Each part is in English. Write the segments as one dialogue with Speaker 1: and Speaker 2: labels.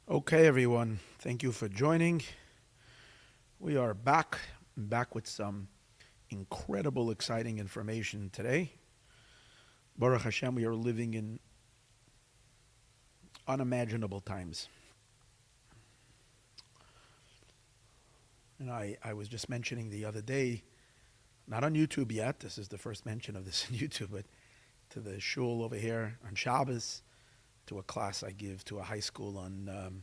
Speaker 1: Okay, everyone. Thank you for joining. We are back with some incredible, exciting information today. Baruch Hashem, we are living in unimaginable times. And I was just mentioning the other day, not on YouTube yet, this is the first mention of this on YouTube, but to the shul over here on Shabbos, to a class I give to a high school on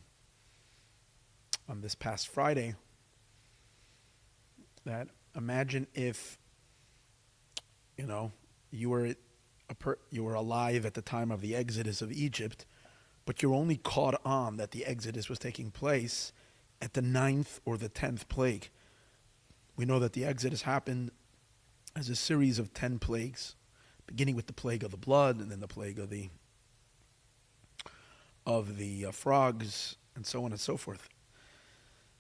Speaker 1: this past Friday, that imagine if, you were alive at the time of the Exodus of Egypt, but you're only caught on that the Exodus was taking place at the 9th or the 10th plague. We know that the Exodus happened as a series of 10 plagues, beginning with the plague of the blood, and then the plague of the frogs, and so on and so forth.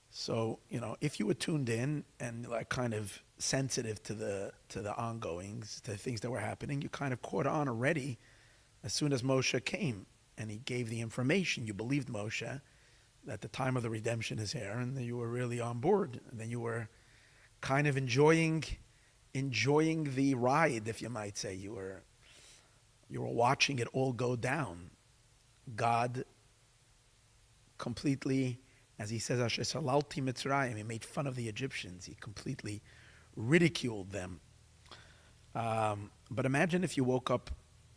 Speaker 1: So, if you were tuned in and like kind of sensitive to the ongoings, to things that were happening, you kind of caught on already as soon as Moshe came and he gave the information. You believed Moshe that the time of the redemption is here, and then you were really on board, and then you were kind of enjoying the ride, if you might say. You were watching it all go down. God completely, as he says, Asher salalti Mitzrayim, he made fun of the Egyptians. He completely ridiculed them. But imagine if you woke up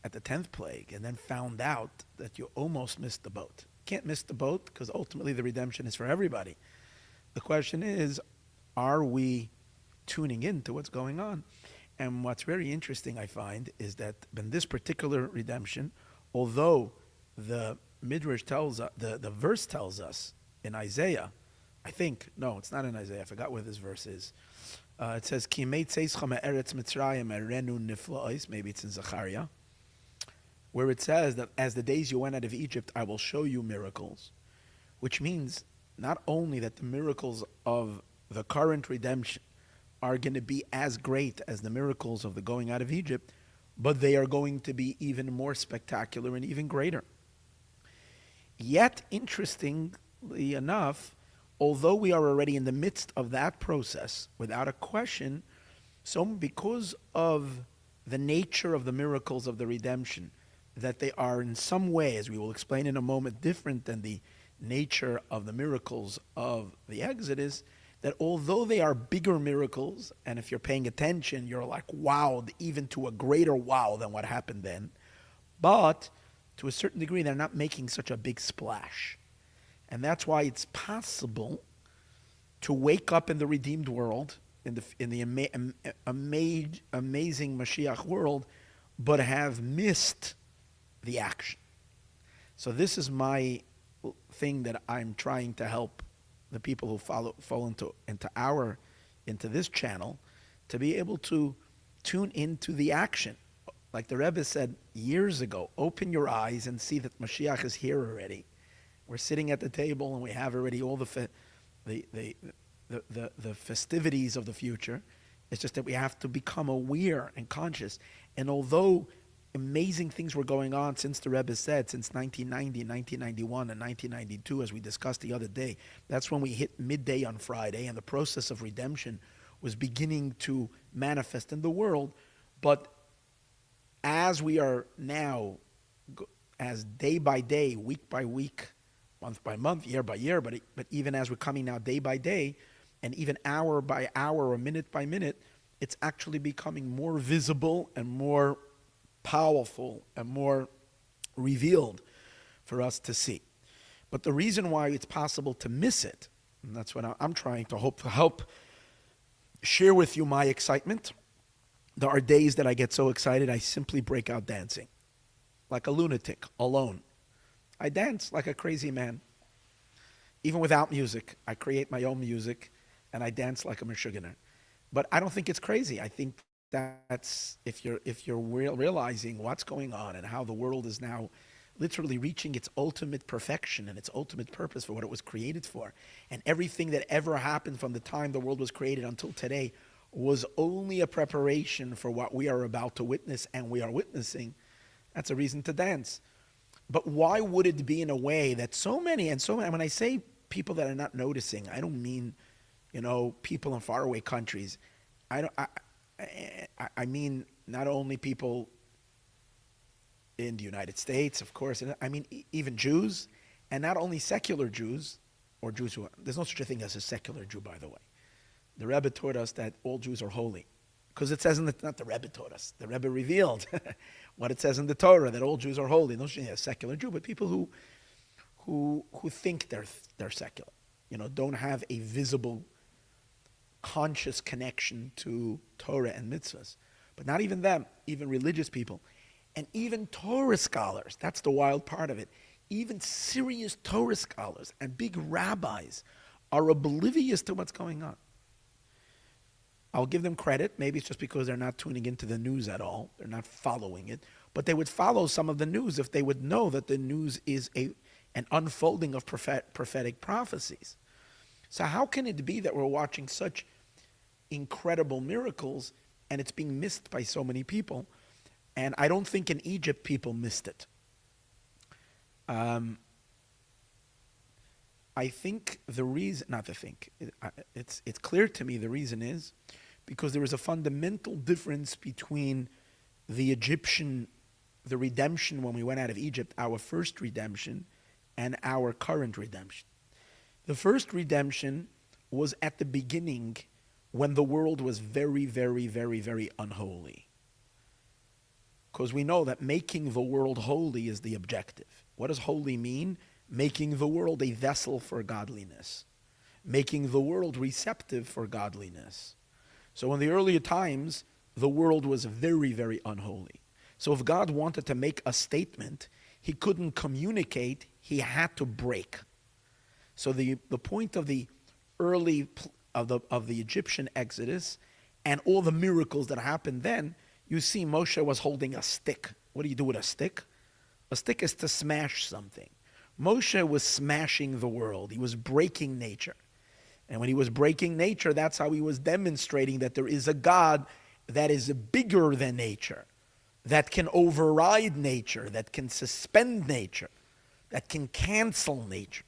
Speaker 1: at the 10th plague and then found out that you almost missed the boat. Can't miss the boat because ultimately the redemption is for everybody. The question is, are we tuning in to what's going on? And what's very interesting, I find, is that in this particular redemption, although the Midrash tells us, the verse tells us in Isaiah, I think, no, it's not in Isaiah, I forgot where this verse is. It says, Ki meitzeischa me'eretz Mitzrayim erenu nifla'os, maybe it's in Zechariah, where it says that as the days you went out of Egypt, I will show you miracles, which means not only that the miracles of the current redemption are going to be as great as the miracles of the going out of Egypt, but they are going to be even more spectacular and even greater. Yet, interestingly enough, although we are already in the midst of that process, without a question, so because of the nature of the miracles of the redemption, that they are in some way, as we will explain in a moment, different than the nature of the miracles of the Exodus, that although they are bigger miracles, and if you're paying attention, you're like wowed even to a greater wow than what happened then, but to a certain degree, they're not making such a big splash. And that's why it's possible to wake up in the redeemed world, in the amazing Moshiach world, but have missed the action. So this is my thing that I'm trying to help the people who fall into this channel, to be able to tune into the action. Like the Rebbe said years ago, open your eyes and see that Moshiach is here already. We're sitting at the table and we have already all the festivities of the future. It's just that we have to become aware and conscious. And although amazing things were going on since the Rebbe said, since 1990, 1991, and 1992, as we discussed the other day, that's when we hit midday on Friday, and the process of redemption was beginning to manifest in the world. But as we are now, as day by day, week by week, month by month, year by year, but even as we're coming now day by day, and even hour by hour or minute by minute, it's actually becoming more visible and more powerful and more revealed for us to see. But the reason why it's possible to miss it, and that's what I'm trying to help share with you my excitement. There are days that I get so excited I simply break out dancing like a lunatic alone. I dance like a crazy man. Even without music, I create my own music and I dance like a mishuganer. But I don't think it's crazy. I think that's, if you're realizing what's going on and how the world is now literally reaching its ultimate perfection and its ultimate purpose for what it was created for, and everything that ever happened from the time the world was created until today was only a preparation for what we are about to witness and we are witnessing, that's a reason to dance. But why would it be in a way that so many, when I say people that are not noticing, I don't mean, people in faraway countries. I mean not only people in the United States, of course, I mean even Jews, and not only secular Jews, or Jews who there's no such a thing as a secular Jew, by the way. The Rebbe taught us that all Jews are holy. Because it says not the Rebbe taught us, the Rebbe revealed what it says in the Torah, that all Jews are holy. No a secular Jew, but people who think they're secular, don't have a visible, conscious connection to Torah and mitzvahs. But not even them, even religious people. And even Torah scholars, that's the wild part of it. Even serious Torah scholars and big rabbis are oblivious to what's going on. I'll give them credit. Maybe it's just because they're not tuning into the news at all. They're not following it. But they would follow some of the news if they would know that the news is an unfolding of prophetic prophecies. So how can it be that we're watching such incredible miracles and it's being missed by so many people? And I don't think in Egypt people missed it. I think it's clear to me the reason is because there is a fundamental difference between the redemption when we went out of Egypt, our first redemption, and our current redemption. The first redemption was at the beginning when the world was very, very, very, very unholy. Because we know that making the world holy is the objective. What does holy mean? Making the world a vessel for godliness. Making the world receptive for godliness. So in the earlier times, the world was very, very unholy. So if God wanted to make a statement, he couldn't communicate, he had to break. So the point of the early of the Egyptian Exodus and all the miracles that happened then, you see Moshe was holding a stick. What do you do with a stick? A stick is to smash something. Moshe was smashing the world. He was breaking nature. And when he was breaking nature, that's how he was demonstrating that there is a God that is bigger than nature, that can override nature, that can suspend nature, that can cancel nature.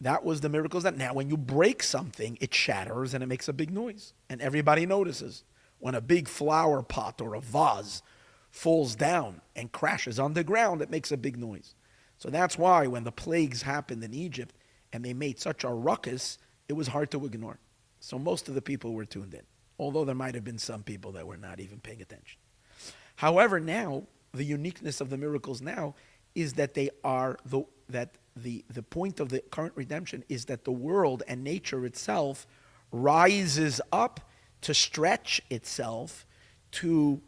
Speaker 1: That was the miracles that now when you break something, it shatters and it makes a big noise. And everybody notices. When a big flower pot or a vase falls down and crashes on the ground, it makes a big noise. So that's why when the plagues happened in Egypt and they made such a ruckus, it was hard to ignore. So most of the people were tuned in, although there might have been some people that were not even paying attention. However, now, the uniqueness of the miracles now is that the point of the current redemption is that the world and nature itself rises up to stretch itself, to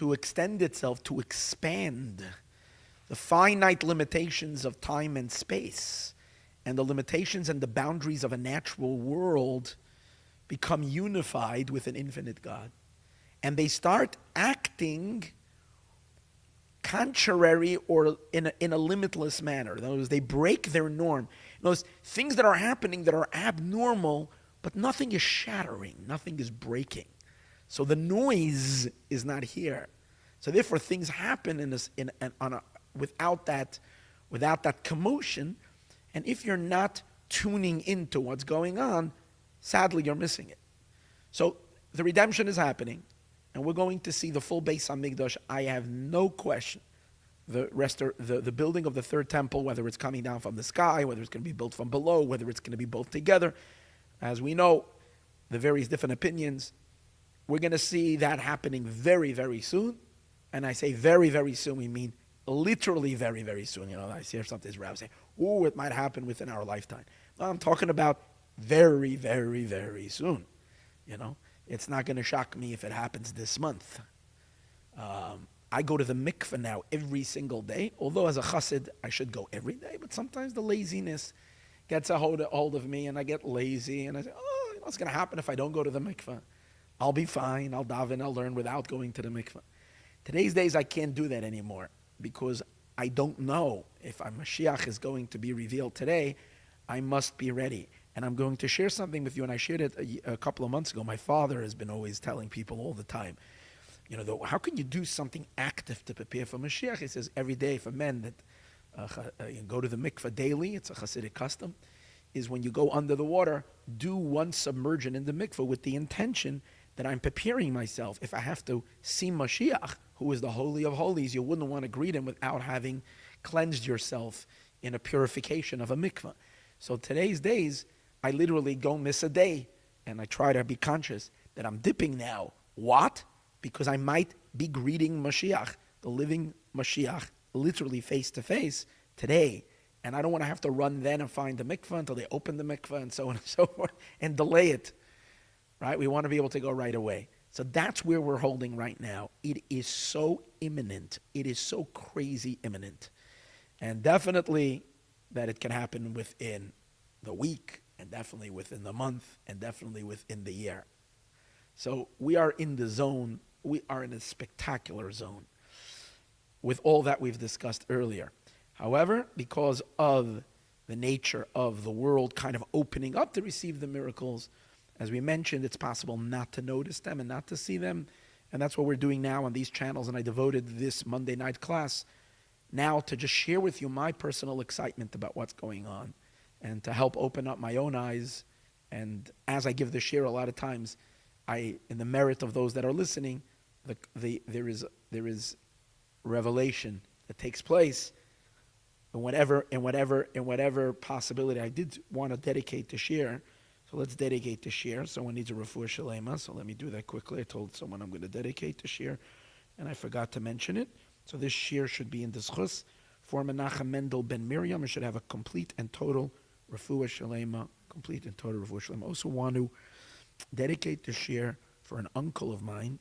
Speaker 1: extend itself, to expand. The finite limitations of time and space and the limitations and the boundaries of a natural world become unified with an infinite God. And they start acting contrary or in a limitless manner. In other words, they break their norm. In other words, things that are happening that are abnormal, but nothing is shattering, nothing is breaking. So the noise is not here. So therefore, things happen without that commotion. And if you're not tuning into what's going on, sadly, you're missing it. So the redemption is happening, and we're going to see the full Beis Hamikdash. I have no question. The building of the third temple, whether it's coming down from the sky, whether it's going to be built from below, whether it's going to be both together, as we know, the various different opinions, we're going to see that happening very, very soon. And I say very, very soon, we mean literally very, very soon. I hear some of these rabbis say, "Oh, it might happen within our lifetime." No, I'm talking about very, very, very soon. It's not going to shock me if it happens this month. I go to the mikveh now every single day, although as a chassid, I should go every day, but sometimes the laziness gets a hold of me and I get lazy and I say, what's going to happen if I don't go to the mikveh? I'll be fine, I'll daven, I'll learn without going to the mikveh. Today's days, I can't do that anymore because I don't know if a Moshiach is going to be revealed today. I must be ready. And I'm going to share something with you, and I shared it a couple of months ago. My father has been always telling people all the time, how can you do something active to prepare for Mashiach? He says every day for men that you go to the mikveh daily, it's a Hasidic custom, is when you go under the water, do one submersion in the mikveh with the intention that I'm preparing myself. If I have to see Mashiach, who is the Holy of Holies, you wouldn't want to greet him without having cleansed yourself in a purification of a mikveh. So today's days, I literally don't miss a day, and I try to be conscious that I'm dipping now. What? Because I might be greeting Mashiach, the living Mashiach, literally face to face today. And I don't want to have to run then and find the mikveh until they open the mikveh and so on and so forth and delay it. Right? We want to be able to go right away. So that's where we're holding right now. It is so imminent. It is so crazy imminent. And definitely that it can happen within the week, and definitely within the month, and definitely within the year. So we are in the zone. We are in a spectacular zone with all that we've discussed earlier. However, because of the nature of the world kind of opening up to receive the miracles, as we mentioned, it's possible not to notice them and not to see them. And that's what we're doing now on these channels. And I devoted this Monday night class now to just share with you my personal excitement about what's going on and to help open up my own eyes. And as I give the share, a lot of times, in the merit of those that are listening, there is revelation that takes place. And whatever possibility I did want to dedicate to share. So let's dedicate to share. Someone needs a refuah shalema, so let me do that quickly. I told someone I'm going to dedicate to share, and I forgot to mention it. So this share should be in the schus for Menachem Mendel ben Miriam. It should have a complete and total refuah shalema. Complete and total refuah shalema. I also want to dedicate the share for an uncle of mine,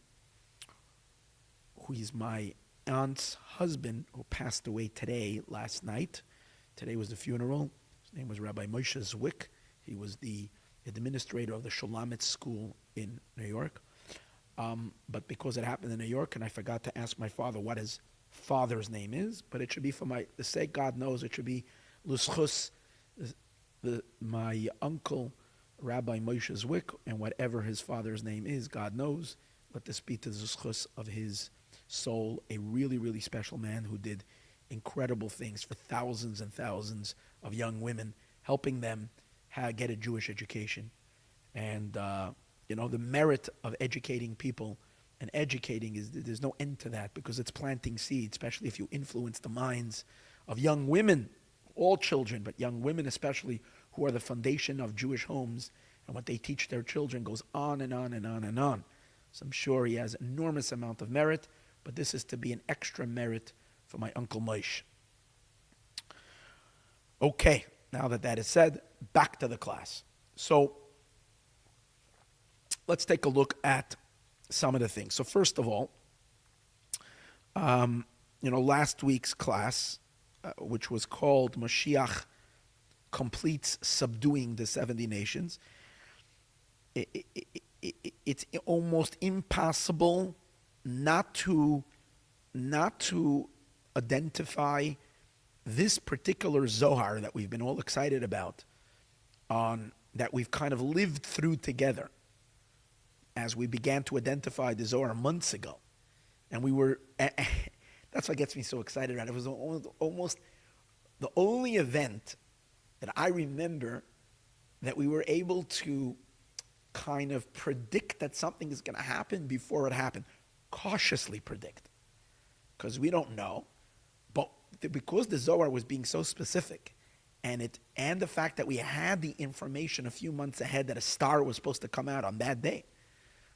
Speaker 1: who is my aunt's husband, who passed away last night. Today was the funeral. His name was Rabbi Moshe Zwick. He was the administrator of the Shulamit school in New York. But because it happened in New York, and I forgot to ask my father what his father's name is, but it should be for the sake God knows, it should be Luschus, my uncle, Rabbi Moshe Zwick, and whatever his father's name is, God knows. Let this be to the Luschus of his soul, a really, really special man who did incredible things for thousands and thousands of young women, helping them get a Jewish education. And, the merit of educating people and educating there's no end to that, because it's planting seeds, especially if you influence the minds of young women, all children, but young women especially, who are the foundation of Jewish homes, and what they teach their children goes on and on and on and on. So I'm sure he has enormous amount of merit, but this is to be an extra merit for my Uncle Moshe. Okay, now that is said, back to the class. So let's take a look at some of the things. So first of all, last week's class, which was called Moshiach Completes Subduing the 70 Nations, it's almost impossible not to identify this particular Zohar that we've been all excited about, that we've kind of lived through together as we began to identify the Zohar months ago. And that's what gets me so excited about it. It was almost the only event that I remember that we were able to kind of predict that something is going to happen before it happened. Cautiously predict. Because we don't know. But because the Zohar was being so specific, and the fact that we had the information a few months ahead that a star was supposed to come out on that day,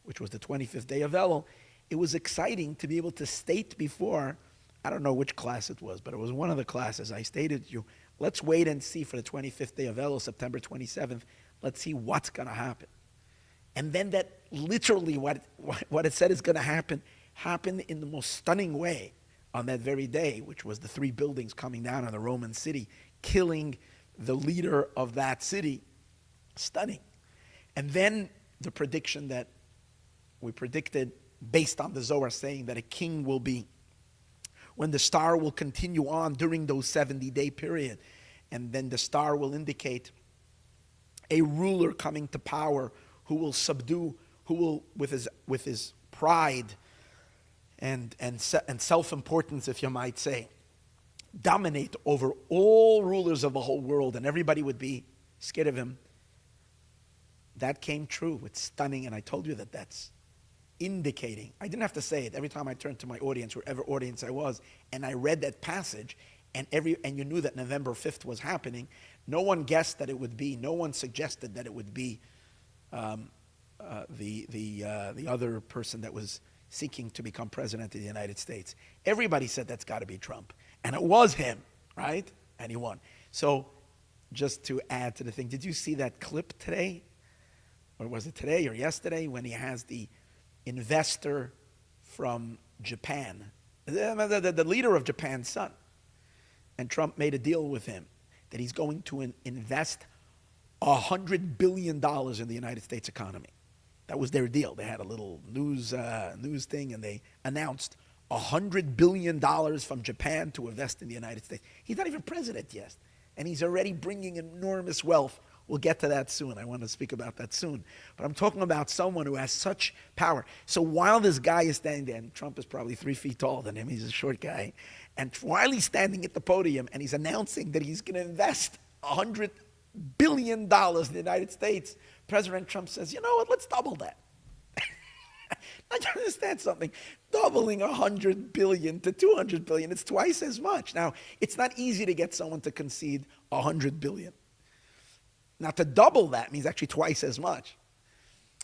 Speaker 1: which was the 25th day of Elul, it was exciting to be able to state before, I don't know which class it was, but it was one of the classes. I stated to you, let's wait and see for the 25th day of Elul, September 27th. Let's see what's going to happen. And then that literally what it said is going to happen happened in the most stunning way on that very day, which was the 3 buildings coming down on the Roman city, killing the leader of that city. Stunning. And then the prediction that we predicted based on the Zohar saying that a king will be, when the star will continue on during those 70-day period, and then the star will indicate a ruler coming to power who will subdue, who will, with his pride, and self-importance, if you might say, dominate over all rulers of the whole world, and everybody would be scared of him. That came true. It's stunning, and I told you that that's indicating. I didn't have to say it. Every time I turned to my audience, wherever audience I was, and I read that passage, and you knew that November 5th was happening, no one guessed that it would be, no one suggested that it would be the other person that was seeking to become president of the United States. Everybody said that's got to be Trump. And it was him, right? And he won. So just to add to the thing, did you see that clip today? Or was it today or yesterday when he has the investor from Japan, the leader of Japan's son? And Trump made a deal with him that he's going to invest $100 billion in the United States economy. That was their deal. They had a little news thing, and they announced $100 billion from Japan to invest in the United States. He's not even president yet, and he's already bringing enormous wealth. We'll get to that soon. I want to speak about that soon. But I'm talking about someone who has such power. So while this guy is standing there, and Trump is probably 3 feet taller than him, he's a short guy, and while he's standing at the podium and he's announcing that he's going to invest $100 billion in the United States, President Trump says, you know what, let's double that. I don't understand something. Doubling 100 billion to 200 billion, it's twice as much. Now, it's not easy to get someone to concede 100 billion. Now, to double that means actually twice as much.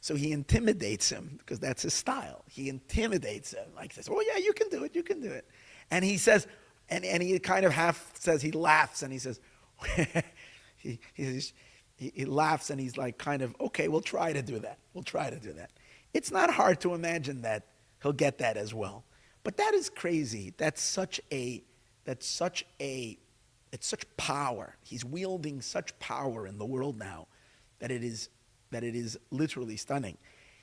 Speaker 1: So he intimidates him, because that's his style. He intimidates him, like this, oh yeah, you can do it, you can do it. And he says, and he kind of half says, he laughs, and he says, he laughs, and he's like kind of, okay, we'll try to do that. We'll try to do that. It's not hard to imagine that he'll get that as well. But that is crazy. It's such power. He's wielding such power in the world now that it is literally stunning.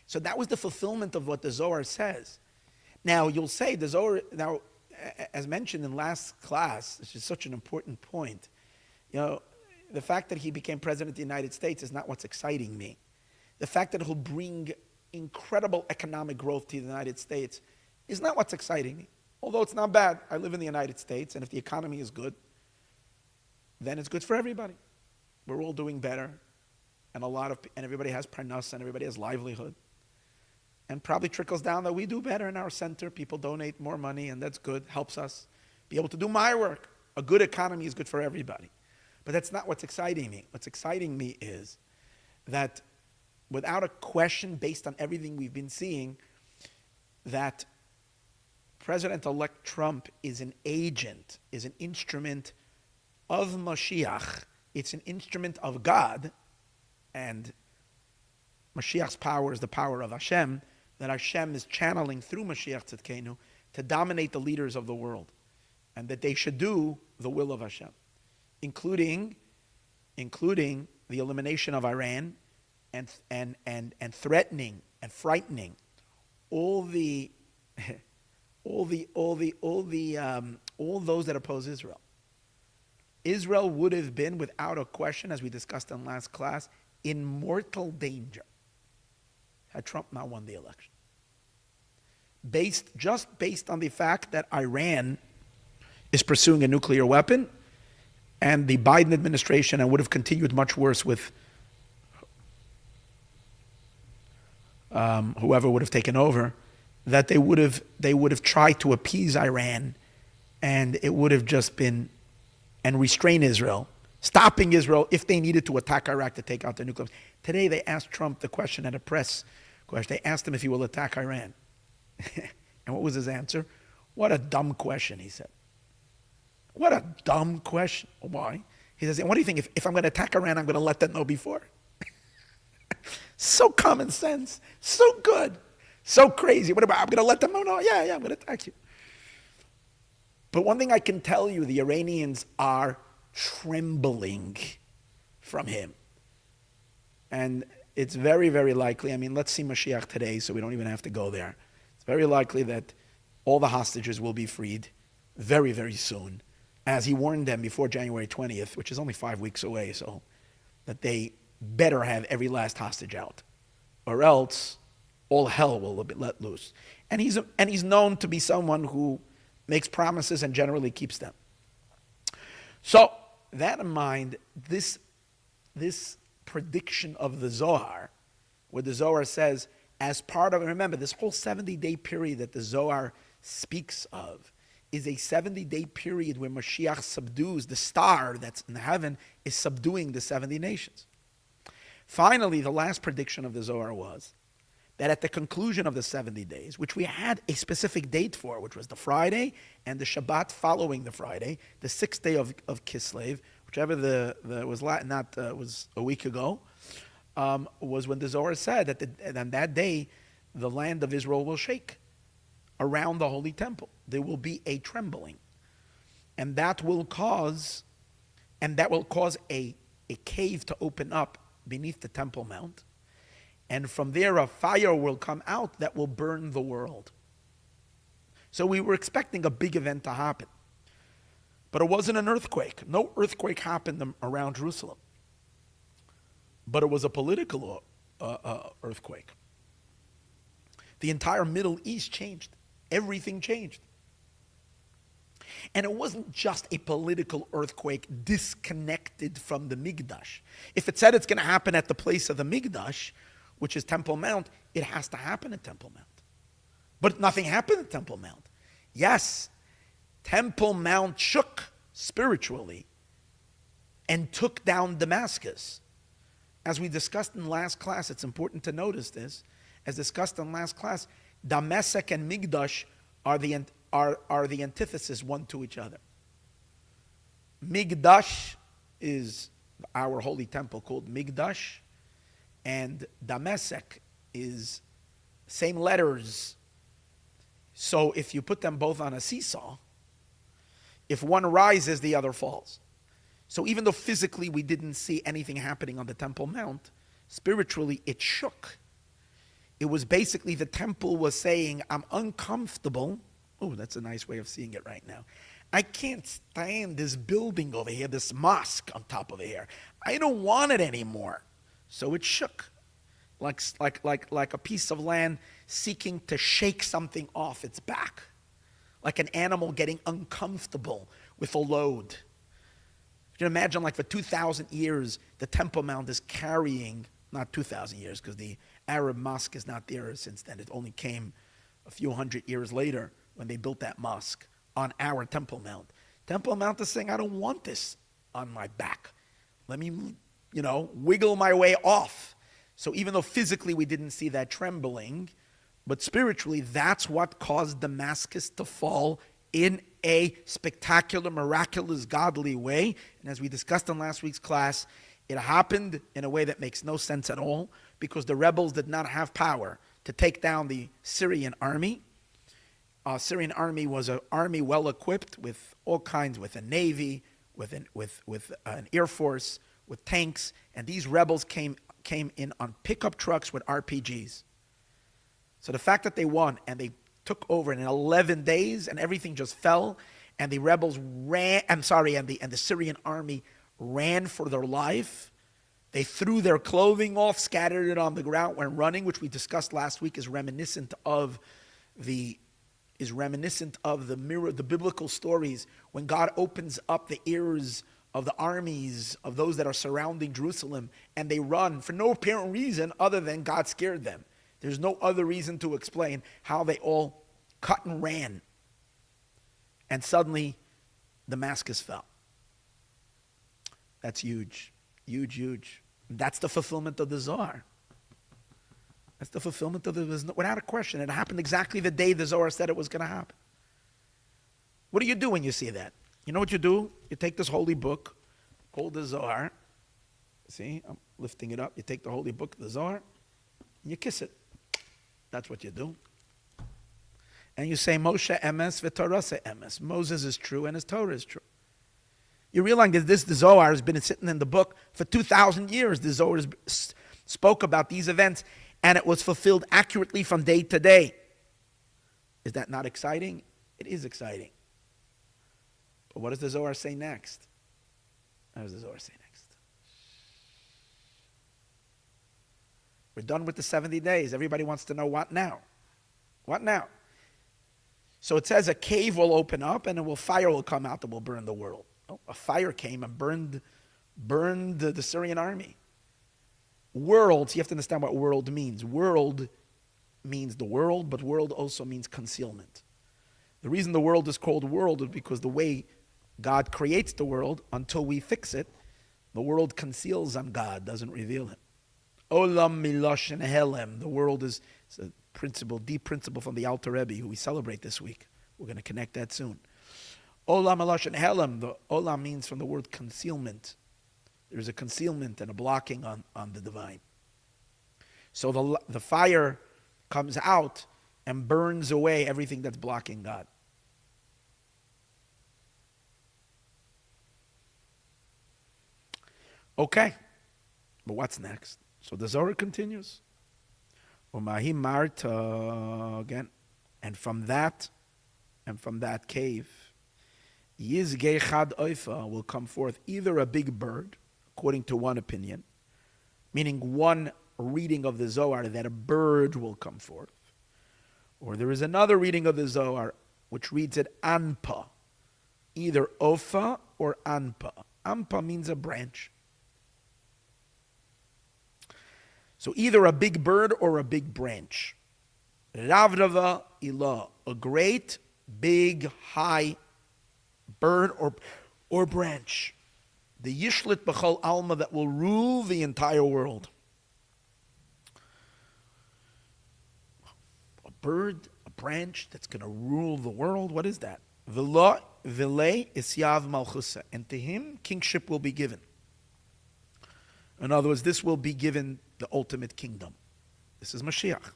Speaker 1: So that was the fulfillment of what the Zohar says. Now you'll say the Zohar, now as mentioned in last class, this is such an important point. You know, the fact that he became president of the United States is not what's exciting me. The fact that he'll bring incredible economic growth to the United States is not what's exciting me. Although it's not bad. I live in the United States, and if the economy is good, then it's good for everybody. We're all doing better, and everybody has parnas, and everybody has livelihood. And probably trickles down that we do better in our center. People donate more money, and that's good, helps us be able to do my work. A good economy is good for everybody. But that's not what's exciting me. What's exciting me is that without a question, based on everything we've been seeing, that President-elect Trump is an agent, is an instrument of Moshiach. It's an instrument of God, and Moshiach's power is the power of Hashem, that Hashem is channeling through Moshiach Tzidkenu to dominate the leaders of the world, and that they should do the will of Hashem, including the elimination of Iran, and threatening and frightening all those that oppose Israel. Israel would have been, without a question, as we discussed in last class, in mortal danger had Trump not won the election. Based on the fact that Iran is pursuing a nuclear weapon, and the Biden administration, and would have continued much worse with whoever would have taken over, that they would have tried to appease Iran, and it would have just been, and restrain Israel, stopping Israel if they needed to attack Iraq to take out their nuclear. Today they asked Trump the question at a press question. They asked him if he will attack Iran. And what was his answer? What a dumb question, he said. What a dumb question. Why? He says, and what do you think? If I'm going to attack Iran, I'm going to let them know before? So common sense. So good. So crazy. What about, I'm going to let them know? No, yeah, I'm going to attack you. But one thing I can tell you, the Iranians are trembling from him. And it's very, very likely, I mean, let's see Moshiach today, so we don't even have to go there. It's very likely that all the hostages will be freed very, very soon, as he warned them before January 20th, which is only 5 weeks away, so that they better have every last hostage out, or else all hell will be let loose. And he's known to be someone who makes promises and generally keeps them. So, that in mind, this prediction of the Zohar, where the Zohar says, as part of, remember, this whole 70-day period that the Zohar speaks of is a 70-day period where Moshiach subdues, the star that's in heaven is subduing the 70 nations. Finally, the last prediction of the Zohar was that at the conclusion of the 70 days, which we had a specific date for, which was the Friday and the Shabbat following the Friday, the 6th day of Kislev, whichever was a week ago, was when the Zohar said that on that day, the land of Israel will shake around the Holy Temple. There will be a trembling. And that will cause a cave to open up beneath the Temple Mount. And from there, a fire will come out that will burn the world. So we were expecting a big event to happen. But it wasn't an earthquake. No earthquake happened around Jerusalem. But it was a political earthquake. The entire Middle East changed. Everything changed. And it wasn't just a political earthquake disconnected from the Mikdash. If it said it's going to happen at the place of the Mikdash, which is Temple Mount, it has to happen at Temple Mount. But nothing happened at Temple Mount. Yes, Temple Mount shook spiritually and took down Damascus. As we discussed in last class, it's important to notice this. As discussed in last class, Damascus and Mikdash are the antithesis one to each other. Mikdash is our holy temple called Mikdash, and Damascus is same letters. So if you put them both on a seesaw, if one rises, the other falls. So even though physically we didn't see anything happening on the Temple Mount, spiritually it shook. It was basically the temple was saying, I'm uncomfortable. Oh, that's a nice way of seeing it right now. I can't stand this building over here, this mosque on top of here. I don't want it anymore. So it shook, like a piece of land seeking to shake something off its back, like an animal getting uncomfortable with a load. You can imagine, like for 2,000 years, the Temple Mount is carrying, not 2,000 years, because the Arab mosque is not there since then. It only came a few hundred years later when they built that mosque on our Temple Mount. Temple Mount is saying, I don't want this on my back. Let me, wiggle my way off. So even though physically we didn't see that trembling, but spiritually, that's what caused Damascus to fall in a spectacular, miraculous, godly way. And as we discussed in last week's class, it happened in a way that makes no sense at all, because the rebels did not have power to take down the Syrian army. Syrian army was an army well equipped with all kinds, with a navy, with an air force, with tanks, and these rebels came in on pickup trucks with RPGs. So the fact that they won and they took over in 11 days and everything just fell, and the rebels ran, and the Syrian army ran for their life. They threw their clothing off, scattered it on the ground, went running, which we discussed last week is reminiscent of the mirror, the biblical stories when God opens up the ears of the armies of those that are surrounding Jerusalem, and they run for no apparent reason other than God scared them. There's no other reason to explain how they all cut and ran. And suddenly, Damascus fell. That's huge. Huge, huge. That's the fulfillment of the Zohar. That's the fulfillment of the, without a question. It happened exactly the day the Zohar said it was going to happen. What do you do when you see that? You know what you do? You take this holy book called the Zohar. See, I'm lifting it up. You take the holy book, the Zohar, and you kiss it. That's what you do. And you say, Moshe emes v'torah emes. Moses is true and his Torah is true. You realize that the Zohar has been sitting in the book for 2,000 years. The Zohar spoke about these events, and it was fulfilled accurately from day to day. Is that not exciting? It is exciting. But what does the Zohar say next? What does the Zohar say next? We're done with the 70 days. Everybody wants to know what now? What now? So it says a cave will open up and fire will come out that will burn the world. Oh, a fire came and burned the Syrian army. World, so you have to understand what world means. World means the world, but world also means concealment. The reason the world is called world is because the way God creates the world, until we fix it, the world conceals on God, doesn't reveal him. Olam miloshen helem. The world is a principle, deep principle from the Alter Rebbe, who we celebrate this week. We're going to connect that soon. Olam miloshen helem. The olam means from the word concealment. There's a concealment and a blocking on the divine. So the fire comes out and burns away everything that's blocking God. Okay, but what's next? So the Zohar continues. Umahi Marta again, and from that cave, Yizgei Chad Oifa will come forth either a big bird, according to one opinion, meaning one reading of the Zohar that a bird will come forth, or there is another reading of the Zohar which reads it Anpa, either Ofa or Anpa. Anpa means a branch. So either a big bird or a big branch. Ravrava ilah, a great, big, high bird or branch. The Yishlit B'chol Alma that will rule the entire world. A bird, a branch that's going to rule the world. What is that? V'lo v'lei isyav malchusa. And to him, kingship will be given. In other words, this will be given the ultimate kingdom. This is Moshiach.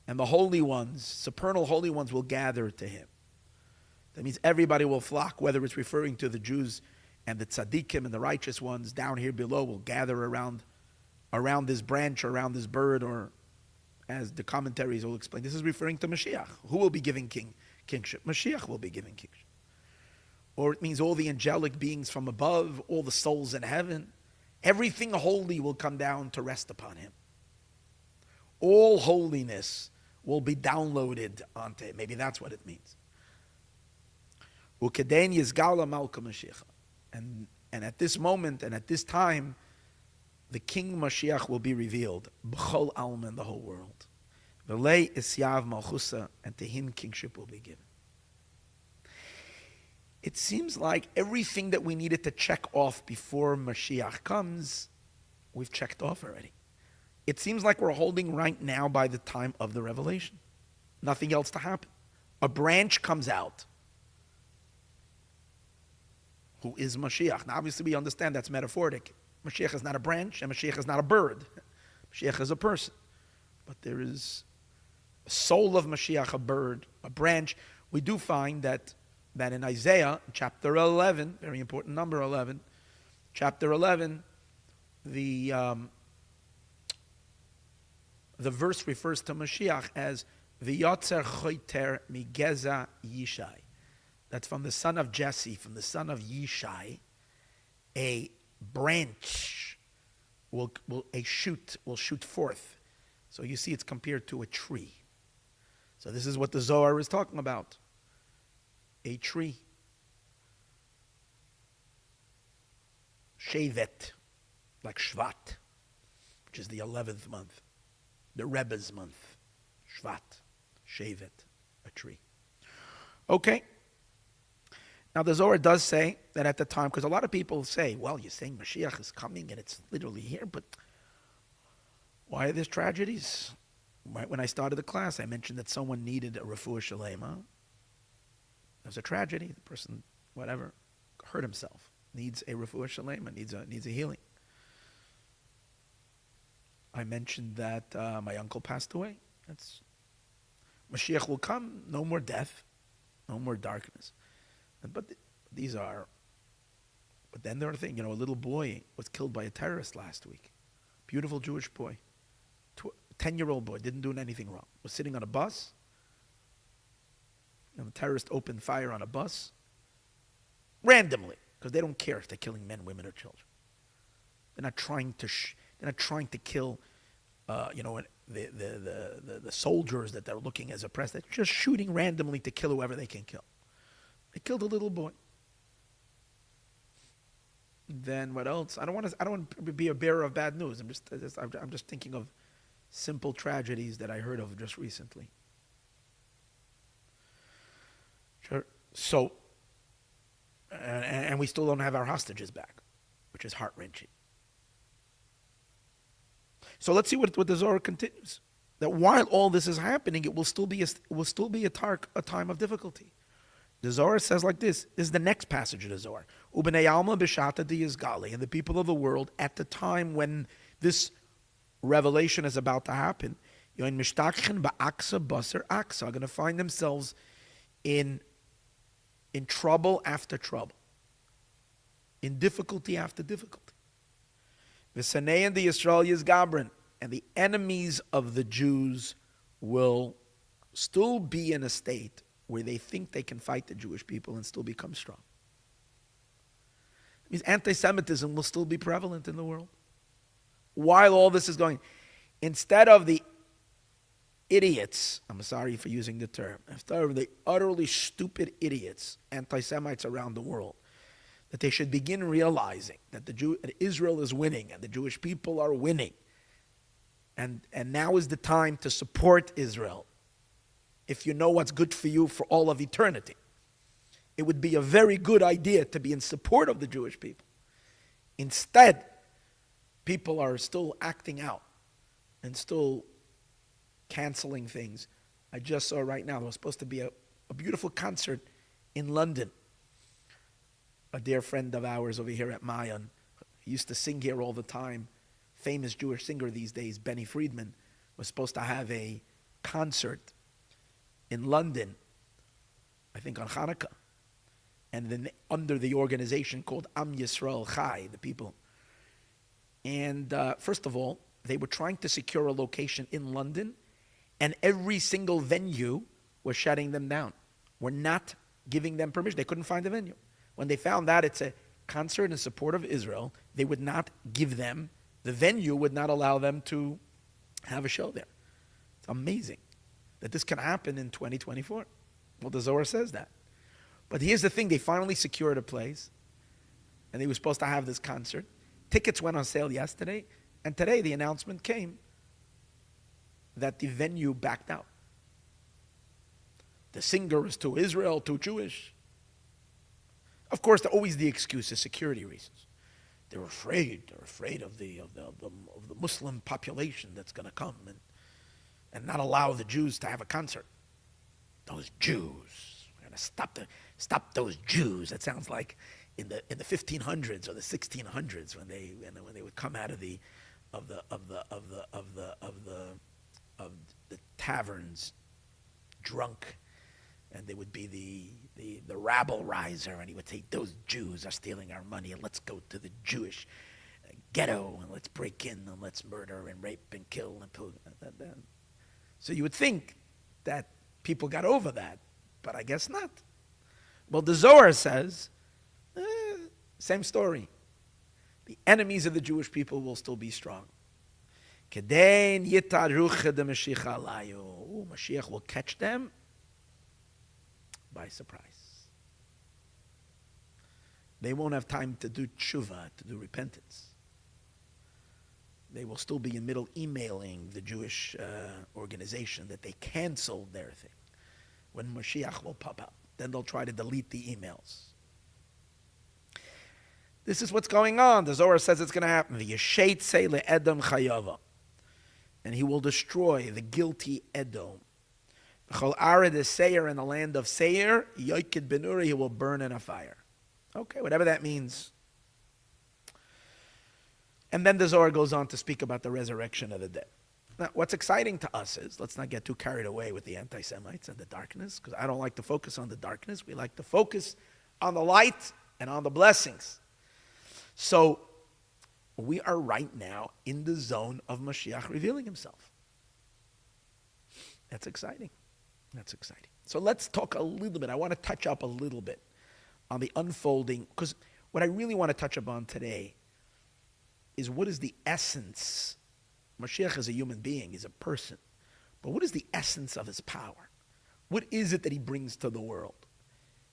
Speaker 1: And the holy ones, supernal holy ones, will gather to him. That means everybody will flock, whether it's referring to the Jews and the tzaddikim and the righteous ones down here below will gather around this branch, or around this bird, or as the commentaries will explain, this is referring to Mashiach. Who will be giving kingship? Mashiach will be giving kingship. Or it means all the angelic beings from above, all the souls in heaven, everything holy will come down to rest upon him. All holiness will be downloaded onto him. Maybe that's what it means. And at this moment and at this time, the King Mashiach will be revealed. B'chol alma, in the whole world. V'lei isyav malchusa, and to him kingship will be given. It seems like everything that we needed to check off before Mashiach comes, we've checked off already. It seems like we're holding right now by the time of the revelation. Nothing else to happen. A branch comes out. Who is Mashiach? Now obviously we understand that's metaphoric. Mashiach is not a branch and Mashiach is not a bird. Mashiach is a person. But there is a soul of Mashiach, a bird, a branch. We do find that in Isaiah, chapter 11, very important number 11, chapter 11, the verse refers to Mashiach as V'yotzer choiter migeza Yishai. That's from the son of Jesse, from the son of Yishai, a branch a shoot will shoot forth. So you see it's compared to a tree. So this is what the Zohar is talking about. A tree. Shevet, like Shvat, which is the 11th month, the Rebbe's month. Shvat, Shevet, a tree. Okay. Now the Zohar does say that at the time, because a lot of people say, well, you're saying Mashiach is coming and it's literally here, but why are there tragedies? Right when I started the class, I mentioned that someone needed a refuah shalema. There's a tragedy. The person, whatever, hurt himself. Needs a refuah shalema, needs a healing. I mentioned that my uncle passed away. Mashiach will come, no more death, no more darkness. But then there are things, a little boy was killed by a terrorist last week. Beautiful Jewish boy. 10-year-old boy, didn't do anything wrong. Was sitting on a bus. And the terrorist opened fire on a bus. Randomly. Because they don't care if they're killing men, women, or children. They're not trying to kill the soldiers that they're looking as oppressed, they're just shooting randomly to kill whoever they can kill. They killed a little boy. Then what else? I don't want to be a bearer of bad news. I'm just thinking of simple tragedies that I heard of just recently. Sure. So, and we still don't have our hostages back, which is heart-wrenching. So let's see what the Zohar continues. That while all this is happening, it will still be a time of difficulty. The Zohar says like this. This is the next passage of the Zohar. U'bnei alma b'shata diyizgali, and the people of the world at the time when this revelation is about to happen, yoin mishtachchen ba'aksa baser aksa, are going to find themselves in trouble after trouble, in difficulty after difficulty. V'sanei and the Yisrael Yizgabrin, and the enemies of the Jews will still be in a state where they think they can fight the Jewish people and still become strong. It means anti-Semitism will still be prevalent in the world. While all this is going, instead of the idiots, I'm sorry for using the term, instead of the utterly stupid idiots, anti-Semites around the world, that they should begin realizing that that Israel is winning and the Jewish people are winning. And now is the time to support Israel. If you know what's good for you for all of eternity, it would be a very good idea to be in support of the Jewish people. Instead, people are still acting out and still canceling things. I just saw right now, there was supposed to be a beautiful concert in London. A dear friend of ours over here at Mayan, he used to sing here all the time, famous Jewish singer these days, Benny Friedman, was supposed to have a concert in London, I think on Hanukkah, and then under the organization called Am Yisrael Chai, the people. And first of all, they were trying to secure a location in London, and every single venue was shutting them down. We're not giving them permission. They couldn't find a venue. When they found out it's a concert in support of Israel, they would not give them, the venue would not allow them to have a show there. It's amazing that this can happen in 2024. Well, the Zohar says that. But here's the thing, they finally secured a place, and they were supposed to have this concert. Tickets went on sale yesterday, and today the announcement came that the venue backed out. The singer is too Israel, too Jewish. Of course, there's always the excuse of security reasons. They're afraid of the Muslim population that's going to come and not allow the Jews to have a concert. Those Jews, we're going to stop those Jews. That sounds like in the 1500s or the 1600s when they would come out of the taverns drunk, and they would be the rabble riser, and he would say, those Jews are stealing our money, and let's go to the Jewish ghetto, and let's break in, and let's murder, and rape, and kill, and pull. So you would think that people got over that, but I guess not. Well, the Zohar says, same story. The enemies of the Jewish people will still be strong. Mashiach will catch them by surprise. They won't have time to do tshuva, to do repentance. They will still be in middle emailing the Jewish organization that they canceled their thing. When Moshiach will pop up, then they'll try to delete the emails. This is what's going on. The Zohar says it's going to happen. V'yeshetzei le'edom chayava. And he will destroy the guilty Edom. V'chol ared Seir, in the land of Seir, yoikid benuri, he will burn in a fire. Okay, whatever that means. And then the Zohar goes on to speak about the resurrection of the dead. Now, what's exciting to us is, let's not get too carried away with the anti-Semites and the darkness, because I don't like to focus on the darkness. We like to focus on the light and on the blessings. So, we are right now in the zone of Mashiach revealing himself. That's exciting. That's exciting. So let's talk a little bit. I want to touch up a little bit on the unfolding, because what I really want to touch upon today is what is the essence. Mashiach is a human being, he's a person. But what is the essence of his power? What is it that he brings to the world?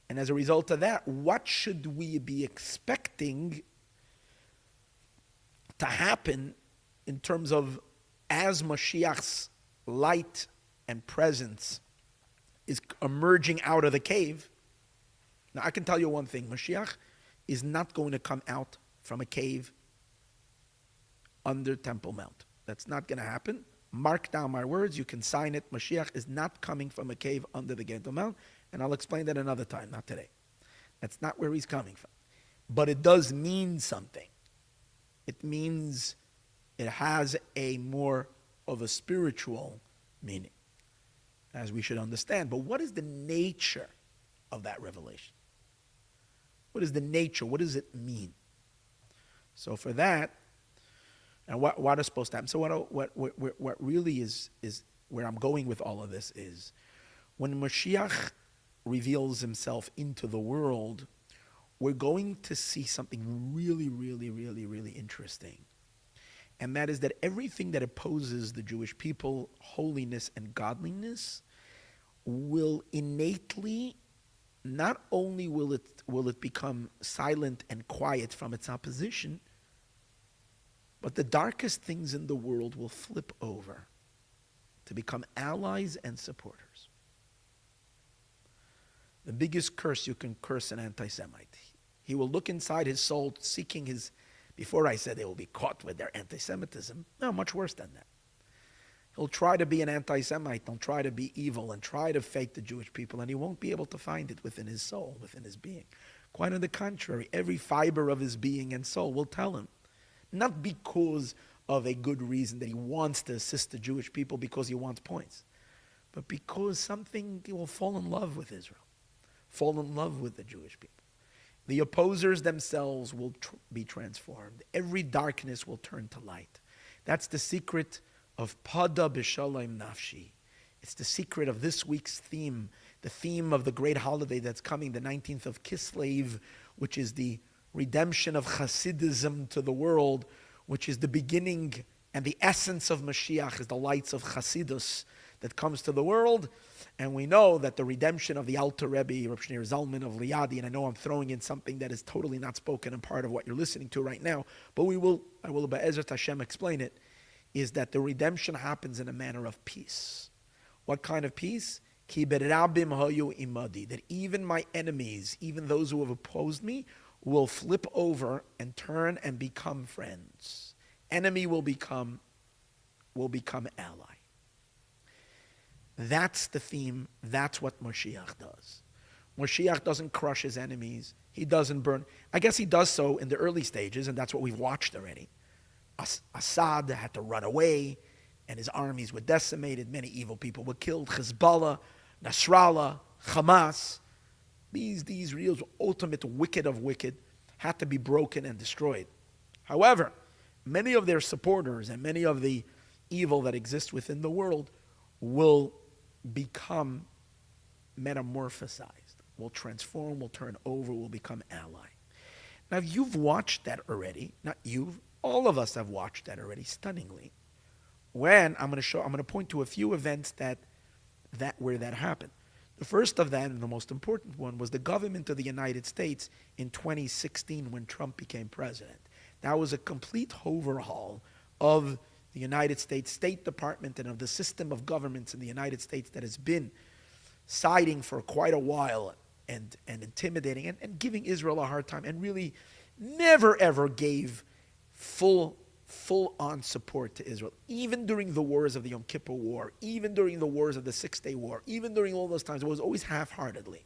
Speaker 1: And as a result of that, what should we be expecting to happen in terms of as Mashiach's light and presence is emerging out of the cave? Now, I can tell you one thing. Mashiach is not going to come out from a cave under Temple Mount. That's not going to happen. Mark down my words. You can sign it. Mashiach is not coming from a cave under the Temple Mount. And I'll explain that another time, not today. That's not where he's coming from. But it does mean something. It means it has a more of a spiritual meaning, as we should understand. But what is the nature of that revelation? What is the nature? What does it mean? So for that, and what is supposed to happen? So what really is where I'm going with all of this is, when Moshiach reveals himself into the world, we're going to see something really, really, really, really interesting. And that is that everything that opposes the Jewish people, holiness and godliness, will innately, not only will it become silent and quiet from its opposition, but the darkest things in the world will flip over to become allies and supporters. The biggest curse you can curse an anti-Semite. He will look inside his soul, seeking his, before I said they will be caught with their anti-Semitism. No, much worse than that. He'll try to be an anti-Semite, he'll try to be evil and try to fake the Jewish people, and he won't be able to find it within his soul, within his being. Quite on the contrary, every fiber of his being and soul will tell him, not because of a good reason that he wants to assist the Jewish people because he wants points, but because something, he will fall in love with Israel, fall in love with the Jewish people. The opposers themselves will be transformed. Every darkness will turn to light. That's the secret of Pada B'Shalom Nafshi. It's the secret of this week's theme, the theme of the great holiday that's coming, the 19th of Kislev, which is the redemption of Chassidism to the world, which is the beginning and the essence of Mashiach, is the lights of Chassidus that comes to the world. And we know that the redemption of the Alter Rebbe, Reb Shneur Zalman of Liadi, and I know I'm throwing in something that is totally not spoken and part of what you're listening to right now, but I will Be'ezrat Hashem explain it, is that the redemption happens in a manner of peace. What kind of peace? Ki berabim hayu imadi, that even my enemies, even those who have opposed me, will flip over and turn and become friends. Enemy will become ally. That's the theme. That's what Moshiach does. Moshiach doesn't crush his enemies. He doesn't burn. I guess he does so in the early stages, and that's what we've watched already. Assad had to run away, and his armies were decimated. Many evil people were killed. Hezbollah, Nasrallah, Hamas, these real ultimate wicked of wicked had to be broken and destroyed. However, many of their supporters and many of the evil that exists within the world will become metamorphosized, will transform, will turn over, will become ally. Now, you've watched that already. Not you, all of us have watched that already stunningly. When I'm going to point to a few events where that happened. The first of them, and the most important one, was the government of the United States in 2016 when Trump became president. That was a complete overhaul of the United States State Department and of the system of governments in the United States that has been siding for quite a while and intimidating and giving Israel a hard time, and really never ever gave full-on support to Israel. Even during the wars of the Yom Kippur War, even during the wars of the Six-Day War, even during all those times, it was always half-heartedly.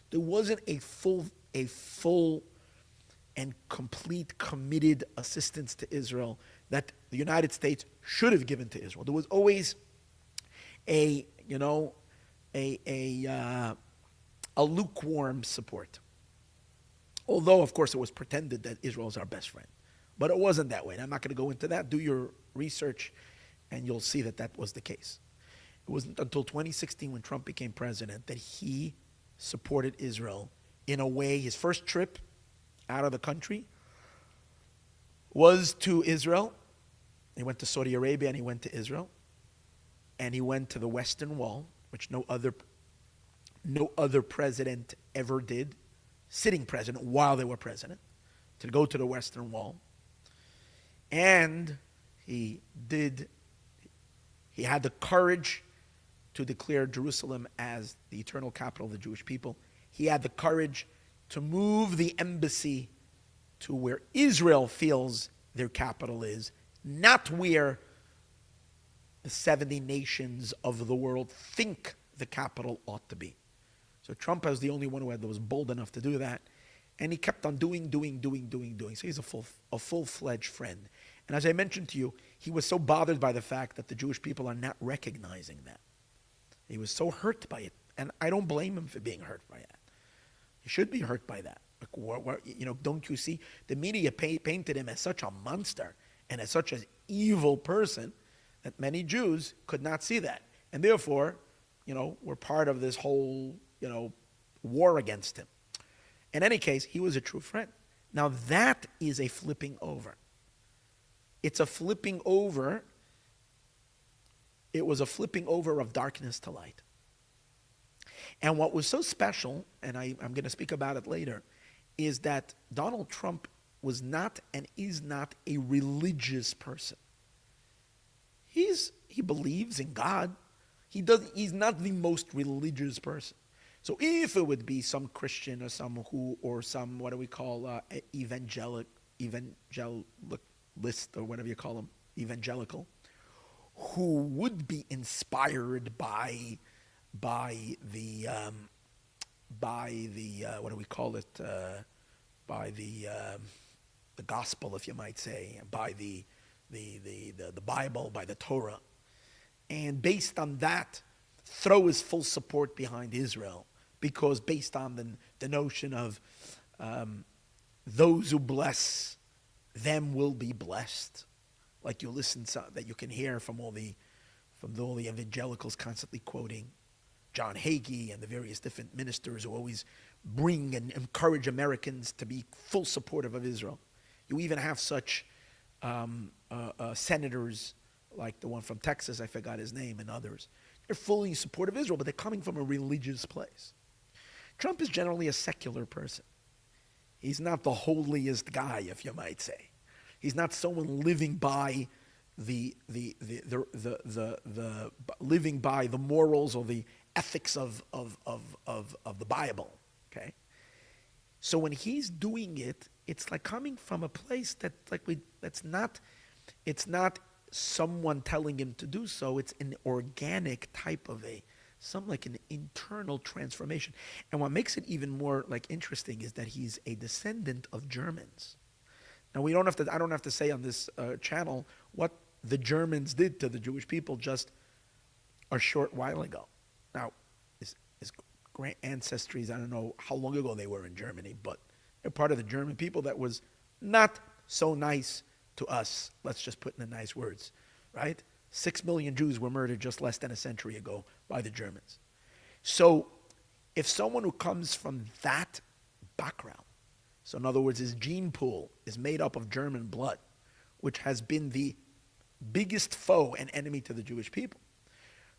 Speaker 1: There wasn't a full and complete committed assistance to Israel that the United States should have given to Israel. There was always a lukewarm support. Although, of course, it was pretended that Israel is our best friend. But it wasn't that way. And I'm not going to go into that. Do your research, and you'll see that was the case. It wasn't until 2016 when Trump became president that he supported Israel in a way. His first trip out of the country was to Israel, He went to Saudi Arabia and he went to Israel. And he went to the Western Wall, which no other president ever did, sitting president while they were president, to go to the Western Wall. And he had the courage to declare Jerusalem as the eternal capital of the Jewish people. He had the courage to move the embassy to where Israel feels their capital is, not where the 70 nations of the world think the capital ought to be. So Trump was the only one who was bold enough to do that. And he kept on doing. So he's a full-fledged friend. And as I mentioned to you, he was so bothered by the fact that the Jewish people are not recognizing that. He was so hurt by it. And I don't blame him for being hurt by that. He should be hurt by that. Like, don't you see? The media painted him as such a monster and as such an evil person that many Jews could not see that. And therefore, were part of this whole, war against him. In any case, he was a true friend. Now that is a flipping over. It's a flipping over. It was a flipping over of darkness to light. And what was so special, and I'm going to speak about it later, is that Donald Trump was not and is not a religious person. He believes in God. He's not the most religious person. So if it would be some Christian or some what do we call evangelist or whatever you call them, evangelical, who would be inspired by the what do we call it, by the gospel, if you might say, by the Bible, by the Torah, and based on that, throw his full support behind Israel, because based on the notion of those who bless them will be blessed, like you listen to, that you can hear from all the evangelicals constantly quoting John Hagee and the various different ministers who always bring and encourage Americans to be full supportive of Israel. You even have such senators like the one from Texas, I forgot his name, and others. They're fully supportive of Israel, but they're coming from a religious place. Trump is generally a secular person. He's not the holiest guy, if you might say. He's not someone living by living by the morals or the ethics of the Bible. Okay, so when he's doing it, it's like coming from a place it's not someone telling him to do so. It's an organic type of like an internal transformation. And what makes it even more interesting is that he's a descendant of Germans. Now I don't have to say on this channel what the Germans did to the Jewish people just a short while ago. Now, his great ancestries, I don't know how long ago they were in Germany, but they're part of the German people that was not so nice to us. Let's just put in the nice words, right? 6 million Jews were murdered just less than a century ago by the Germans. So if someone who comes from that background, so in other words, his gene pool is made up of German blood, which has been the biggest foe and enemy to the Jewish people,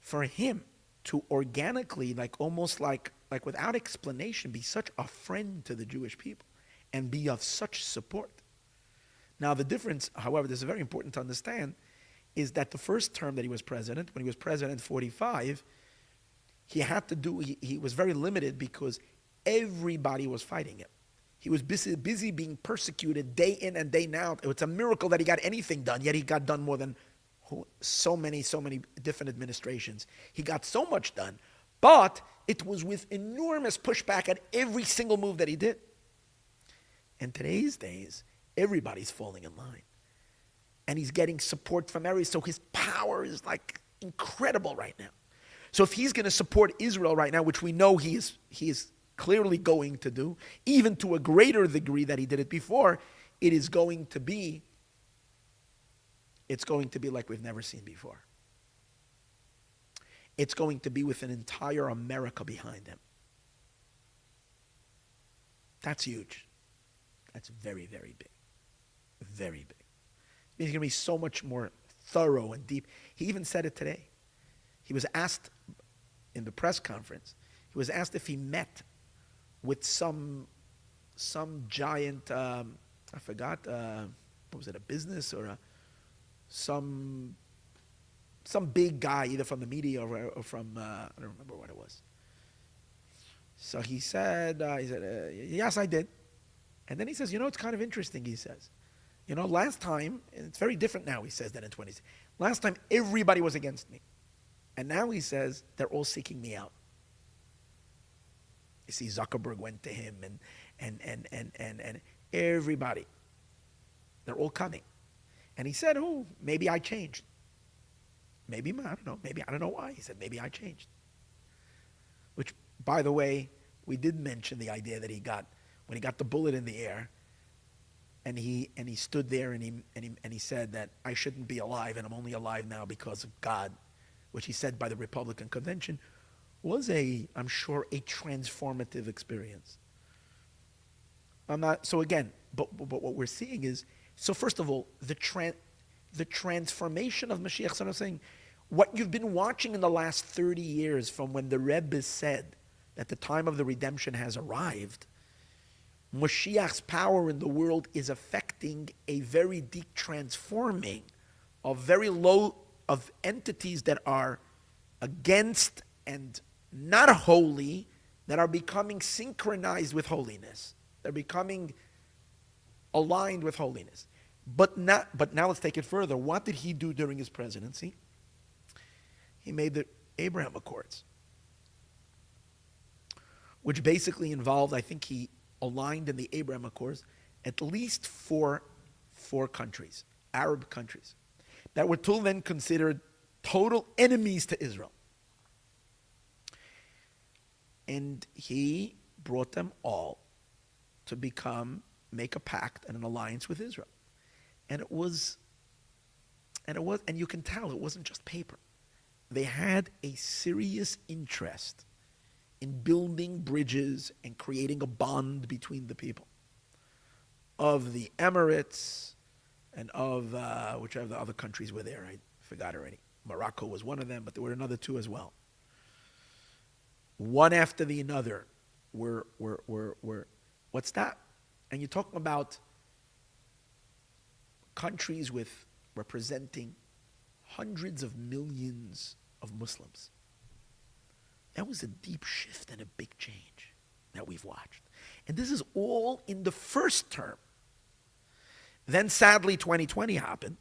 Speaker 1: for him to organically, almost without explanation, be such a friend to the Jewish people and be of such support. Now the difference, however, this is very important to understand, is that the first term that he was president, when he was president 45, he was very limited because everybody was fighting him. He was busy being persecuted day in and day out. It's a miracle that he got anything done, yet he got done more than so many different administrations. He got so much done, but it was with enormous pushback at every single move that he did. In today's days, everybody's falling in line. And he's getting support from everybody, so his power is incredible right now. So if he's going to support Israel right now, which we know he is clearly going to do, even to a greater degree that he did it before, it's going to be like we've never seen before. It's going to be with an entire America behind him. That's huge. That's very, very big. Very big. He's going to be so much more thorough and deep. He even said it today. He was asked in the press conference, he was asked if he met with some giant, I forgot, what was it, a business or some big guy, either from the media or from, I don't remember what it was. So he said, yes, I did. And then he says, it's kind of interesting, he says. Last time, and it's very different now, he says, than in 20. Last time, everybody was against me. And now he says, they're all seeking me out. You see, Zuckerberg went to him and everybody. They're all coming. And he said, maybe I changed. Maybe, I don't know. Maybe, I don't know why. He said, maybe I changed. Which, by the way, we did mention the idea that he got, when he got the bullet in the air, and he stood there and he said that I shouldn't be alive, and I'm only alive now because of God, which he said by the Republican convention, was I'm sure, a transformative experience. So again, but what we're seeing is, so first of all, the transformation of Mashiach. So I'm saying, what you've been watching in the last 30 years from when the Rebbe said that the time of the redemption has arrived, Moshiach's power in the world is affecting a very deep transforming of of entities that are against and not holy, that are becoming synchronized with holiness. They're becoming aligned with holiness. But now let's take it further. What did he do during his presidency? He made the Abraham Accords, which basically involved, I think he aligned in the Abraham Accords, at least four countries, Arab countries, that were till then considered total enemies to Israel. And he brought them all to make a pact and an alliance with Israel. And you can tell it wasn't just paper. They had a serious interest in building bridges and creating a bond between the people of the Emirates and of whichever the other countries were there. I forgot already. Morocco was one of them, but there were another two as well. One after the other were what's that? And you're talking about countries representing hundreds of millions of Muslims. That was a deep shift and a big change that we've watched. And this is all in the first term. Then sadly 2020 happened.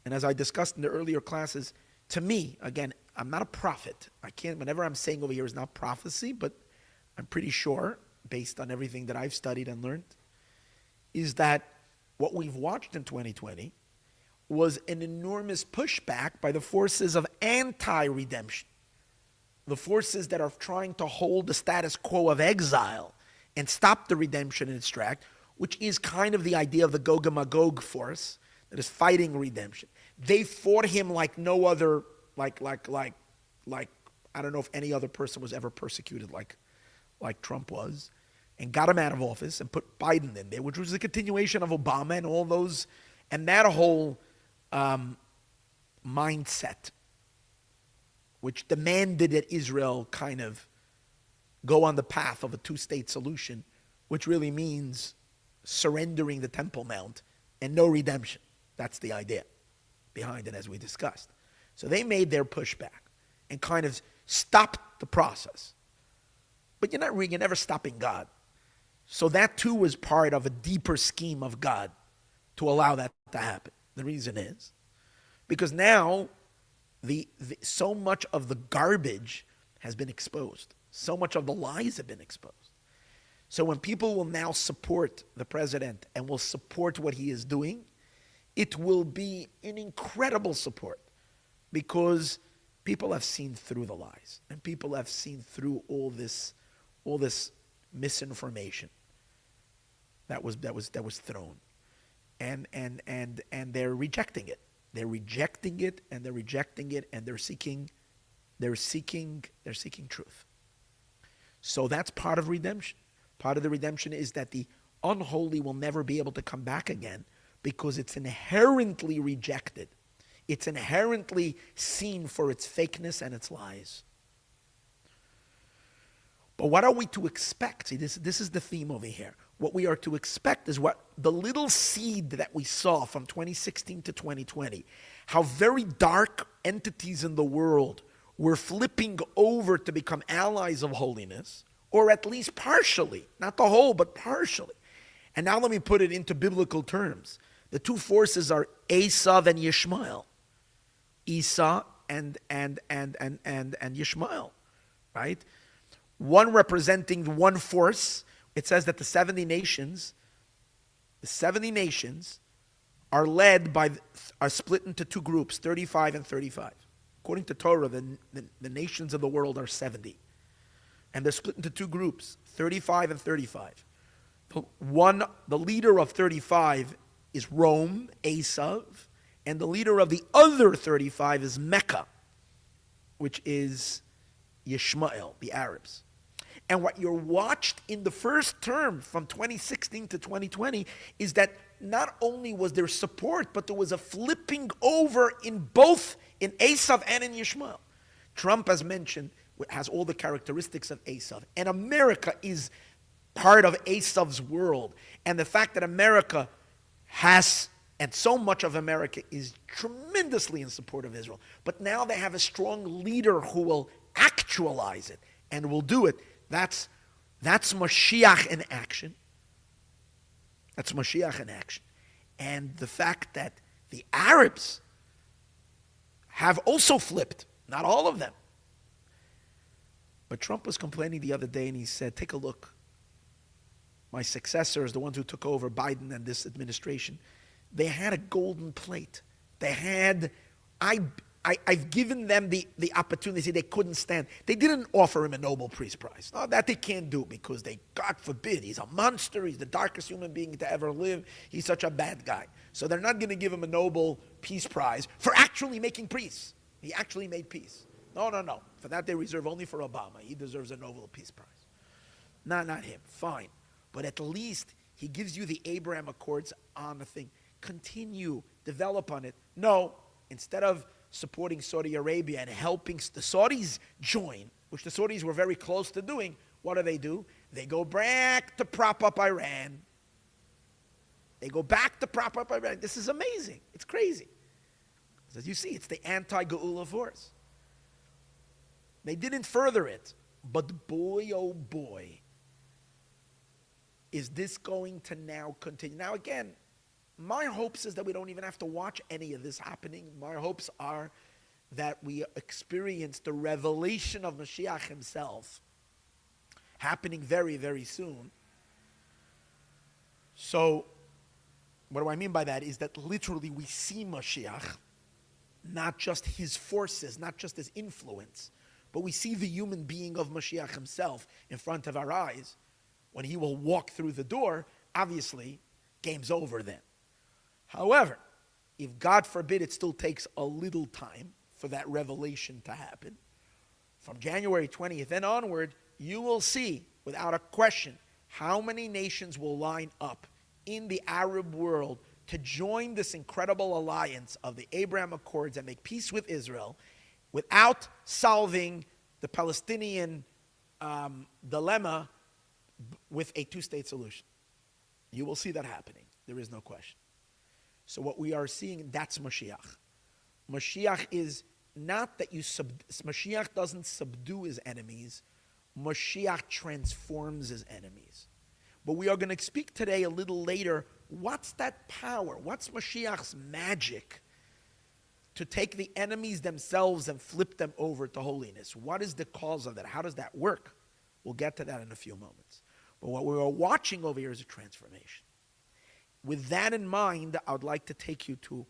Speaker 1: And as I discussed in the earlier classes, to me, again, I'm not a prophet. Whenever I'm saying over here is not prophecy, but I'm pretty sure, based on everything that I've studied and learned, is that what we've watched in 2020 was an enormous pushback by the forces of anti-redemption. The forces that are trying to hold the status quo of exile and stop the redemption in its track, which is kind of the idea of the Gog and Magog force that is fighting redemption. They fought him like no other, like I don't know if any other person was ever persecuted like Trump was, and got him out of office and put Biden in there, which was a continuation of Obama and all those, and that whole mindset, which demanded that Israel kind of go on the path of a two-state solution, which really means surrendering the Temple Mount and no redemption. That's the idea behind it, as we discussed. So they made their pushback and kind of stopped the process. But you're never stopping God. So that too was part of a deeper scheme of God to allow that to happen. The reason is because now so much of the garbage has been exposed. So much of the lies have been exposed. So when people will now support the president and will support what he is doing, it will be an incredible support because people have seen through the lies and people have seen through all this misinformation that was thrown, and they're rejecting it. They're rejecting it, and they're rejecting it, and they're seeking truth. So that's part of redemption. Part of the redemption is that the unholy will never be able to come back again because it's inherently rejected. It's inherently seen for its fakeness and its lies. But what are we to expect? See, this is the theme over here. What we are to expect is what the little seed that we saw from 2016 to 2020, how very dark entities in the world were flipping over to become allies of holiness, or at least partially, not the whole, but partially. And now let me put it into biblical terms. The two forces are Esav and Yishmael. Esau and Yishmael, right? One representing one force. It says that the 70 nations are split into two groups, 35 and 35. According to Torah, the nations of the world are 70. And they're split into two groups, 35 and 35. The leader of 35 is Rome, Esav, and the leader of the other 35 is Mecca, which is Yishmael, the Arabs. And what you're watched in the first term from 2016 to 2020 is that not only was there support, but there was a flipping over in both, in Esav and in Yishmael. Trump, as mentioned, has all the characteristics of Esav. And America is part of Esav's world. And the fact that America has, and so much of America is tremendously in support of Israel. But now they have a strong leader who will actualize it and will do it. That's Moshiach in action. That's Moshiach in action. And the fact that the Arabs have also flipped, not all of them. But Trump was complaining the other day and he said, take a look. My successors, the ones who took over, Biden and this administration, they had a golden plate. They had, I've given them the opportunity they couldn't stand. They didn't offer him a Nobel Peace Prize. No, that they can't do because God forbid, he's a monster. He's the darkest human being to ever live. He's such a bad guy. So they're not going to give him a Nobel Peace Prize for actually making peace. He actually made peace. No. For that they reserve only for Obama. He deserves a Nobel Peace Prize. Not him. Fine. But at least he gives you the Abraham Accords on the thing. Continue, develop on it. No, instead of supporting Saudi Arabia and helping the Saudis join, which the Saudis were very close to doing, what do? They go back to prop up Iran. This is amazing. It's crazy. As you see, it's the anti-Geula force. They didn't further it, but boy, oh boy, is this going to now continue. Now again, my hopes is that we don't even have to watch any of this happening. My hopes are that we experience the revelation of Moshiach himself happening very, very soon. So, what do I mean by that is that literally we see Moshiach, not just his forces, not just his influence, but we see the human being of Moshiach himself in front of our eyes. When he will walk through the door, obviously, game's over then. However, if God forbid it still takes a little time for that revelation to happen, from January 20th and onward, you will see, without a question, how many nations will line up in the Arab world to join this incredible alliance of the Abraham Accords and make peace with Israel without solving the Palestinian dilemma with a two-state solution. You will see that happening. There is no question. So what we are seeing, that's Moshiach. Moshiach is not that Moshiach doesn't subdue his enemies. Moshiach transforms his enemies. But we are going to speak today a little later, what's that power? What's Moshiach's magic to take the enemies themselves and flip them over to holiness? What is the cause of that? How does that work? We'll get to that in a few moments. But what we are watching over here is a transformation. With that in mind, I would like to take you to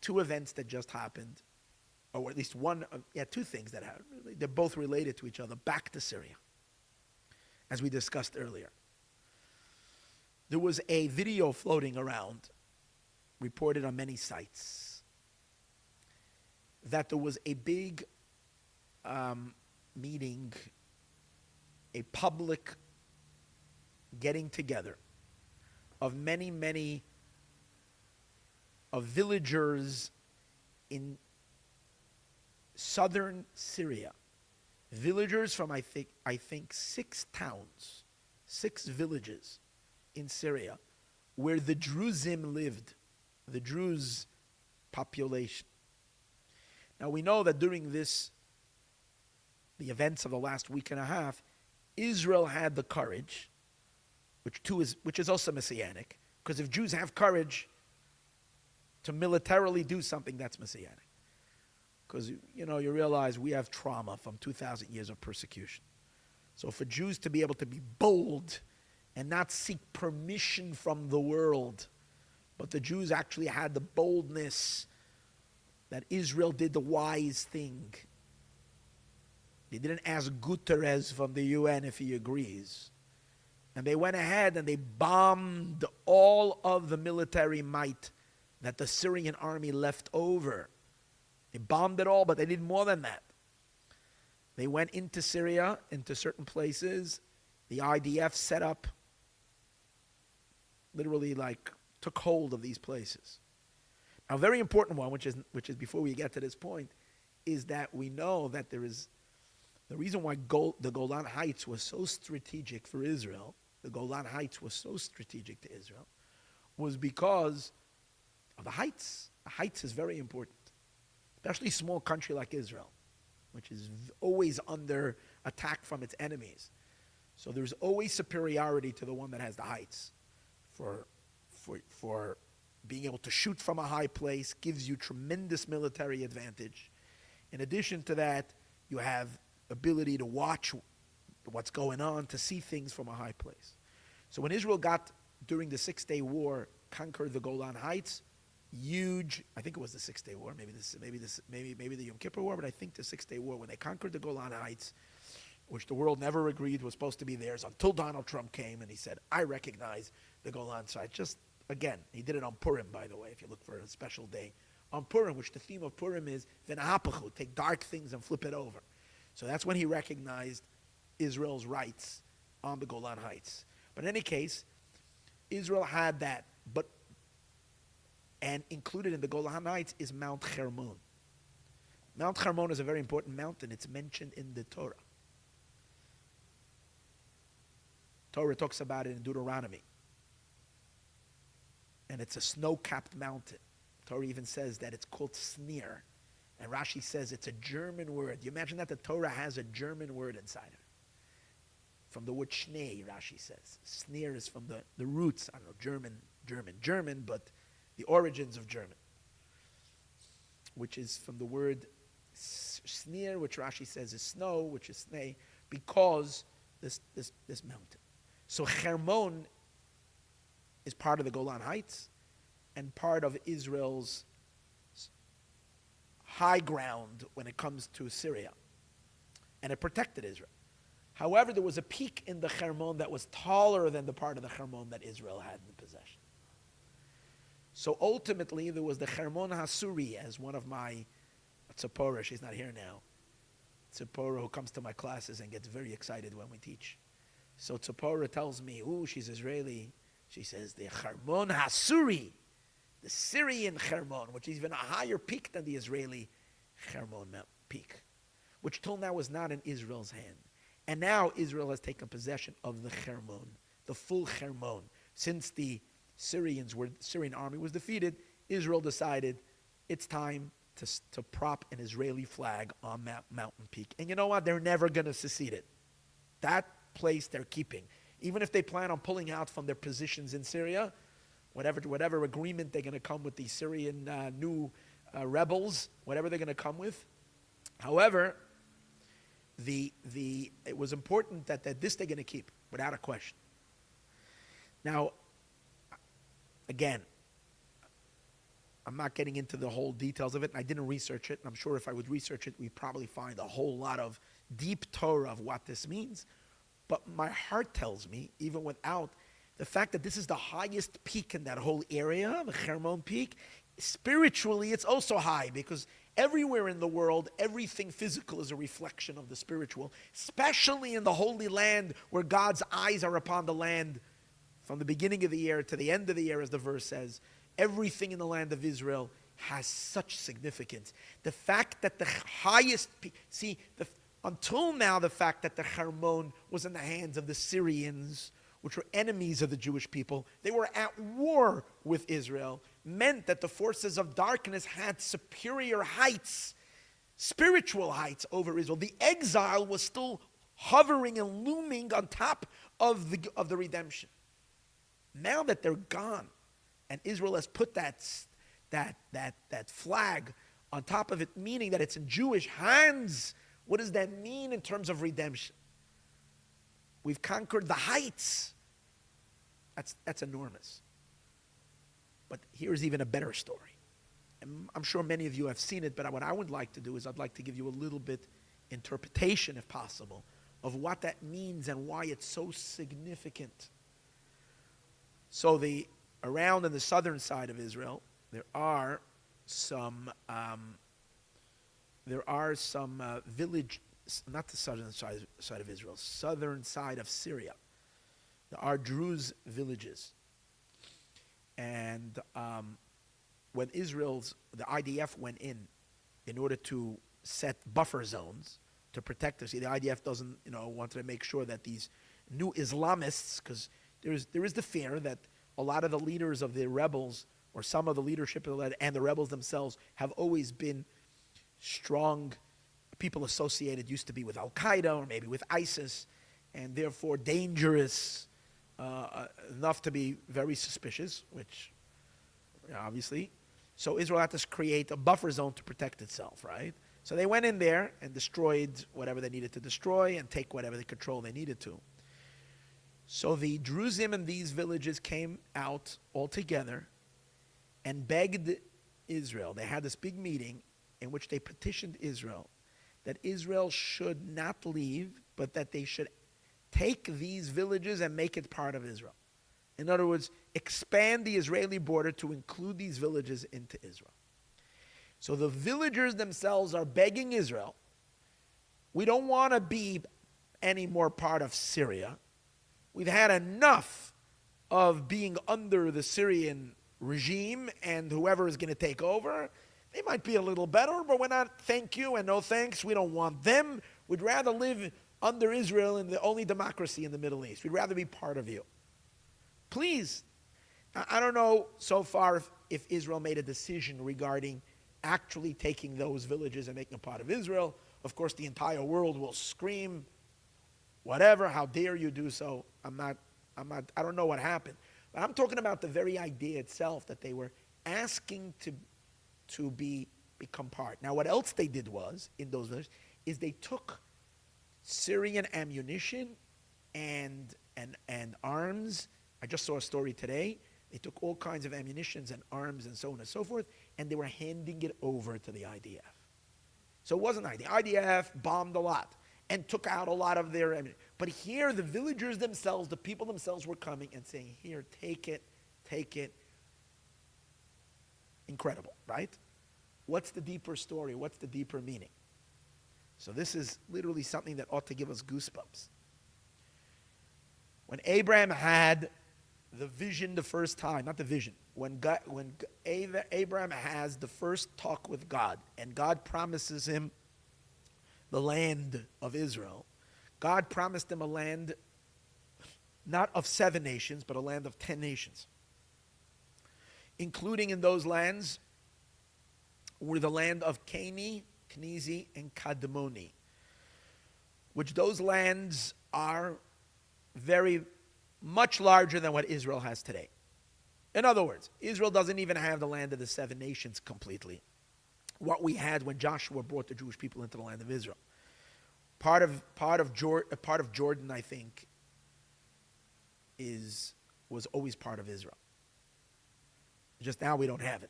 Speaker 1: two events that just happened, or at least two things that happened. They're both related to each other. Back to Syria, as we discussed earlier. There was a video floating around, reported on many sites, that there was a big meeting, a public getting together of many of villagers in southern Syria, villagers from I think 6 towns, 6 villages in Syria, where the Drusim lived, the Druze population. Now we know that during the events of the last week and a half, Israel had the courage, which is also messianic, because if Jews have courage to militarily do something, that's messianic. Because you realize we have trauma from 2,000 years of persecution. So for Jews to be able to be bold and not seek permission from the world, but the Jews actually had the boldness that Israel did the wise thing. They didn't ask Guterres from the UN if he agrees. And they went ahead and they bombed all of the military might that the Syrian army left over. They bombed it all, but they did more than that. They went into Syria, into certain places. The IDF set up, literally took hold of these places. Now, a very important one, which is before we get to this point, is that we know that there is the reason why the Golan Heights was so strategic for Israel. The Golan Heights was so strategic to Israel, was because of the heights. The heights is very important, especially a small country like Israel, which is always under attack from its enemies. So there's always superiority to the one that has the heights. For being able to shoot from a high place gives you tremendous military advantage. In addition to that, you have ability to watch what's going on, to see things from a high place. So when Israel got, during the 6-day war, conquered the Golan Heights, huge, I think it was the 6-day war, maybe the Yom Kippur War, but I think the 6-day war, when they conquered the Golan Heights, which the world never agreed was supposed to be theirs until Donald Trump came and he said, I recognize the Golan side. Just, again, he did it on Purim, by the way, if you look for a special day. On Purim, which the theme of Purim is, V'nahapachu, take dark things and flip it over. So that's when he recognized Israel's rights on the Golan Heights. But in any case, Israel had that, and included in the Golan Heights is Mount Hermon. Mount Hermon is a very important mountain. It's mentioned in the Torah. Torah talks about it in Deuteronomy. And it's a snow-capped mountain. Torah even says that it's called Snir. And Rashi says it's a German word. You imagine that the Torah has a German word inside of it. From the word Schnee, Rashi says. Snir is from the roots, I don't know, German, but the origins of German. Which is from the word Snir, which Rashi says is snow, which is Snee, because this mountain. So Hermon is part of the Golan Heights and part of Israel's high ground when it comes to Syria. And it protected Israel. However, there was a peak in the Hermon that was taller than the part of the Hermon that Israel had in possession. So ultimately, there was the Hermon Hasuri, as one of my Tzipora, she's not here now, Tzipora, who comes to my classes and gets very excited when we teach. So Tzipora tells me, she's Israeli. She says, the Hermon Hasuri, the Syrian Hermon, which is even a higher peak than the Israeli Hermon peak, which till now was not in Israel's hand. And now Israel has taken possession of the Hermon, the full Hermon. Since the Syrian army was defeated, Israel decided it's time to prop an Israeli flag on that mountain peak. And you know what? They're never going to secede it. That place they're keeping. Even if they plan on pulling out from their positions in Syria, whatever agreement they're going to come with the Syrian new rebels, whatever they're going to come with. However, it was important that this they're going to keep, without a question. Now, again, I'm not getting into the whole details of it, and I didn't research it. And I'm sure if I would research it, we'd probably find a whole lot of deep Torah of what this means. But my heart tells me, even without the fact that this is the highest peak in that whole area, the Hermon peak, spiritually it's also high, because everywhere in the world, everything physical is a reflection of the spiritual, especially in the Holy Land, where God's eyes are upon the land from the beginning of the year to the end of the year, as the verse says. Everything in the land of Israel has such significance. The fact that the highest, until now, the fact that the Hermon was in the hands of the Syrians, which were enemies of the Jewish people, they were at war with Israel, meant that the forces of darkness had superior heights, spiritual heights over Israel. The exile was still hovering and looming on top of the redemption. Now that they're gone, and Israel has put that flag on top of it, meaning that it's in Jewish hands, what does that mean in terms of redemption? We've conquered the heights. That's enormous. But here's even a better story. And I'm sure many of you have seen it, but what I would like to do is I'd like to give you a little bit interpretation, if possible, of what that means and why it's so significant. So around on the southern side of Israel, there are some village, not the southern side of Israel, southern side of Syria. There are Druze villages. And when the IDF went in order to set buffer zones to protect us, the IDF doesn't, wanted to make sure that these new Islamists, because there is the fear that a lot of the leaders of the rebels, or some of the leadership and the rebels themselves, have always been strong people associated, used to be with Al-Qaeda or maybe with ISIS, and therefore dangerous enough to be very suspicious, which obviously. So Israel had to create a buffer zone to protect itself, right? So they went in there and destroyed whatever they needed to destroy and take whatever the control they needed to. So the Druzim in these villages came out all together and begged Israel. They had this big meeting in which they petitioned Israel that Israel should not leave, but that they should take these villages and make it part of Israel. In other words, expand the Israeli border to include these villages into Israel. So the villagers themselves are begging Israel, we don't want to be any more part of Syria. We've had enough of being under the Syrian regime and whoever is going to take over. They might be a little better, but we're not thank you and no thanks. We don't want them. We'd rather live under Israel and the only democracy in the Middle East. We'd rather be part of you. Please. I don't know so far if Israel made a decision regarding actually taking those villages and making them part of Israel. Of course, the entire world will scream, whatever, how dare you do so. I don't know what happened. But I'm talking about the very idea itself that they were asking to become part. Now, what else they did was, in those villages, is they took Syrian ammunition and arms. I just saw a story today. They took all kinds of ammunitions and arms and so on and so forth, and they were handing it over to the IDF. So it wasn't the IDF bombed a lot and took out a lot of their ammunition. But here, the villagers themselves, the people themselves were coming and saying, here, take it. Incredible, right? What's the deeper story? What's the deeper meaning? So this is literally something that ought to give us goosebumps. When Abraham had the vision the first time, not the vision, when Abraham has the first talk with God, and God promises him the land of Israel, God promised him a land not of 7 nations, but a land of 10 nations. Including in those lands were the land of Cani, Kenizi, and Kadmoni, which those lands are very much larger than what Israel has today. In other words, Israel doesn't even have the land of the 7 nations completely. What we had when Joshua brought the Jewish people into the land of Israel. Part of Jordan, I think, was always part of Israel. Just now we don't have it.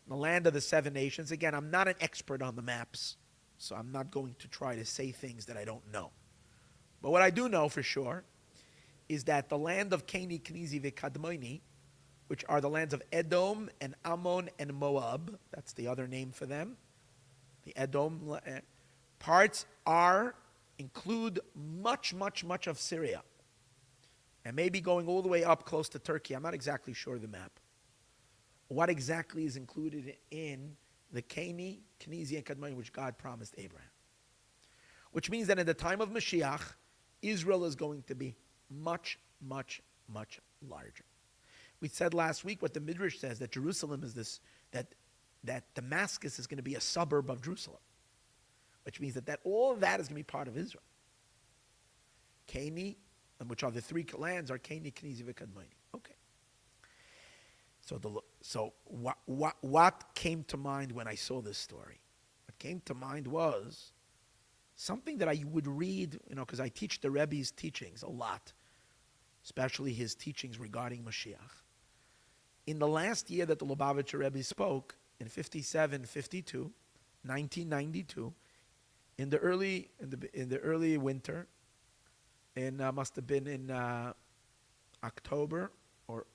Speaker 1: The land of the 7 nations. Again, I'm not an expert on the maps, so I'm not going to try to say things that I don't know. But what I do know for sure is that the land of Cani, Kenizi, Kadmoni, which are the lands of Edom and Ammon and Moab, that's the other name for them. The Edom parts include much of Syria. And maybe going all the way up close to Turkey. I'm not exactly sure of the map. what exactly is included in the Keni, Kenizi, and Kadmoni, which God promised Abraham. Which means that in the time of Moshiach, Israel is going to be much, much, much larger. We said last week what the Midrash says, that Jerusalem is this, that Damascus is going to be a suburb of Jerusalem. Which means that all of that is going to be part of Israel. Keni, which are the three lands, are Keni, Kenizi, and Kadmoni. Okay. So what came to mind when I saw this story? What came to mind was something that I would read, because I teach the Rebbe's teachings a lot, especially his teachings regarding Moshiach. In the last year that the Lubavitcher Rebbe spoke, in 1992, in the early winter, must have been in October or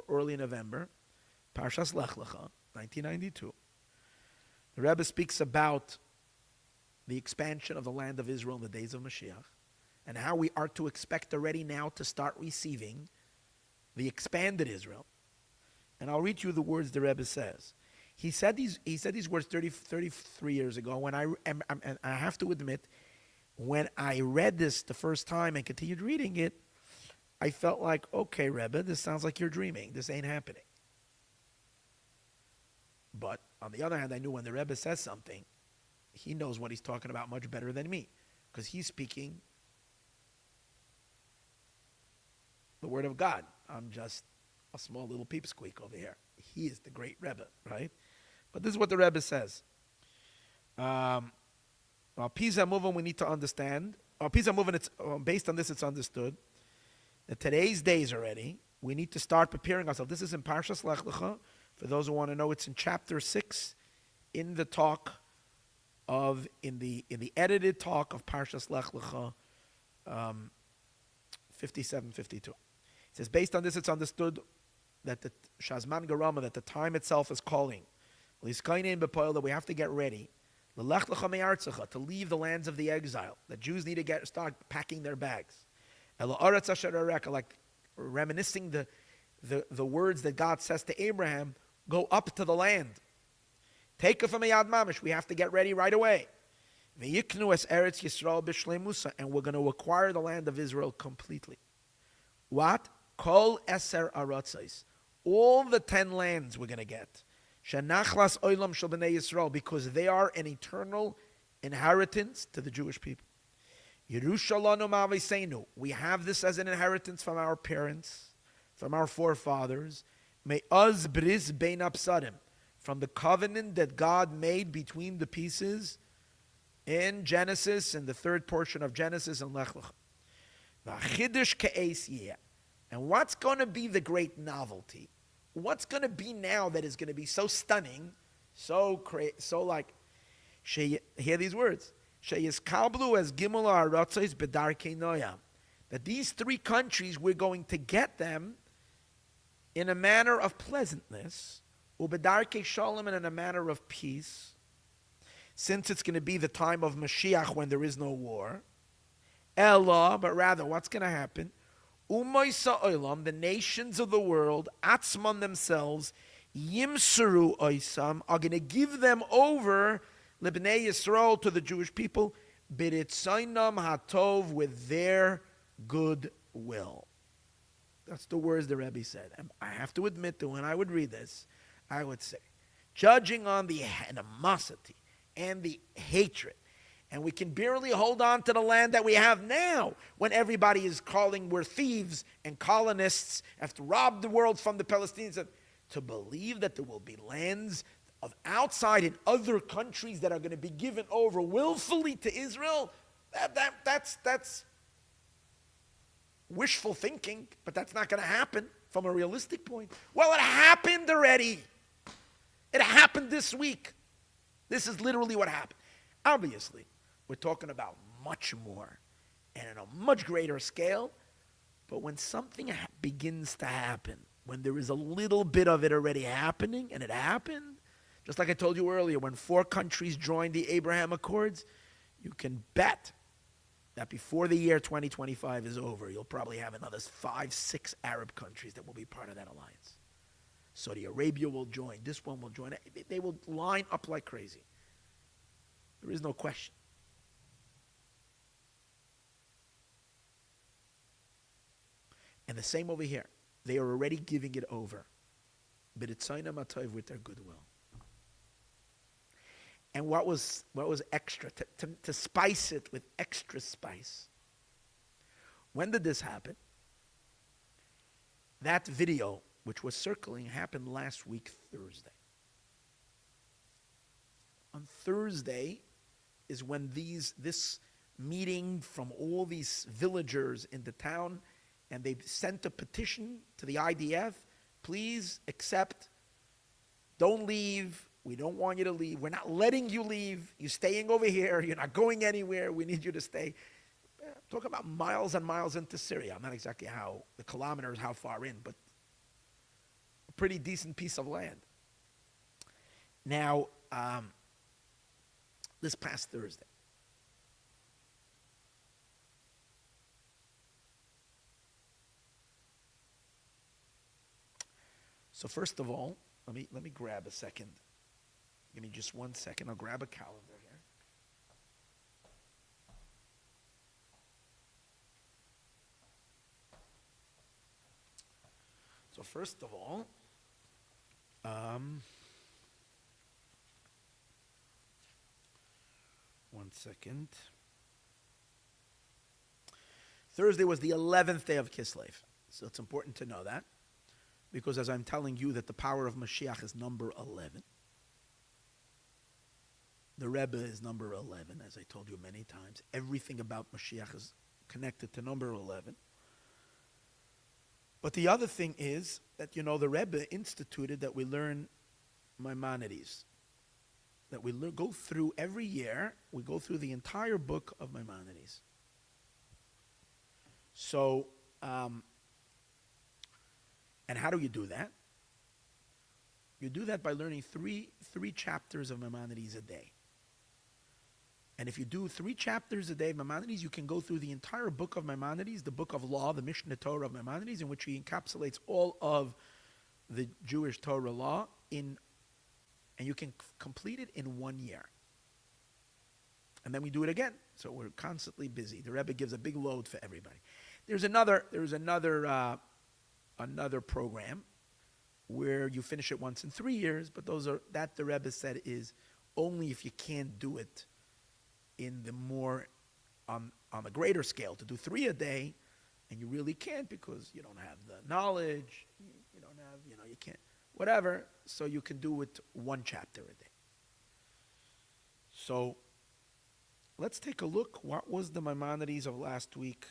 Speaker 1: early November, Parshas Lech Lecha, 1992. The Rebbe speaks about the expansion of the land of Israel in the days of Mashiach, and how we are to expect already now to start receiving the expanded Israel. And I'll read you the words the Rebbe says. He said these words 33 years ago, and I have to admit, when I read this the first time and continued reading it, I felt like, okay, Rebbe, this sounds like you're dreaming. This ain't happening. But on the other hand, I knew when the Rebbe says something, he knows what he's talking about much better than me, because he's speaking the word of God. I'm just a small little peepsqueak over here. He is the great Rebbe, right? But this is what the Rebbe says. Pisa moving, we need to understand. Pisa moving, based on this, it's understood that today's days already, we need to start preparing ourselves. This is in Parshas Lech Lecha. For those who want to know, it's in chapter 6, in the edited talk of Parshas Lech Lecha, 57-52. It says, based on this, it's understood that the Shazman Garama, that the time itself is calling, that we have to get ready, to leave the lands of the exile, that Jews need to start packing their bags. Like reminiscing the words that God says to Abraham, go up to the land. Take it from a Yad Mamish. We have to get ready right away. And we're going to acquire the land of Israel completely. What? Kol Eser Aratzos. All the 10 lands we're going to get. Shenachlas Olam Shel Bnei Yisrael, because they are an eternal inheritance to the Jewish people. Yerushalanu Ma'aviseinu. We have this as an inheritance from our parents, from our forefathers. Me'az bris bein apsarim. From the covenant that God made between the pieces in Genesis, in the third portion of Genesis and Lech Lecha. V'chidush ke'es yeh. And what's going to be the great novelty? What's going to be now that is going to be so stunning, so like, hear these words. Sheyizkablu as gimel ha'aratzos b'darkei noyam. That these 3 countries, we're going to get them in a manner of pleasantness, u'b'darkei shalom, and in a manner of peace, since it's going to be the time of Mashiach when there is no war. Ella, but rather, what's going to happen? Umaysa olam, the nations of the world, atzman themselves, yimseru oisam, are going to give them over, Libnei Yisrael, to the Jewish people, b'ritzaynam hatov, with their good will. That's the words the Rebbe said. And I have to admit that when I would read this, I would say, judging on the animosity and the hatred, and we can barely hold on to the land that we have now, when everybody is calling we're thieves and colonists, have to rob the world from the Palestinians, to believe that there will be lands of outside in other countries that are going to be given over willfully to Israel, that's wishful thinking, but that's not going to happen from a realistic point. Well, it happened already. It happened this week. This is literally what happened. Obviously, we're talking about much more and on a much greater scale, but when something begins to happen, when there is a little bit of it already happening, and it happened, just like I told you earlier, when 4 countries joined the Abraham Accords, you can bet that before the year 2025 is over, you'll probably have another 5, 6 Arab countries that will be part of that alliance. Saudi Arabia will join. This one will join. They will line up like crazy. There is no question. And the same over here. They are already giving it over. B'ritzaina matov, with their goodwill. And what was extra? To spice it with extra spice. When did this happen? That video, which was circling, happened last week, Thursday. On Thursday is when this meeting from all these villagers in the town, and they sent a petition to the IDF, please accept, don't leave, we don't want you to leave, we're not letting you leave, you're staying over here, you're not going anywhere, we need you to stay. Talk about miles and miles into Syria. I'm not exactly the kilometers, how far in, but a pretty decent piece of land. Now, this past Thursday, so first of all, let me grab a second. Give me just 1 second. I'll grab a calendar here. So first of all, 1 second. Thursday was the 11th day of Kislev. So it's important to know that. Because as I'm telling you that the power of Moshiach is number 11. The Rebbe is number 11, as I told you many times. Everything about Moshiach is connected to number 11. But the other thing is that, the Rebbe instituted that we learn Maimonides. That we go through every year, we go through the entire book of Maimonides. So, and how do you do that? You do that by learning three chapters of Maimonides a day. And if you do 3 chapters a day of Maimonides, you can go through the entire book of Maimonides, the book of law, the Mishnah Torah of Maimonides, in which he encapsulates all of the Jewish Torah law and you can complete it in 1 year. And then we do it again. So we're constantly busy. The Rebbe gives a big load for everybody. There's another program where you finish it once in 3 years, but that the Rebbe said is only if you can't do it in the more on a greater scale, to do 3 a day, and you really can't because you don't have the knowledge, you don't have, you can't, whatever, so you can do it 1 chapter a day. So let's take a look. What was the Maimonides of last week?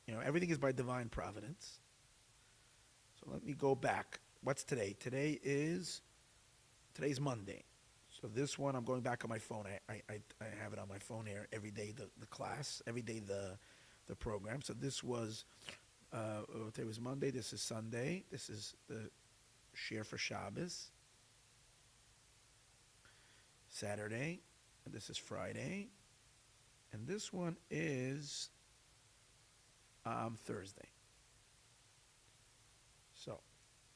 Speaker 1: Everything is by divine providence. So let me go back. What's today? Today's Monday. So this one, I'm going back on my phone. I have it on my phone here every day, the class, every day the program. So this was, today was Monday, this is Sunday, this is the Shir for Shabbos, Saturday, and this is Friday, and this one is Thursday. So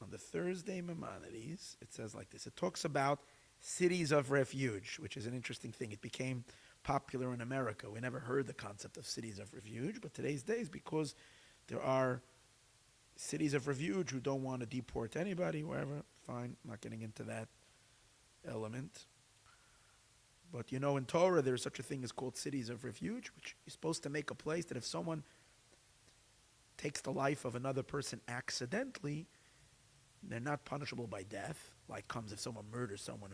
Speaker 1: on the Thursday Maimonides, it says like this. It talks about cities of refuge, which is an interesting thing. It became popular in America. We never heard the concept of cities of refuge, but today's day is because there are cities of refuge who don't want to deport anybody, wherever. Fine, I'm not getting into that element. But in Torah, there's such a thing as called cities of refuge, which is supposed to make a place that if someone takes the life of another person accidentally, they're not punishable by death, like comes if someone murders someone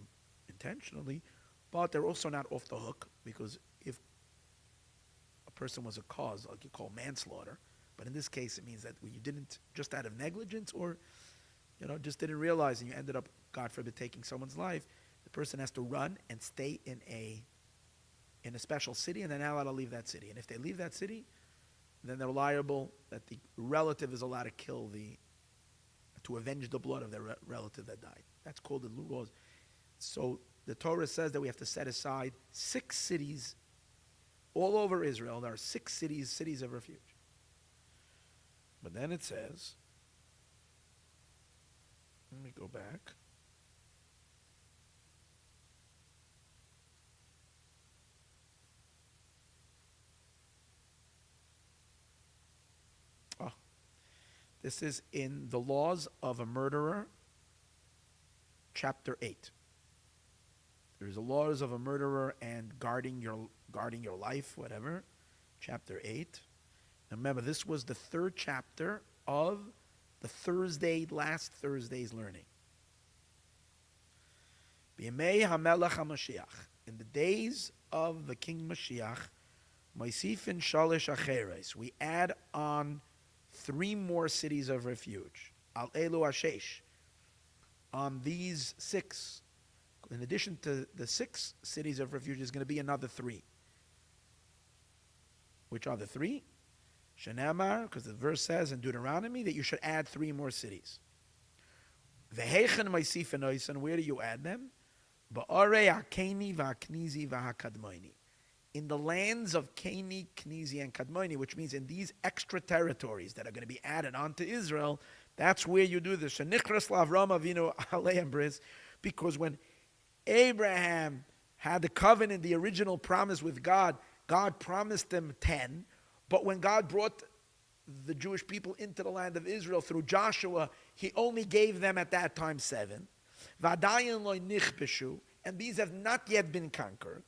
Speaker 1: intentionally, but they're also not off the hook, because if a person was a cause, like you call manslaughter, but in this case it means that when you didn't, just out of negligence, or just didn't realize and you ended up, God forbid, taking someone's life, the person has to run and stay in a special city, and they're not allowed to leave that city. And if they leave that city, then they're liable that the relative is allowed to to avenge the blood of their relative that died. That's called the laws. So the Torah says that we have to set aside 6 cities all over Israel. There are 6 cities of refuge. But then it says, Let me go back. Oh, this is in the Laws of a Murderer, chapter 8. There's the laws of a murderer and guarding your life, whatever, chapter 8. Now remember, this was the third chapter of the last Thursday's learning. B'yemei hamelech HaMashiach, in the days of the King Mashiach, Moisifin Shalish Acheres, we add on 3 more cities of refuge. Al Elu Ashesh, on these 6. In addition to the 6 cities of refuge, there's going to be another 3. Which are the 3? Shenamar, because the verse says in Deuteronomy that you should add 3 more cities. Vehechen Moisifin Oisan, where do you add them? Ba'arei HaKeni v'HaKnizi v'HaKadmoni. In the lands of Keni, Knizi, and Kadmoni, which means in these extra territories that are going to be added onto Israel, that's where you do this. Shenichras L'Avram Avinu Alei Bris, because when Abraham had the covenant, the original promise with God, God promised them 10, but when God brought the Jewish people into the land of Israel through Joshua, he only gave them at that time 7. V'adayin lo nichbeshu, and these have not yet been conquered.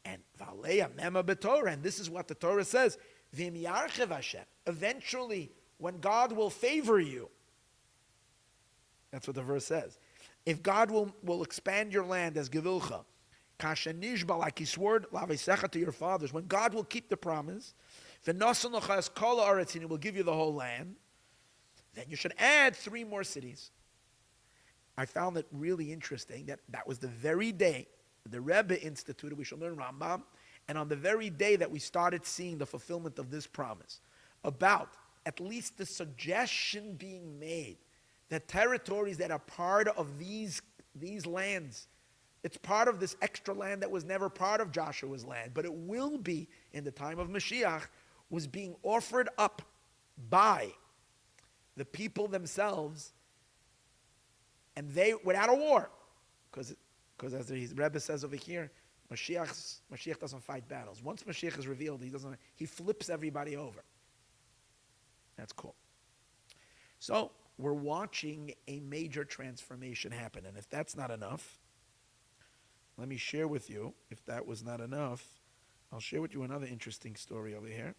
Speaker 1: And and this is what the Torah says, V'im yarchev Hashem, eventually when God will favor you, that's what the verse says. If God will expand your land as Gevilcha, Kashanishba, like he swore to your fathers, when God will keep the promise, V'nosan lochas kol haaretz, and he will give you the whole land, then you should add 3 more cities. I found it really interesting that was the very day the Rebbe instituted, we shall learn Rambam, and on the very day that we started seeing the fulfillment of this promise, about at least the suggestion being made that territories that are part of these lands, it's part of this extra land that was never part of Joshua's land, but it will be in the time of Mashiach, was being offered up by the people themselves, and they, without a war, because as the Rebbe says over here, Mashiach doesn't fight battles. Once Mashiach is revealed, he flips everybody over. That's cool. So we're watching a major transformation happen, and if that's not enough, let me share with you. If that was not enough, I'll share with you another interesting story over here.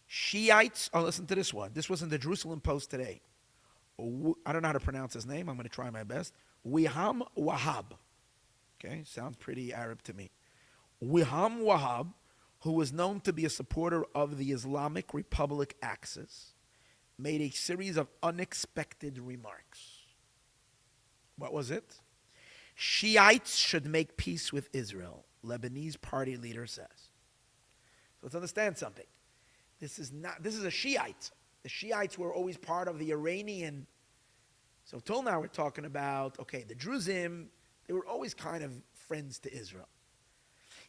Speaker 1: Shiites. Oh, listen to this one. This was in the Jerusalem Post today. I don't know how to pronounce his name. I'm going to try my best. Wiham Wahab. Okay, sounds pretty Arab to me. Wiham Wahab, who was known to be a supporter of the Islamic Republic Axis, made a series of unexpected remarks. What was it? Shiites should make peace with Israel, Lebanese party leader says. So let's understand something. This is a Shiite. The Shiites were always part of the Iranian. So till now we're talking about, okay, the Druzim, they were always kind of friends to Israel.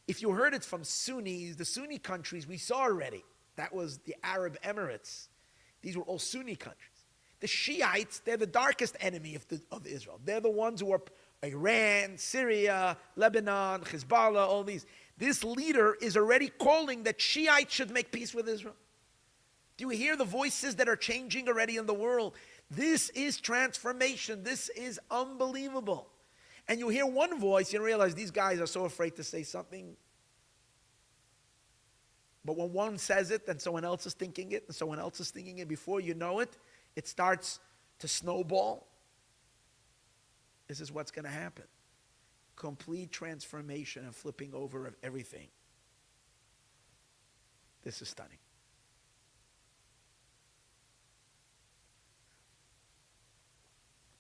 Speaker 1: If you heard it from Sunnis, the Sunni countries we saw already, that was the Arab Emirates. These were all Sunni countries. The Shiites, they're the darkest enemy of Israel. They're the ones who are Iran, Syria, Lebanon, Hezbollah, all these. This leader is already calling that Shiites should make peace with Israel. Do you hear the voices that are changing already in the world? This is transformation. This is unbelievable. And you hear one voice, you realize these guys are so afraid to say something. But when one says it, then someone else is thinking it, and someone else is thinking it. Before you know it, it starts to snowball. This is what's going to happen. Complete transformation and flipping over of everything. This is stunning.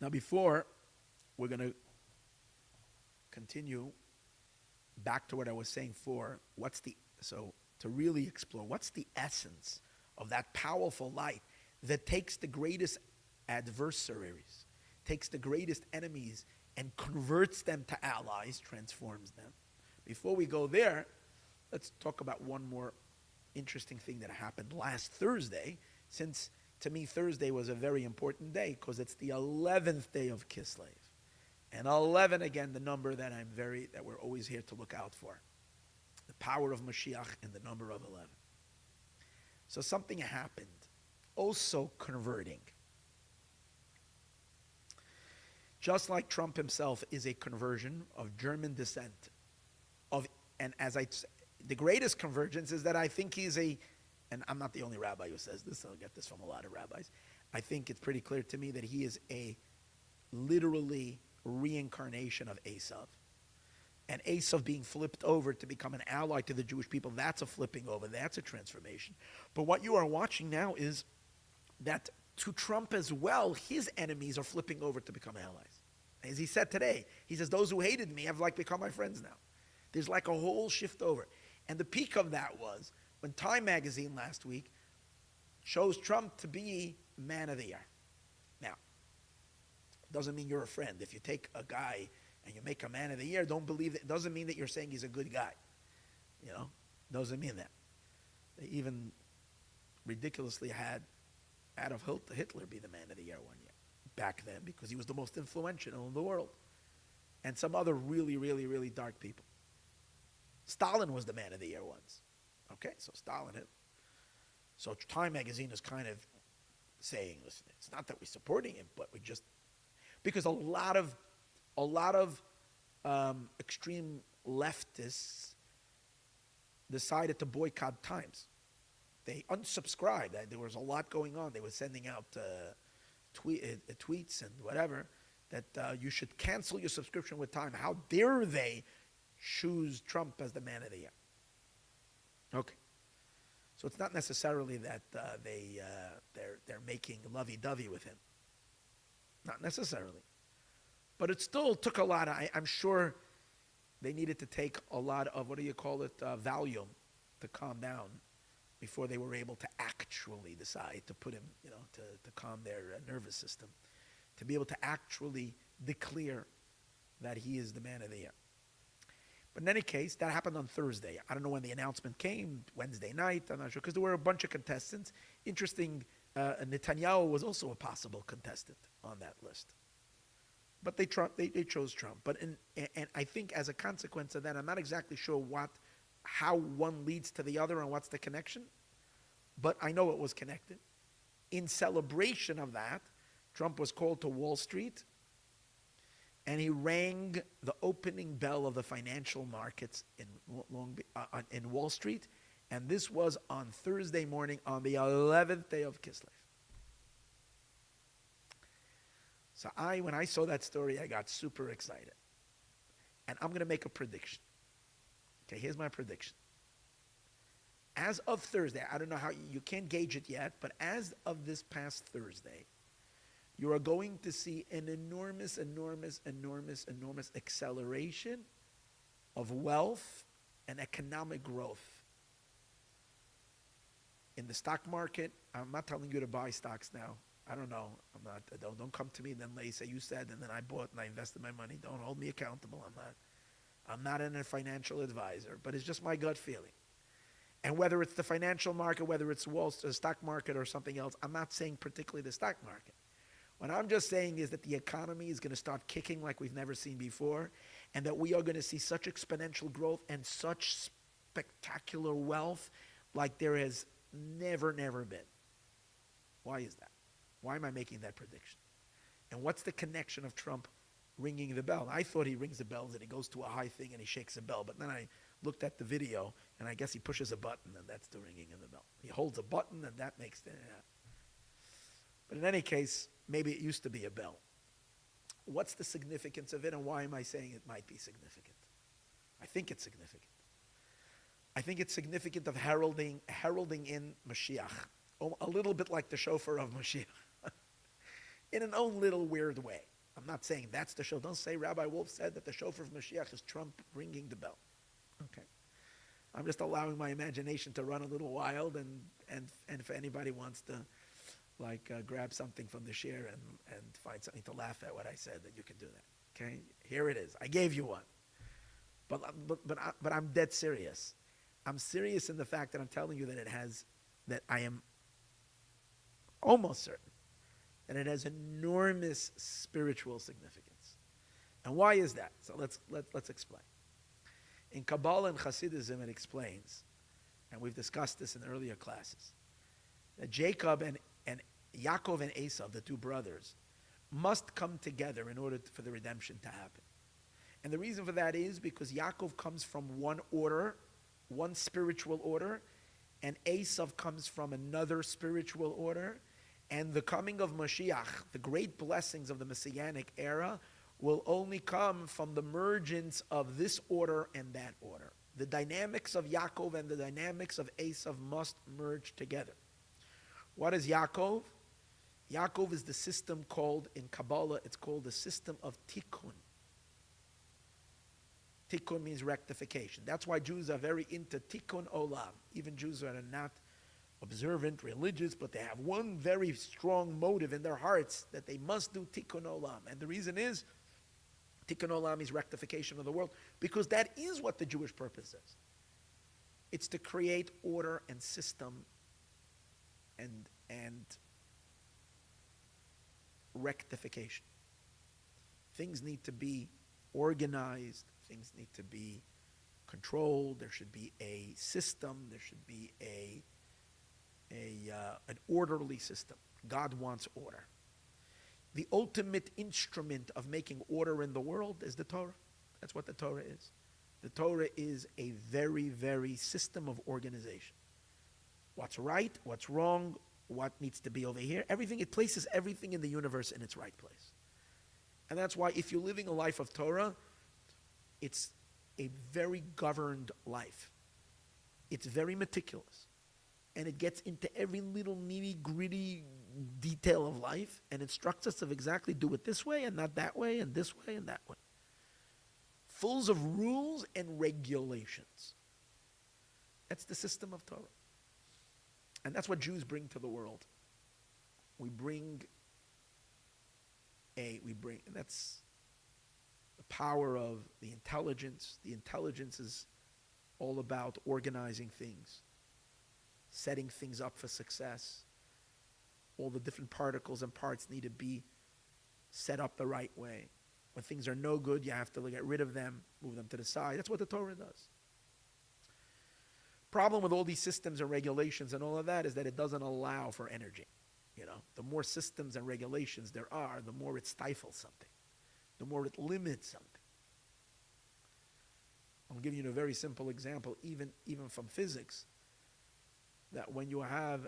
Speaker 1: Now, before we're going to continue back to what I was saying for, to really explore, what's the essence of that powerful light that takes the greatest adversaries, takes the greatest enemies, and converts them to allies, transforms them. Before we go there, let's talk about one more interesting thing that happened last Thursday, since to me, Thursday was a very important day because it's the 11th day of Kislev. And 11, again, the number that we're always here to look out for. The power of Moshiach and the number of 11. So something happened, also converting. Just like Trump himself is a conversion of German descent, the greatest convergence is that I think and I'm not the only rabbi who says this, I'll get this from a lot of rabbis. I think it's pretty clear to me that he is a literally reincarnation of Esav. And Esav being flipped over to become an ally to the Jewish people, that's a flipping over, that's a transformation. But what you are watching now is that to Trump as well, his enemies are flipping over to become allies. As he said today, he says, those who hated me have become my friends now. There's a whole shift over. And the peak of that was when Time magazine last week chose Trump to be man of the year. Now, doesn't mean you're a friend. If you take a guy and you make a man of the year, don't believe it. It doesn't mean that you're saying he's a good guy. Doesn't mean that. They even ridiculously had Adolf Hitler be the man of the year one year back then because he was the most influential in the world. And some other really, really, really dark people. Stalin was the man of the year once. Okay, so Stalin hit. So Time magazine is kind of saying, listen, it's not that we're supporting him, but we just, because a lot of extreme leftists decided to boycott Times. They unsubscribed. There was a lot going on. They were sending out tweets and whatever that you should cancel your subscription with Time. How dare they choose Trump as the man of the year? Okay, so it's not necessarily that they're making lovey-dovey with him. Not necessarily, but it still took a lot. I'm sure they needed to take a lot of Valium to calm down before they were able to actually decide to put him, to calm their nervous system, to be able to actually declare that he is the man of the year. But in any case, that happened on Thursday. I don't know when the announcement came, Wednesday night, I'm not sure, because there were a bunch of contestants. Interesting, Netanyahu was also a possible contestant on that list. But they chose Trump. And I think as a consequence of that, I'm not exactly sure how one leads to the other and what's the connection, but I know it was connected. In celebration of that, Trump was called to Wall Street, and he rang the opening bell of the financial markets in Wall Street, and this was on Thursday morning on the 11th day of Kislev. So when I saw that story, I got super excited. And I'm going to make a prediction. Okay, here's my prediction. As of Thursday, I don't know how, you can't gauge it yet, but as of this past Thursday, you are going to see an enormous acceleration of wealth and economic growth in the stock market. I'm not telling you to buy stocks now. I don't know. I'm not. Don't come to me and then say you said and then I bought and I invested my money. Don't hold me accountable. I'm not a financial advisor, but it's just my gut feeling. And whether it's the financial market, whether it's the stock market or something else, I'm not saying particularly the stock market. What I'm just saying is that the economy is going to start kicking like we've never seen before, and that we are going to see such exponential growth and such spectacular wealth like there has never been. Why is that? Why am I making that prediction? And what's the connection of Trump ringing the bell? I thought he rings the bells and he goes to a high thing and he shakes a bell, but then I looked at the video and I guess he pushes a button and that's the ringing of the bell. He holds a button and that makes the... But in any case, maybe it used to be a bell. What's the significance of it and why am I saying it might be significant? I think it's significant. I think it's significant of heralding in Moshiach, a little bit like the shofar of Moshiach, in an own little weird way. I'm not saying that's the shofar. Don't say Rabbi Wolf said that the shofar of Moshiach is Trump ringing the bell. Okay. I'm just allowing my imagination to run a little wild, and if anybody wants to grab something from the share and find something to laugh at what I said, that you can do that. Okay? Here it is. I gave you one. But I'm dead serious. I'm serious in the fact that I'm telling you that I am almost certain, that it has enormous spiritual significance. And why is that? So let's explain. In Kabbalah and Chassidism, it explains, and we've discussed this in earlier classes, that Jacob and Yaakov and Esau, the two brothers, must come together in order for the redemption to happen. And the reason for that is because Yaakov comes from one order, one spiritual order, and Esau comes from another spiritual order. And the coming of Moshiach, the great blessings of the Messianic era, will only come from the mergence of this order and that order. The dynamics of Yaakov and the dynamics of Esau must merge together. What is Yaakov? Yaakov is the system called, in Kabbalah, it's called the system of tikkun. Tikkun means rectification. That's why Jews are very into tikkun olam. Even Jews are not observant, religious, but they have one very strong motive in their hearts that they must do tikkun olam. And the reason is, tikkun olam is rectification of the world, because that is what the Jewish purpose is. It's to create order and system and rectification. Things need to be organized. Things need to be controlled. There should be a system. There should be an orderly system. God wants order. The ultimate instrument of making order in the world is the Torah. That's what the Torah is. The Torah is a very, very system of organization. What's right, what's wrong, what needs to be over here, everything, it places everything in the universe in its right place. And that's why if you're living a life of Torah, it's a very governed life. It's very meticulous. And it gets into every little nitty-gritty detail of life and instructs us of exactly do it this way and not that way and this way and that way. Full of rules and regulations. That's the system of Torah. And that's what Jews bring to the world. And that's the power of the intelligence. The intelligence is all about organizing things, setting things up for success. All the different particles and parts need to be set up the right way. When things are no good, you have to get rid of them, move them to the side. That's what the Torah does. Problem with all these systems and regulations and all of that is that it doesn't allow for energy. The more systems and regulations there are, the more it stifles something, the more it limits something. I'll give you a very simple example, even from physics, that when you have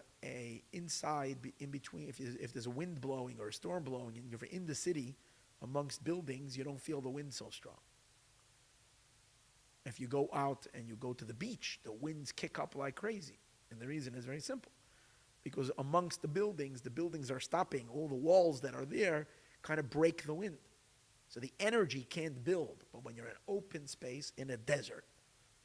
Speaker 1: inside, in between, if there's a wind blowing or a storm blowing, and you're in the city amongst buildings, you don't feel the wind so strong. If you go out and you go to the beach, the winds kick up like crazy. And the reason is very simple. Because amongst the buildings are stopping. All the walls that are there kind of break the wind. So the energy can't build. But when you're in open space, in a desert,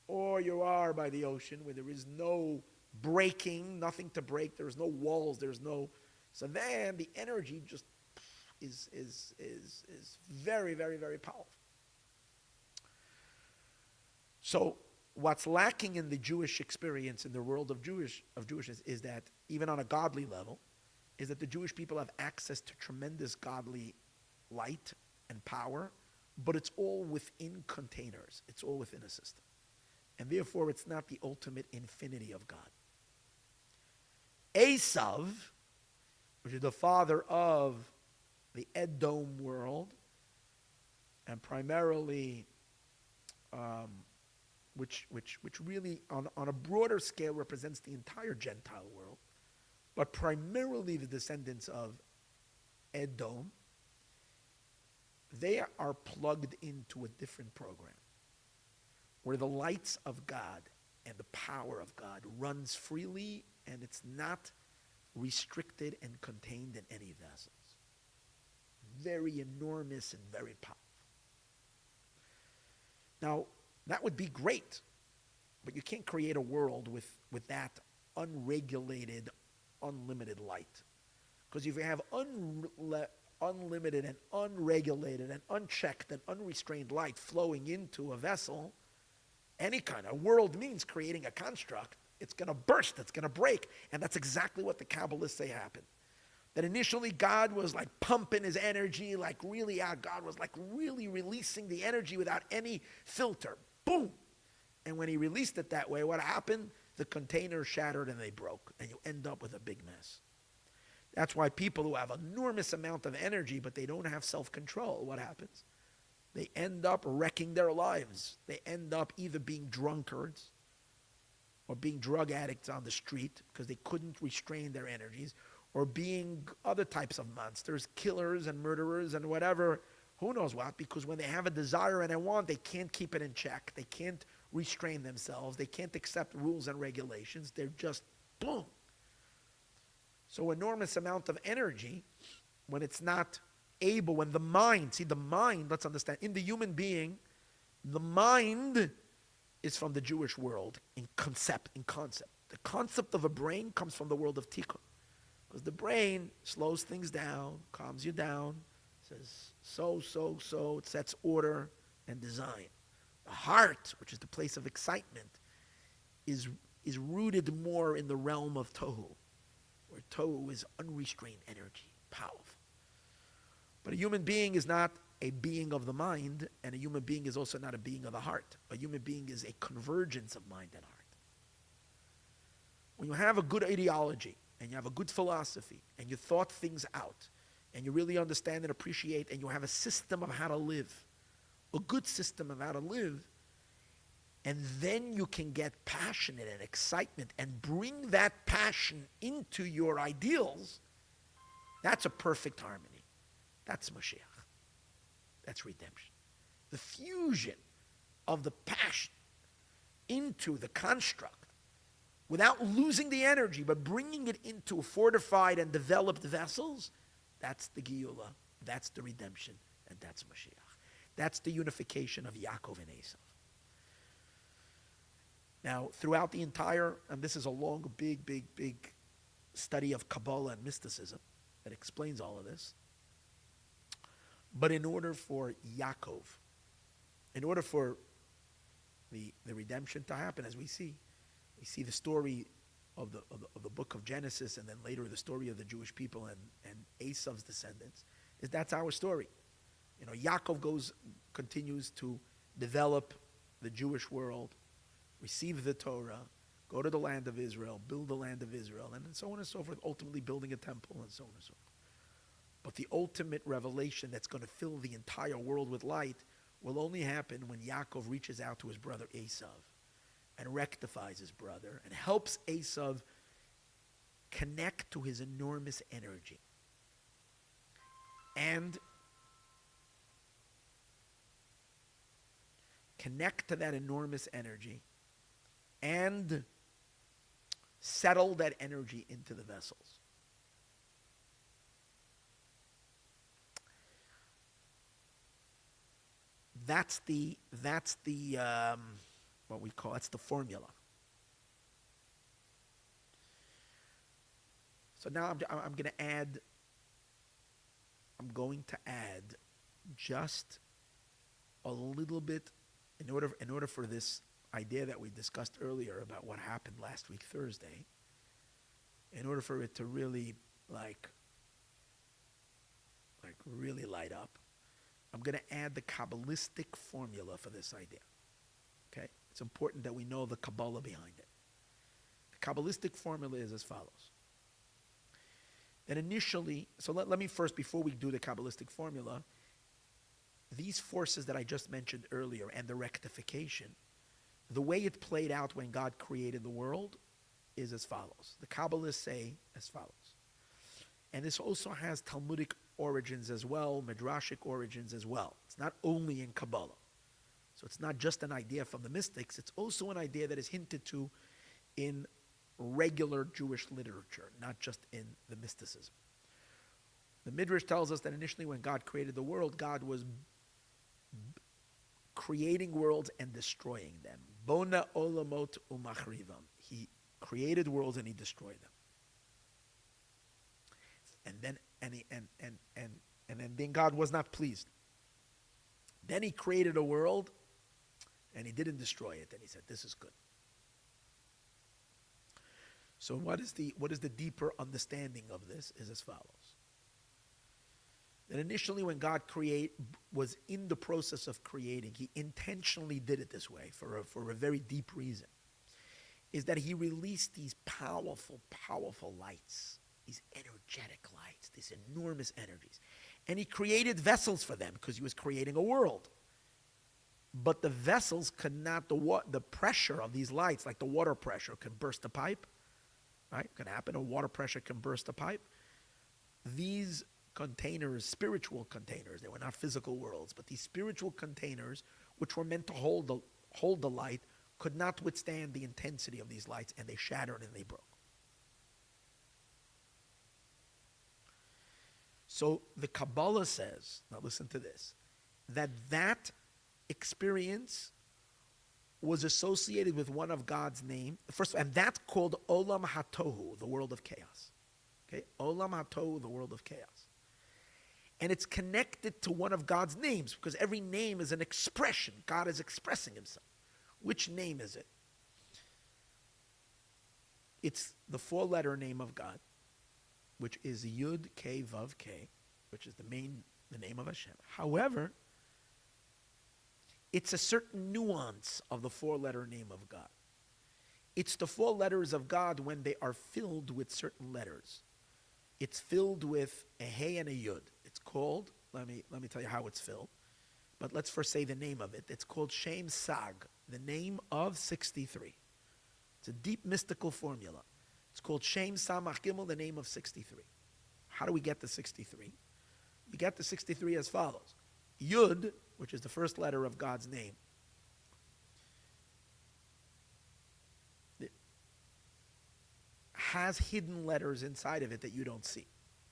Speaker 1: or you are by the ocean where there is no breaking, nothing to break, there's no walls, so then the energy just is very, very, very powerful. So what's lacking in the Jewish experience, in the world of Jewishness, is that even on a godly level, is that the Jewish people have access to tremendous godly light and power, but it's all within containers. It's all within a system. And therefore, it's not the ultimate infinity of God. Esav, which is the father of the Edom world, and primarily which really on a broader scale represents the entire Gentile world, but primarily the descendants of Edom, they are plugged into a different program where the lights of God and the power of God runs freely, and it's not restricted and contained in any vessels. Very enormous and very powerful. Now, that would be great, but you can't create a world with that unregulated, unlimited light. Because if you have unlimited and unregulated and unchecked and unrestrained light flowing into a vessel, any kind of world means creating a construct. It's going to burst, it's going to break, and that's exactly what the Kabbalists say happened. That initially God was like pumping his energy, like really out. God was like really releasing the energy without any filter. Boom. And when he released it that way, what happened? The container shattered and they broke. And you end up with a big mess. That's why people who have enormous amount of energy, but they don't have self-control, what happens? They end up wrecking their lives. They end up either being drunkards or being drug addicts on the street because they couldn't restrain their energies, or being other types of monsters, killers and murderers and whatever, who knows what, because when they have a desire and a want, they can't keep it in check. They can't restrain themselves. They can't accept rules and regulations. They're just boom. So enormous amount of energy, when it's not able, when the mind, see the mind, let's understand, in the human being, the mind is from the Jewish world in concept. The concept of a brain comes from the world of tikkun. Because the brain slows things down, calms you down, says so, it sets order and design. The heart, which is the place of excitement, is rooted more in the realm of tohu, where tohu is unrestrained energy, powerful. But a human being is not a being of the mind, and a human being is also not a being of the heart. A human being is a convergence of mind and heart. When you have a good ideology, and you have a good philosophy, and you thought things out, and you really understand and appreciate, and you have a system of how to live, a good system of how to live, and then you can get passionate and excitement and bring that passion into your ideals, that's a perfect harmony. That's Moshiach. That's redemption. The fusion of the passion into the construct, without losing the energy, but bringing it into fortified and developed vessels, that's the Geula, that's the redemption, and that's Moshiach. That's the unification of Yaakov and Esav. Now, throughout the entire, and this is a long, big study of Kabbalah and mysticism that explains all of this, but in order for Yaakov, in order for the redemption to happen, as we see the story of the book of Genesis, and then later the story of the Jewish people and Esav's descendants, is that's our story. You know, Yaakov continues to develop the Jewish world, receive the Torah, go to the land of Israel, build the land of Israel, and so on and so forth, ultimately building a temple and so on and so forth. But the ultimate revelation that's going to fill the entire world with light will only happen when Yaakov reaches out to his brother Esav and rectifies his brother and helps Esav connect to his enormous energy and connect to that enormous energy and settle that energy into the vessels. That's the what we call, that's the formula. So now I'm going to add just a little bit in order for this idea that we discussed earlier about what happened last week Thursday, in order for it to really like really light up, I'm going to add the Kabbalistic formula for this idea. Okay? It's important that we know the Kabbalah behind it. The Kabbalistic formula is as follows. That initially, so let me first, before we do the Kabbalistic formula, these forces that I just mentioned earlier and the rectification, the way it played out when God created the world is as follows. The Kabbalists say as follows. And this also has Talmudic origins as well, Midrashic origins as well. It's not only in Kabbalah. So it's not just an idea from the mystics, it's also an idea that is hinted to in regular Jewish literature, not just in the mysticism. The Midrash tells us that initially when God created the world, God was creating worlds and destroying them. Bona olamot umachrivam. He created worlds and he destroyed them. And then God was not pleased. Then he created a world and he didn't destroy it. And he said, this is good. So what is the deeper understanding of this is as follows. That initially when God was in the process of creating, he intentionally did it this way for a very deep reason, is that he released these powerful, powerful lights, these energetic lights, these enormous energies. And he created vessels for them because he was creating a world. But the vessels could not, the pressure of these lights, like the water pressure, can burst a pipe. Right? It can happen. A water pressure can burst a pipe. These containers, spiritual containers, they were not physical worlds, but these spiritual containers, which were meant to hold the light, could not withstand the intensity of these lights, and they shattered and they broke. So the Kabbalah says, now listen to this, that experience was associated with one of God's name. First, and that's called Olam HaTohu, the world of chaos. Okay, Olam HaTohu, the world of chaos. And it's connected to one of God's names because every name is an expression. God is expressing himself. Which name is it? It's the four-letter name of God, which is Yud K Vav K, which is the name of Hashem. However, it's a certain nuance of the four-letter name of God. It's the four letters of God when they are filled with certain letters. It's filled with a Hey and a Yud. It's called, let me tell you how it's filled, but let's first say the name of it. It's called Shem Sag, the name of 63. It's a deep mystical formula. It's called Shem Samach Gimel, the name of 63. How do we get the 63? We get the 63 as follows. Yud, which is the first letter of God's name, it has hidden letters inside of it that you don't see.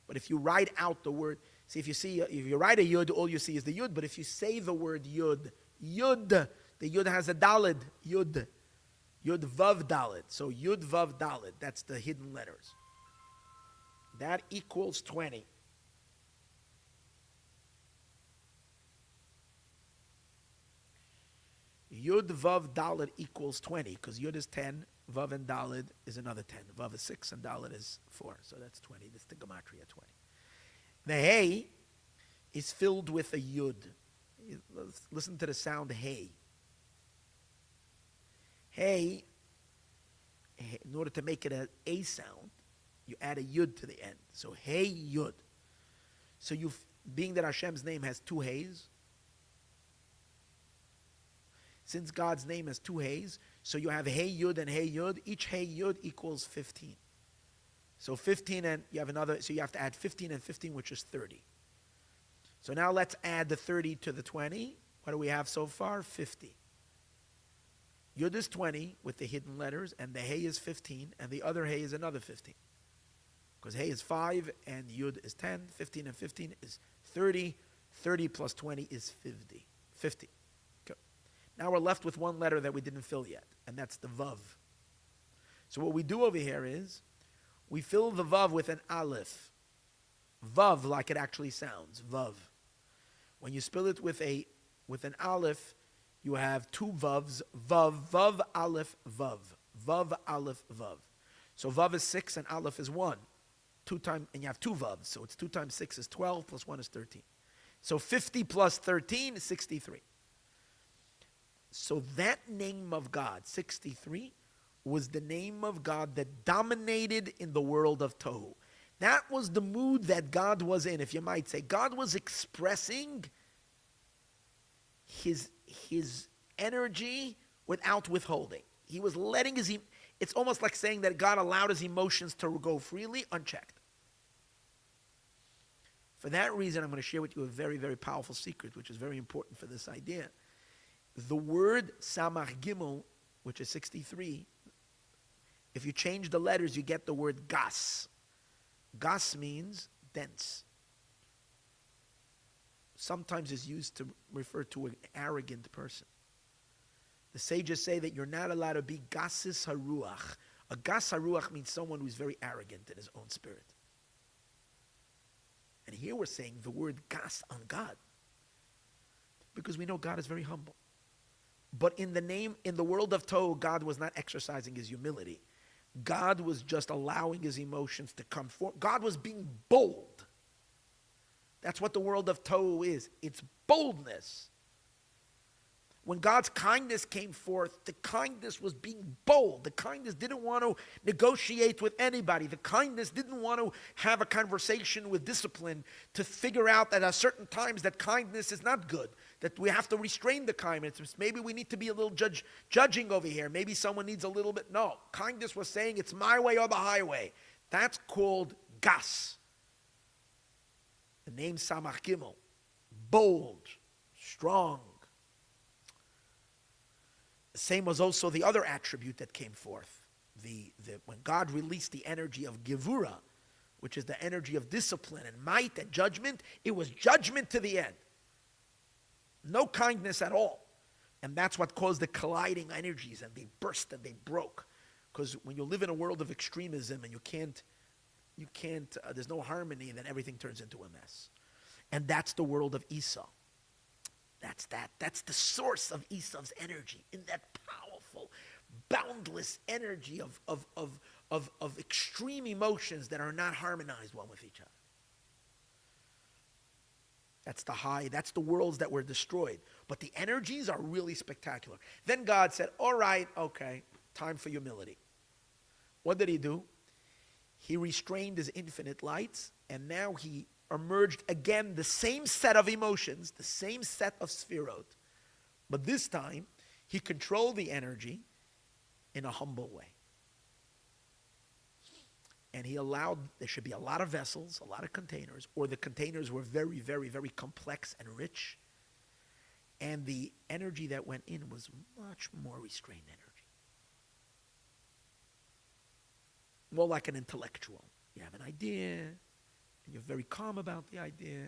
Speaker 1: But if you write out the word, if you write a Yud, all you see is the Yud. But if you say the word Yud, the Yud has a Daled, Yud Vav Daled. So Yud Vav Daled, that's the hidden letters. That equals 20. Yud Vav Daled equals 20 because Yud is 10, Vav and Daled is another 10. Vav is 6 and Daled is 4. So that's 20. That's the Gematria 20. The Hey is filled with a Yud. Listen to the sound Hey. Hey, in order to make it an A sound, you add a Yud to the end. So Hey Yud. So being that Hashem's name has two Heys, since God's name has two Heys, so you have Hey Yud and Hey Yud. Each Hey Yud equals 15. So 15 and you have another, so you have to add 15 and 15, which is 30. So now let's add the 30 to the 20. What do we have so far? 50. Yud is 20 with the hidden letters, and the Hey is 15, and the other Hey is another 15. Because Hey is 5, and Yud is 10. 15 and 15 is 30. 30 plus 20 is 50. 50. Okay. Now we're left with one letter that we didn't fill yet, and that's the Vav. So what we do over here is, we fill the Vav with an Aleph. Vav, like it actually sounds, Vav. When you spill it with an Aleph, you have two Vavs, Vav, Vav, Aleph, Vav. Vav, Aleph, Vav. So Vav is 6 and Aleph is 1. And you have two Vavs. So it's 2 times 6 is 12 plus 1 is 13. So 50 plus 13 is 63. So that name of God, 63, was the name of God that dominated in the world of Tohu. That was the mood that God was in, if you might say. God was expressing his energy without withholding. He was letting it's almost like saying that God allowed his emotions to go freely, unchecked. For that reason, I'm going to share with you a very, very powerful secret, which is very important for this idea. The word Samach Gimel, which is 63, if you change the letters, you get the word Gas. Gas means dense. Sometimes it's used to refer to an arrogant person. The sages say that you're not allowed to be Gasis Haruach. A Gas Haruach means someone who's very arrogant in his own spirit. And here we're saying the word Gas on God, because we know God is very humble. But in the world of Tohu, God was not exercising his humility. God was just allowing his emotions to come forth. God was being bold. That's what the world of Tohu is. It's boldness. When God's kindness came forth, the kindness was being bold. The kindness didn't want to negotiate with anybody. The kindness didn't want to have a conversation with discipline to figure out that at certain times that kindness is not good, that we have to restrain the kindness. Maybe we need to be a little judging over here. Maybe someone needs a little bit. No, kindness was saying it's my way or the highway. That's called gas. The name Samach Gimel. Bold, strong. The same was also the other attribute that came forth. When God released the energy of Gevura, which is the energy of discipline and might and judgment, it was judgment to the end. No kindness at all. And that's what caused the colliding energies, and they burst and they broke. Because when you live in a world of extremism and you can't, there's no harmony, then everything turns into a mess. And that's the world of Esau. That's the source of Esau's energy, in that powerful, boundless energy of extreme emotions that are not harmonized one with each other. That's the worlds that were destroyed. But the energies are really spectacular. Then God said, all right, okay, time for humility. What did he do? He restrained his infinite lights, and now he emerged again the same set of emotions, the same set of sphirot. But this time, he controlled the energy in a humble way. And he allowed, there should be a lot of vessels, a lot of containers, or the containers were very, very, very complex and rich. And the energy that went in was much more restrained energy. More like an intellectual. You have an idea, and you're very calm about the idea,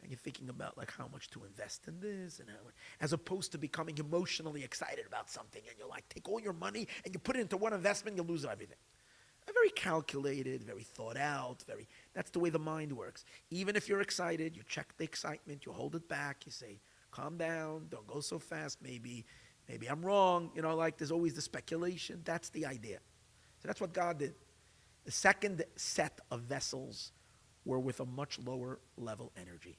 Speaker 1: and you're thinking about like how much to invest in this, and how, as opposed to becoming emotionally excited about something, and you're like, take all your money, and you put it into one investment, you lose everything. Very calculated, very thought out, that's the way the mind works. Even if you're excited, you check the excitement, you hold it back, you say, calm down, don't go so fast, maybe I'm wrong, like there's always the speculation. That's the idea. So that's what God did. The second set of vessels were with a much lower level energy.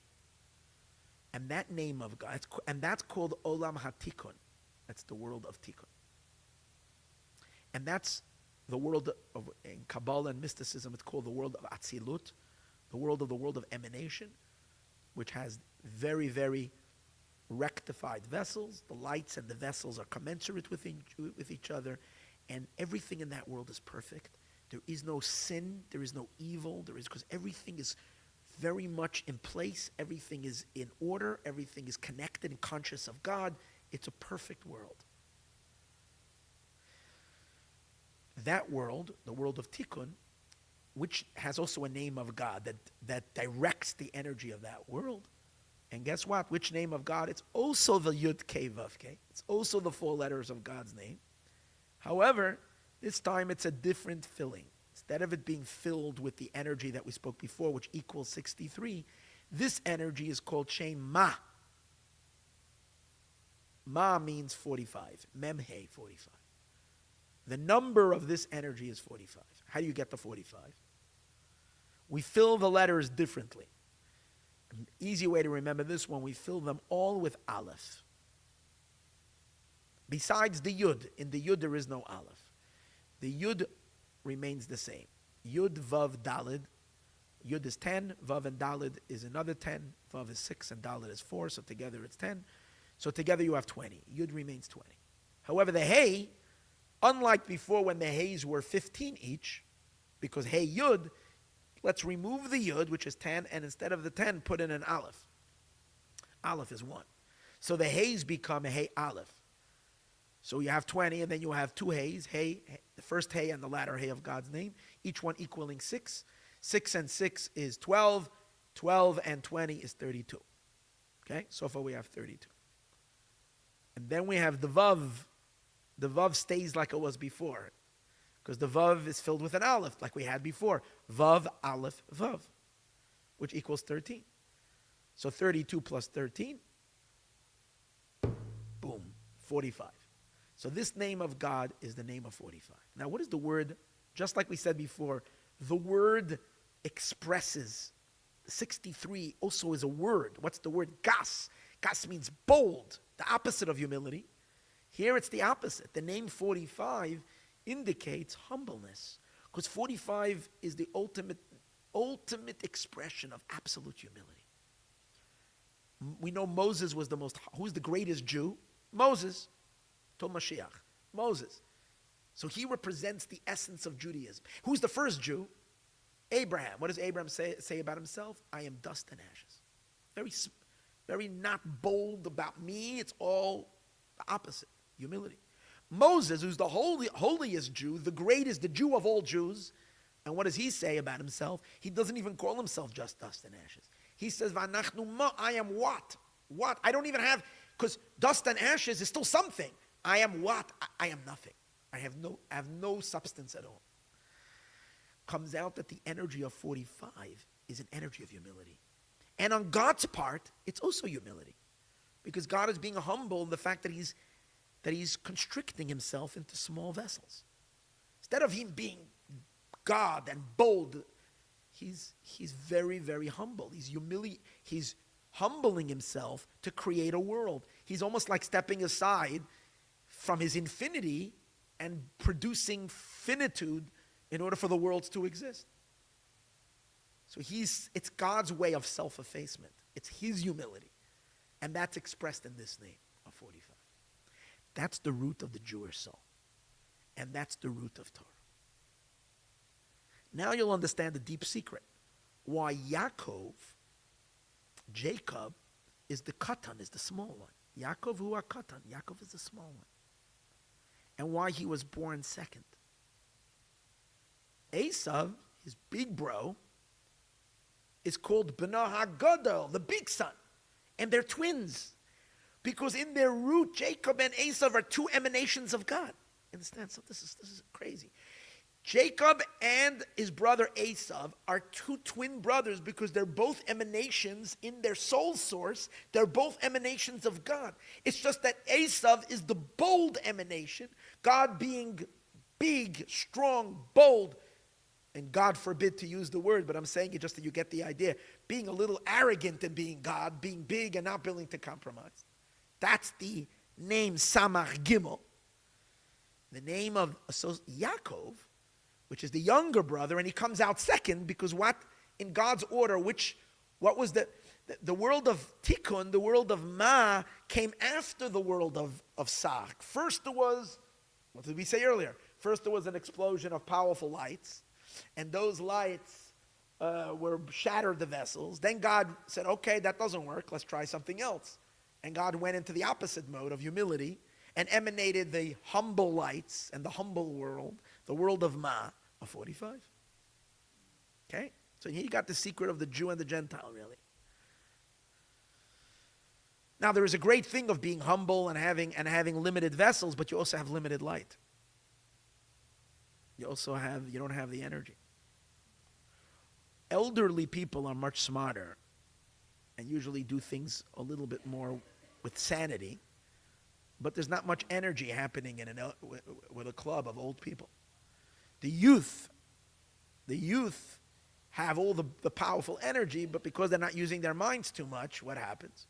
Speaker 1: And that name of God, and that's called Olam HaTikun. That's the world of Tikkun. And that's the world of, in Kabbalah and mysticism, it's called the world of Atzilut, the world of emanation, which has very, very rectified vessels. The lights and the vessels are commensurate with each other, and everything in that world is perfect. There is no sin, there is no evil, because everything is very much in place, everything is in order, everything is connected and conscious of God. It's a perfect world. That world, the world of Tikkun, which has also a name of God that directs the energy of that world. And guess what? Which name of God? It's also the Yud Kei Vav Kei. It's also the 4 letters of God's name. However, this time it's a different filling. Instead of it being filled with the energy that we spoke before, which equals 63, this energy is called Shem Ma. Ma means 45. Memhe, 45. The number of this energy is 45. How do you get the 45? We fill the letters differently. An easy way to remember this one, we fill them all with Aleph. Besides the Yud, in the Yud there is no Aleph. The Yud remains the same. Yud, Vav, Dalid. Yud is 10, Vav and Dalid is another 10, Vav is 6 and Dalid is 4, so together it's 10. So together you have 20. Yud remains 20. However, the Hey, unlike before when the Heys were 15 each, because Hey Yud, let's remove the Yud, which is 10, and instead of the 10, put in an Aleph. Aleph is 1. So the Heys become a Hey Aleph. So you have 20, and then you have 2 Heys, Hey, the first Hey and the latter Hey of God's name, each one equaling 6. 6 and 6 is 12. 12 and 20 is 32. Okay, so far we have 32. And then we have the Vav. The Vav stays like it was before, because the Vav is filled with an Aleph, like we had before. Vav, Aleph, Vav, which equals 13. So 32 plus 13, boom, 45. So this name of God is the name of 45. Now, what does the word Just like we said before, the word expresses. 63 also is a word. What's the word? Gas. Gas means bold, the opposite of humility. Here it's the opposite. The name 45 indicates humbleness, because 45 is the ultimate expression of absolute humility. We know Moses was who's the greatest Jew? Moses. Told Moshiach. Moses. So he represents the essence of Judaism. Who's the first Jew? Abraham. What does Abraham say about himself? I am dust and ashes. Very, very not bold about me. It's all the opposite. Humility. Moses, who's the holiest Jew, the greatest, the Jew of all Jews, and what does he say about himself? He doesn't even call himself just dust and ashes. He says, "V'anachnu ma," I am what? What? I don't even have, because dust and ashes is still something. I am what? I am nothing. I have no substance at all. Comes out that the energy of 45 is an energy of humility. And on God's part, it's also humility. Because God is being humble in the fact that he's constricting himself into small vessels. Instead of him being God and bold, he's very, very humble. He's humbling himself to create a world. He's almost like stepping aside from his infinity and producing finitude in order for the worlds to exist. So it's God's way of self-effacement. It's his humility. And that's expressed in this name of 45. That's the root of the Jewish soul. And that's the root of Torah. Now you'll understand the deep secret. Why Jacob, is the katan, is the small one. Yaakov hu katan. Yaakov is the small one. And why he was born second. Esav, his big bro, is called Bnei HaGadol, the big son. And they're twins. Because in their root, Jacob and Esav are two emanations of God. Understand? So this is crazy. Jacob and his brother Esav are two twin brothers because they're both emanations in their soul source. They're both emanations of God. It's just that Esav is the bold emanation, God being big, strong, bold, and God forbid to use the word, but I'm saying it just that you get the idea. Being a little arrogant and being God, being big and not willing to compromise. That's the name Samach Gimel. The name of Yaakov, which is the younger brother, and he comes out second because what? In God's order, what was the world of Tikkun, the world of Ma, came after the world of Sach. First there was, what did we say earlier? First there was an explosion of powerful lights, and those lights shattered the vessels. Then God said, okay, that doesn't work, let's try something else. And God went into the opposite mode of humility and emanated the humble lights and the humble world, the world of Ma, of 45. Okay? So here you got the secret of the Jew and the Gentile, really. Now there is a great thing of being humble and having limited vessels, but you also have limited light. You don't have the energy. Elderly people are much smarter and usually do things a little bit more with sanity, but there's not much energy happening with a club of old people. The youth have all the powerful energy, but because they're not using their minds too much, what happens?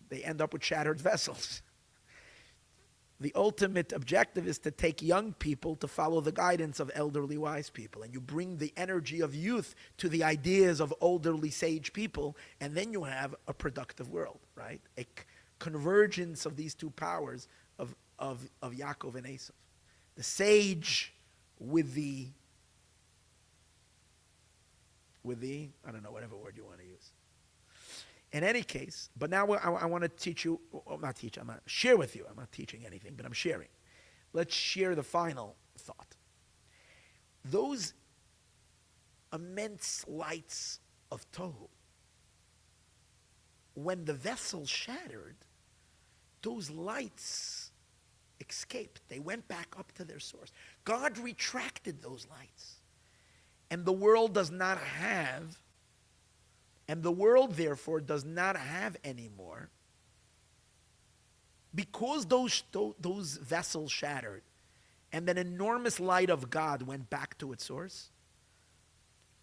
Speaker 1: They end up with shattered vessels. The ultimate objective is to take young people to follow the guidance of elderly wise people. And you bring the energy of youth to the ideas of elderly sage people, and then you have a productive world, right? A convergence of these two powers of Yaakov and Esav. The sage with the, I don't know, whatever word you want to use. In any case, but now I want to teach you, I'm not share with you. I'm not teaching anything, but I'm sharing. Let's share the final thought. Those immense lights of Tohu, when the vessel shattered, those lights escaped. They went back up to their source. God retracted those lights. And the world therefore does not have anymore Because those vessels shattered, and that enormous light of God went back to its source,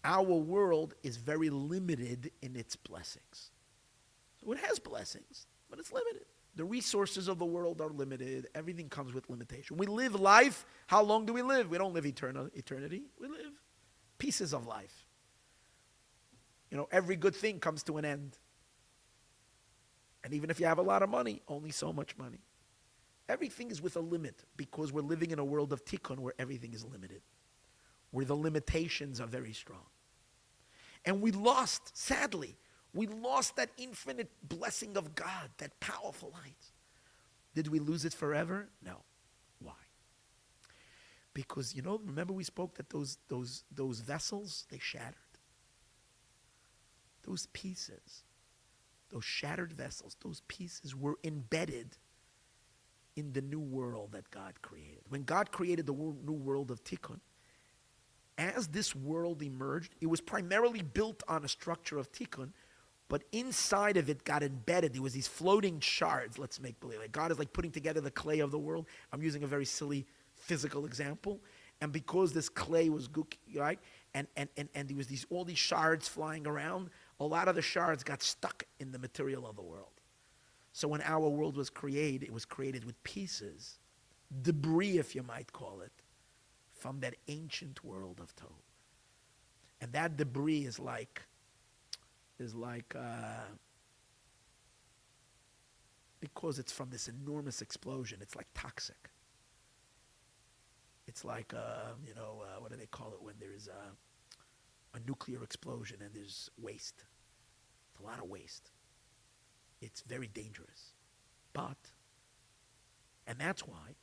Speaker 1: our world is very limited in its blessings. So it has blessings, but it's limited. The resources of the world are limited. Everything comes with limitation. We live life. How long do we live? We don't live eternity. We live pieces of life. Every good thing comes to an end. And even if you have a lot of money, only so much money. Everything is with a limit because we're living in a world of tikkun where everything is limited, where the limitations are very strong. And sadly, we lost that infinite blessing of God, that powerful light. Did we lose it forever? No. Why? Because, remember we spoke that those vessels, they shattered. Those pieces, those shattered vessels, those pieces were embedded in the new world that God created. When God created the new world of Tikkun, as this world emerged, it was primarily built on a structure of Tikkun, but inside of it got embedded. There was these floating shards, let's make believe. Like God is like putting together the clay of the world. I'm using a very silly physical example. And because this clay was gooky, right? And there was all these shards flying around, a lot of the shards got stuck in the material of the world. So when our world was created, it was created with pieces, debris, if you might call it, from that ancient world of Tohu. And that debris is like because it's from this enormous explosion, it's like toxic. It's like, what do they call it when there's a nuclear explosion and there's waste? It's a lot of waste. It's very dangerous. And that's why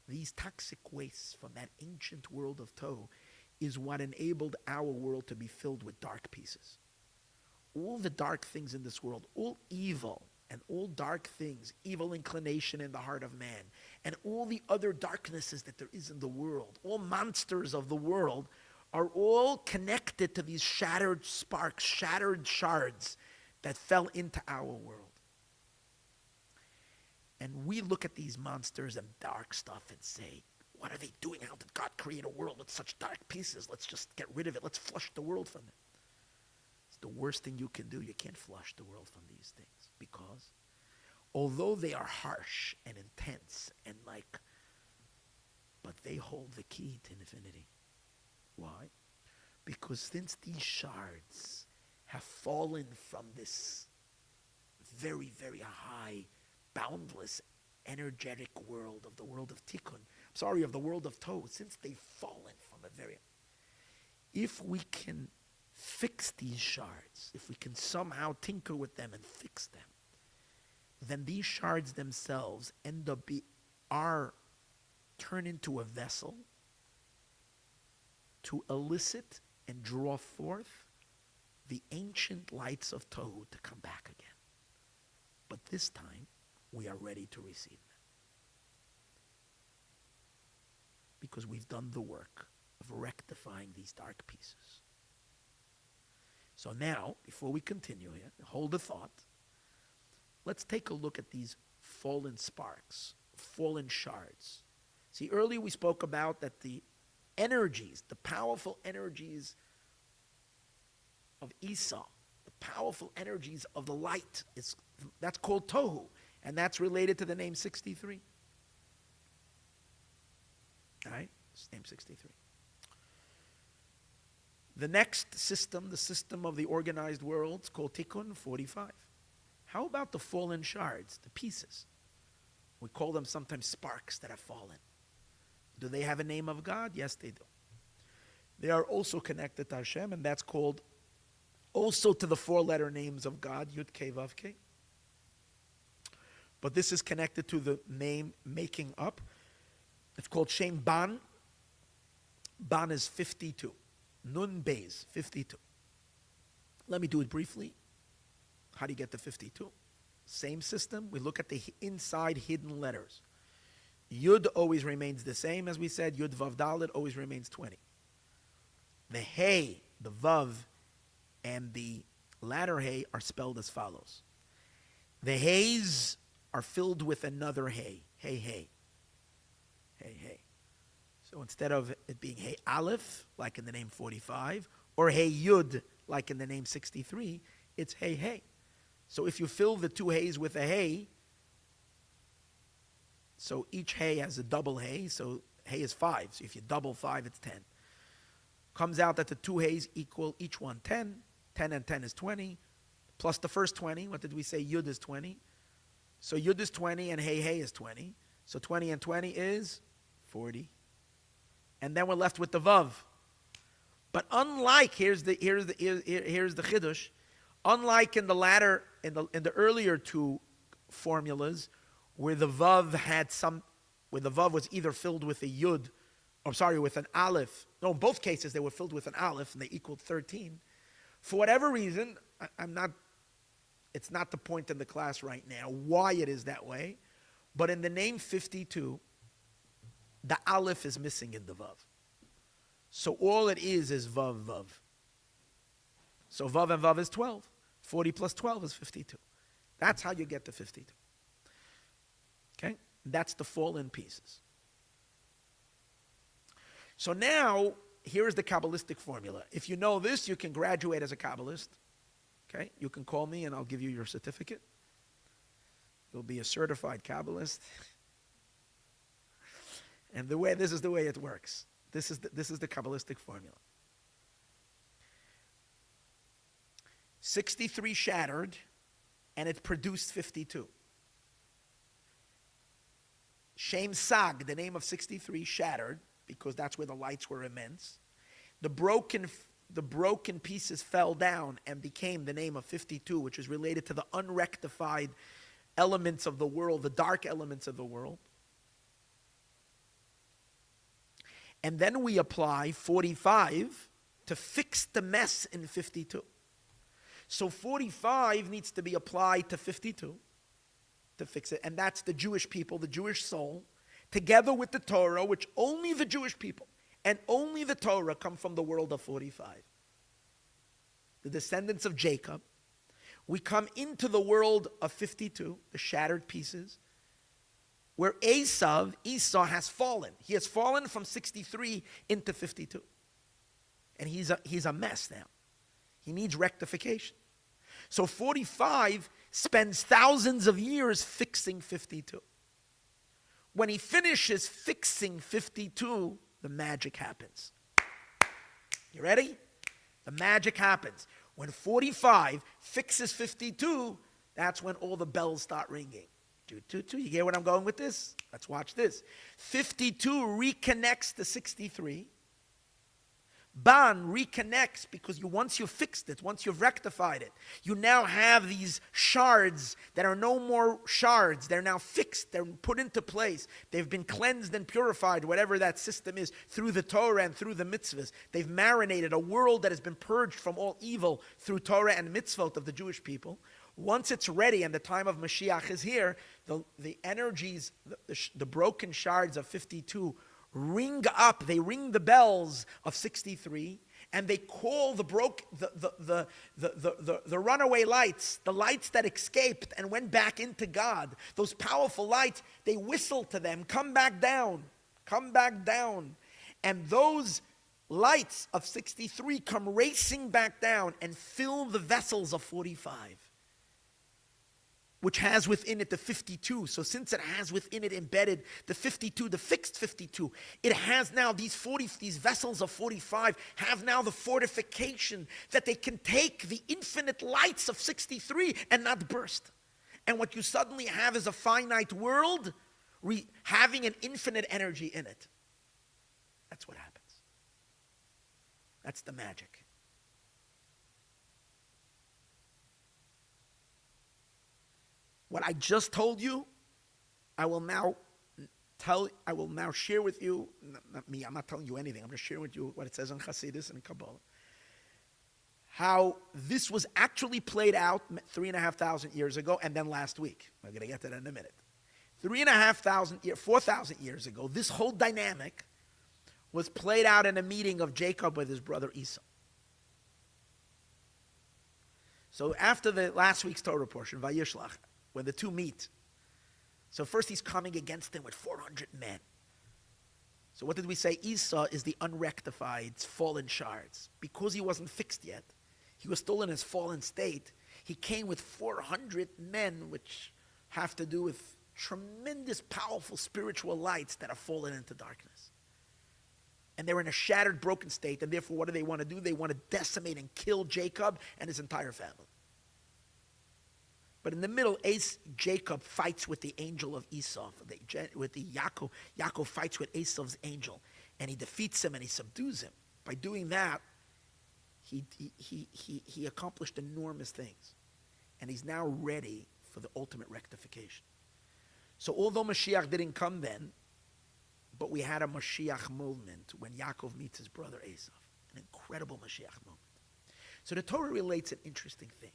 Speaker 1: these toxic wastes from that ancient world of Tohu is what enabled our world to be filled with dark pieces. All the dark things in this world, all evil and all dark things, evil inclination in the heart of man, and all the other darknesses that there is in the world, all monsters of the world, are all connected to these shattered sparks, shattered shards that fell into our world. And we look at these monsters and dark stuff and say, what are they doing? How did God create a world with such dark pieces? Let's just get rid of it. Let's flush the world from it. It's the worst thing you can do. You can't flush the world from these things because although they are harsh and intense and but they hold the key to infinity. Why? Because since these shards have fallen from this very, very high, boundless, energetic world of the world of Tikkun, of the world of Tohu, since they've fallen from a very... If we can fix these shards, if we can somehow tinker with them and fix them, then these shards themselves turn into a vessel to elicit and draw forth the ancient lights of Tohu to come back again. But this time, we are ready to receive them. Because we've done the work of rectifying these dark pieces. So now, before we continue here, hold the thought. Let's take a look at these fallen sparks, fallen shards. See, earlier we spoke about that the energies, the powerful energies of Esau, the powerful energies of the light, that's called Tohu, and that's related to the name 63. All right? It's name 63. The next system, the system of the organized world, is called Tikkun 45. How about the fallen shards, the pieces? We call them sometimes sparks that have fallen. Do they have a name of God? Yes, they do. They are also connected to Hashem, and that's called also to the four-letter names of God, Yud Kei Vav Kei. But this is connected to the name making up. It's called Shem Ban. Ban is 52. Nun Beis, 52. Let me do it briefly. How do you get to 52? Same system. We look at the inside hidden letters. Yud always remains the same, as we said. Yud Vav Dalet always remains 20. The Hey, the Vav, and the latter Hey are spelled as follows. The Heys are filled with another hey. Hey, hey. Hey, hey. So instead of it being hey aleph, like in the name 45, or hey yud, like in the name 63, it's hey, hey. So if you fill the two hays with a hey, so each hay has a double hay, so hay is 5. So if you double 5, it's 10. Comes out that the two hays equal each one 10. 10 and 10 is 20. Plus the first 20, what did we say? Yud is 20. So Yud is 20 and hey, hey is 20. So 20 and 20 is 40. And then we're left with the Vav. But unlike, here's the Chiddush, unlike in the earlier two formulas, where the Vav was either filled with a Yud, with an Aleph. No, in both cases they were filled with an Aleph and they equaled 13. For whatever reason, it's not the point in the class right now why it is that way, but in the name 52, the Aleph is missing in the Vav. So all it is Vav, Vav. So Vav and Vav is 12. 40 plus 12 is 52. That's how you get to 52. Okay? That's the fall-in pieces. So now, here's the Kabbalistic formula. If you know this, you can graduate as a Kabbalist. Okay? You can call me and I'll give you your certificate. You'll be a certified Kabbalist. And this is the way it works. This is the Kabbalistic formula. 63 shattered, and it produced 52. Shem Sag, the name of 63, shattered, because that's where the lights were immense. The broken pieces fell down and became the name of 52, which is related to the unrectified elements of the world, the dark elements of the world. And then we apply 45 to fix the mess in 52. So 45 needs to be applied to 52 to fix it. And that's the Jewish people, the Jewish soul, together with the Torah, which only the Jewish people and only the Torah come from the world of 45. The descendants of Jacob. We come into the world of 52, the shattered pieces, where Esau has fallen. He has fallen from 63 into 52. And he's a mess now. He needs rectification. So 45 spends thousands of years fixing 52. When he finishes fixing 52, the magic happens. You ready? The magic happens. When 45 fixes 52, that's when all the bells start ringing. You get where I'm going with this? Let's watch this. 52 reconnects to 63. Ban reconnects because once you've fixed it, once you've rectified it, you now have these shards that are no more shards. They're now fixed. They're put into place. They've been cleansed and purified, whatever that system is, through the Torah and through the mitzvahs. They've marinated a world that has been purged from all evil through Torah and mitzvot of the Jewish people. Once it's ready and the time of Moshiach is here, the energies, the broken shards of 52 ring up, they ring the bells of 63, and they call the runaway lights, the lights that escaped and went back into God, those powerful lights, they whistle to them, come back down, come back down. And those lights of 63 come racing back down and fill the vessels of 45. Which has within it the 52. So since it has within it embedded the 52, the fixed 52, it has now these vessels of 45 have now the fortification that they can take the infinite lights of 63 and not burst. And what you suddenly have is a finite world having an infinite energy in it. That's what happens. That's the magic. What I just told you, I will now share with you, not me, I'm not telling you anything, I'm just sharing with you what it says in Chassidus and Kabbalah. How this was actually played out 3,500 years ago, and then last week. I'm going to get to that in a minute. 4,000 years ago, this whole dynamic was played out in a meeting of Jacob with his brother Esau. So after the last week's Torah portion, Vayishlach, when the two meet, So first he's coming against them with 400 men. So what did we say? Esau is the unrectified, fallen shards. Because he wasn't fixed yet, he was still in his fallen state, he came with 400 men, which have to do with tremendous, powerful spiritual lights that have fallen into darkness. And they're in a shattered, broken state, and therefore what do they want to do? They want to decimate and kill Jacob and his entire family. But in the middle, Jacob fights with the angel of Esau, with the Yaakov. Yaakov fights with Esau's angel, and he defeats him and he subdues him. By doing that, he accomplished enormous things. And he's now ready for the ultimate rectification. So although Mashiach didn't come then, but we had a Moshiach moment when Yaakov meets his brother Esau. An incredible Moshiach moment. So the Torah relates an interesting thing.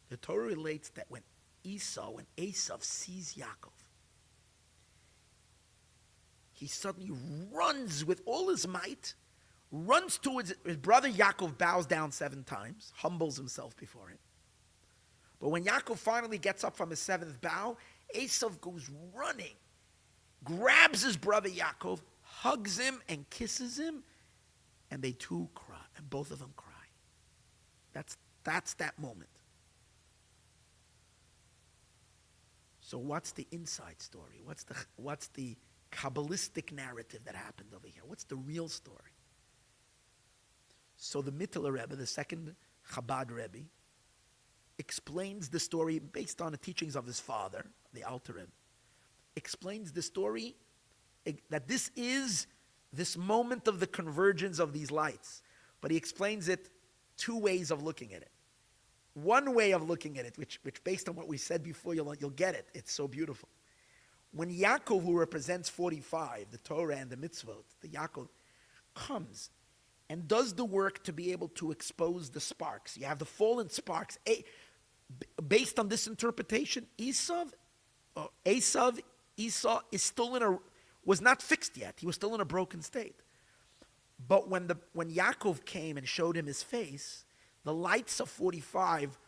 Speaker 1: The Torah relates that when Esau sees Yaakov, he suddenly runs with all his might, runs towards his brother. Yaakov bows down 7 times, humbles himself before him. But when Yaakov finally gets up from his 7th bow, Esau goes running, grabs his brother Yaakov, hugs him and kisses him, and they too cry, and both of them cry. That's that moment. So what's the inside story? What's the Kabbalistic narrative that happened over here? What's the real story? So the Mittler Rebbe, the second Chabad Rebbe, explains the story based on the teachings of his father, the Alter Rebbe, explains the story that this is this moment of the convergence of these lights. But he explains it 2 ways of looking at it. One way of looking at it, which based on what we said before, you'll get it. It's so beautiful. When Yaakov, who represents 45, the Torah and the mitzvot, the Yaakov, comes and does the work to be able to expose the sparks. You have the fallen sparks. Based on this interpretation, Esau is still was not fixed yet. He was still in a broken state. But when Yaakov came and showed him his face, the lights of 45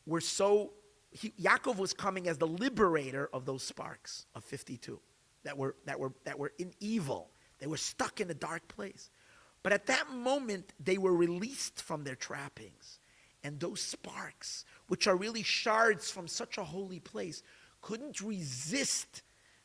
Speaker 1: were Yaakov was coming as the liberator of those sparks of 52 that were in evil. They were stuck in a dark place. But at that moment, they were released from their trappings. And those sparks, which are really shards from such a holy place, couldn't resist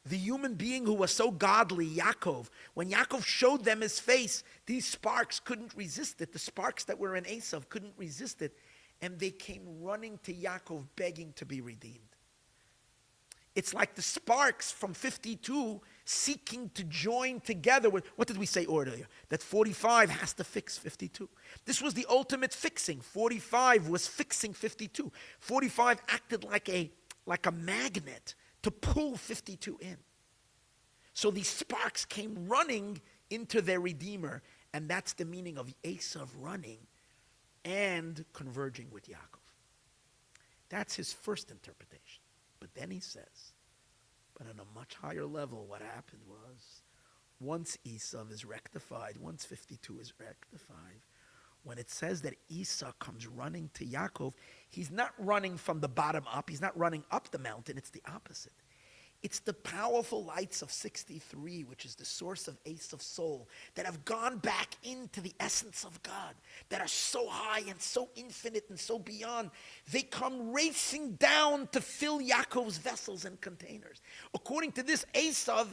Speaker 1: the human being who was so godly, Yaakov. When Yaakov showed them his face, these sparks couldn't resist it. The sparks that were in Esau couldn't resist it. And they came running to Yaakov begging to be redeemed. It's like the sparks from 52 seeking to join together with, what did we say earlier? That 45 has to fix 52. This was the ultimate fixing. 45 was fixing 52. 45 acted like a magnet to pull 52 in. So these sparks came running into their Redeemer, and that's the meaning of Esau running and converging with Yaakov. That's his first interpretation. But then he says, but on a much higher level, what happened was, once Esau is rectified, once 52 is rectified, when it says that Esau comes running to Yaakov, he's not running from the bottom up. He's not running up the mountain. It's the opposite. It's the powerful lights of 63, which is the source of Esau's soul, that have gone back into the essence of God, that are so high and so infinite and so beyond. They come racing down to fill Yaakov's vessels and containers. According to this, Esau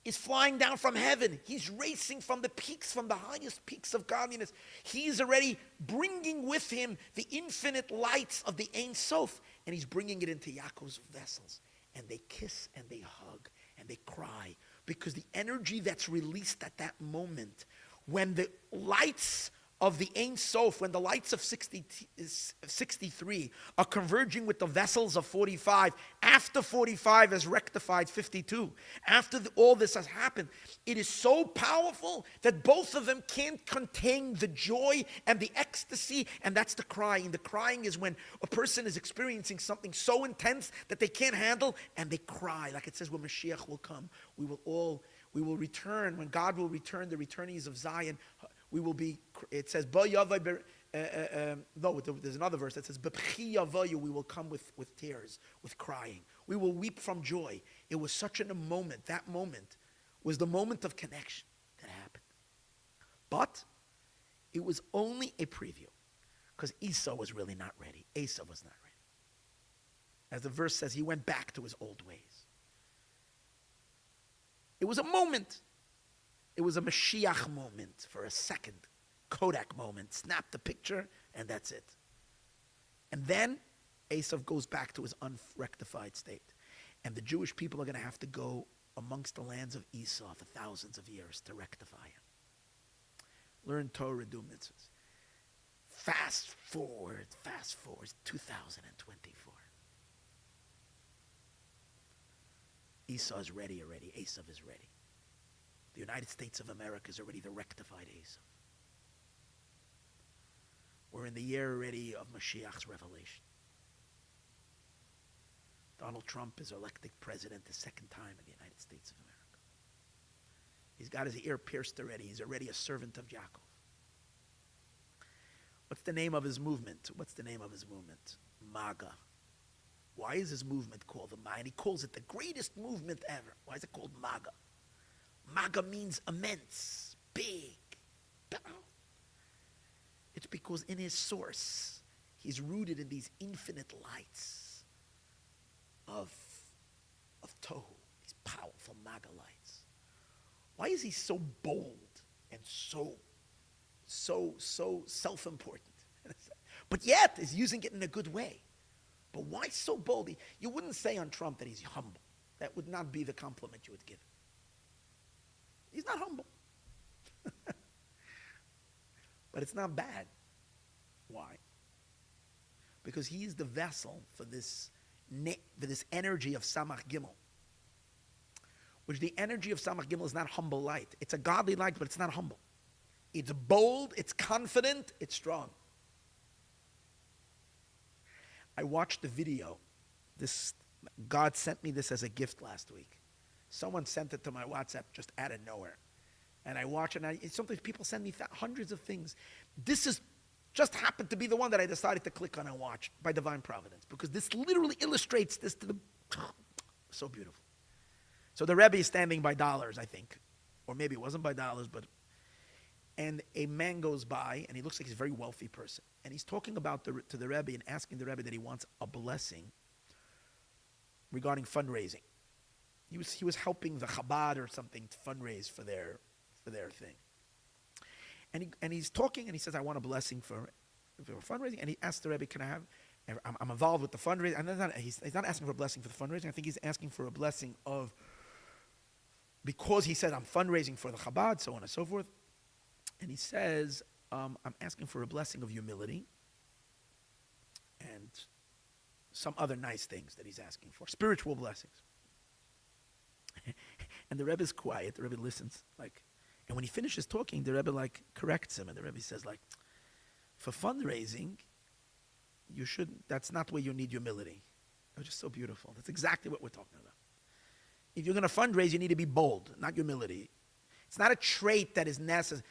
Speaker 1: is flying down from heaven. He's racing from the peaks, from the highest peaks of godliness. He's already bringing with him the infinite lights of the Ein Sof, and he's bringing it into Yaakov's vessels. And they kiss and they hug and they cry, because the energy that's released at that moment, when the lights of the Ein Sof, when the lights of 63 are converging with the vessels of 45, after 45 has rectified 52, after all this has happened, it is so powerful that both of them can't contain the joy and the ecstasy, and that's the crying. The crying is when a person is experiencing something so intense that they can't handle, and they cry. Like it says, when Mashiach will come, we will return, when God will return, the returnees of Zion, we will be, it says, no, there's another verse that says, "B'pchi yavayu," we will come with tears, with crying. We will weep from joy. It was such a moment. That moment was the moment of connection that happened. But it was only a preview, because Esau was really not ready. Esau was not ready. As the verse says, he went back to his old ways. It was a moment. It was a Moshiach moment for a second. Kodak moment. Snap the picture, and that's it. And then Esau goes back to his unrectified state. And the Jewish people are going to have to go amongst the lands of Esau for thousands of years to rectify him. Learn Torah, do mitzvahs. Fast forward, 2024. Esau is ready already. Esau is ready. The United States of America is already the rectified Esau. We're in the year already of Moshiach's revelation. Donald Trump is elected president the second time in the United States of America. He's got his ear pierced already. He's already a servant of Yaakov. What's the name of his movement? MAGA. Why is his movement called the MAGA? And he calls it the greatest movement ever. Why is it called MAGA? MAGA means immense, big. It's because in his source, he's rooted in these infinite lights of Tohu, these powerful MAGA lights. Why is he so bold and so self-important? But yet is using it in a good way. But why so bold? You wouldn't say on Trump that he's humble. That would not be the compliment you would give him. He's not humble. But it's not bad. Why? Because he is the vessel for this energy of Samach Gimel. Which the energy of Samach Gimel is not humble light. It's a godly light, but it's not humble. It's bold, it's confident, it's strong. I watched the video. God sent me this as a gift last week. Someone sent it to my WhatsApp just out of nowhere. And I watch it, and sometimes people send me hundreds of things. This is just happened to be the one that I decided to click on and watch by divine providence, because this literally illustrates this to the so beautiful. So the Rebbe is standing by dollars, I think, or maybe it wasn't by dollars, and a man goes by, and he looks like he's a very wealthy person, and he's talking about to the Rebbe and asking the Rebbe that he wants a blessing regarding fundraising. He was helping the Chabad or something to fundraise for their thing. And he's talking, and he says, I want a blessing for fundraising. And he asked the Rebbe, can I have, I'm involved with the fundraising. And he's not asking for a blessing for the fundraising. I think he's asking for a blessing of, because he said, I'm fundraising for the Chabad, so on and so forth. And he says, I'm asking for a blessing of humility and some other nice things that he's asking for, spiritual blessings. And the Rebbe is quiet. The Rebbe listens, and when he finishes talking, the Rebbe corrects him, and the Rebbe says for fundraising, that's not where you need humility. It was just so beautiful. That's exactly what we're talking about. If you're going to fundraise, you need to be bold, not humility. It's not a trait that is necessary.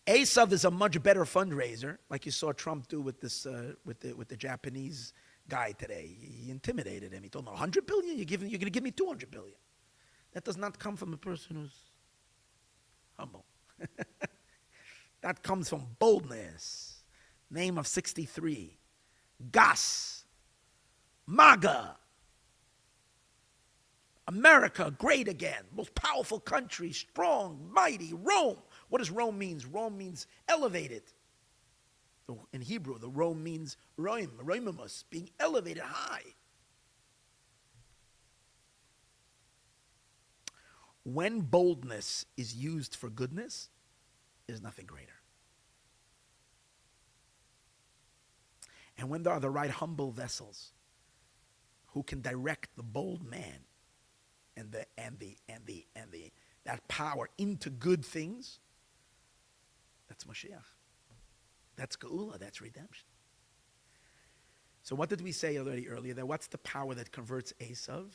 Speaker 1: Esav is a much better fundraiser, like you saw Trump do with this with the Japanese guy today. He intimidated him. He told him, 100 billion? You're going to give me 200 billion. That does not come from a person who's humble. That comes from boldness. Name of 63. Gas. MAGA. America, great again. Most powerful country, strong, mighty. Rome. What does Rome mean? Rome means elevated. In Hebrew, the Rome means Roim, Roimimus, being elevated high. When boldness is used for goodness, there's nothing greater. And when there are the right humble vessels who can direct the bold man and that power into good things, that's Moshiach. That's Geula, that's redemption. So what did we say earlier? That what's the power that converts Esav?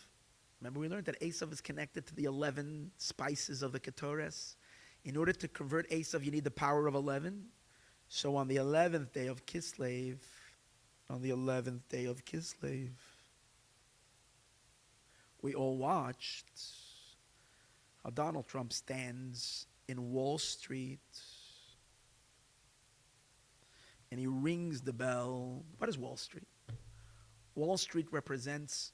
Speaker 1: Remember we learned that Esav is connected to the 11 spices of the Ketores. In order to convert Esav, you need the power of 11. So on the 11th day of Kislev, we all watched how Donald Trump stands in Wall Street and he rings the bell. What is Wall Street? Wall Street represents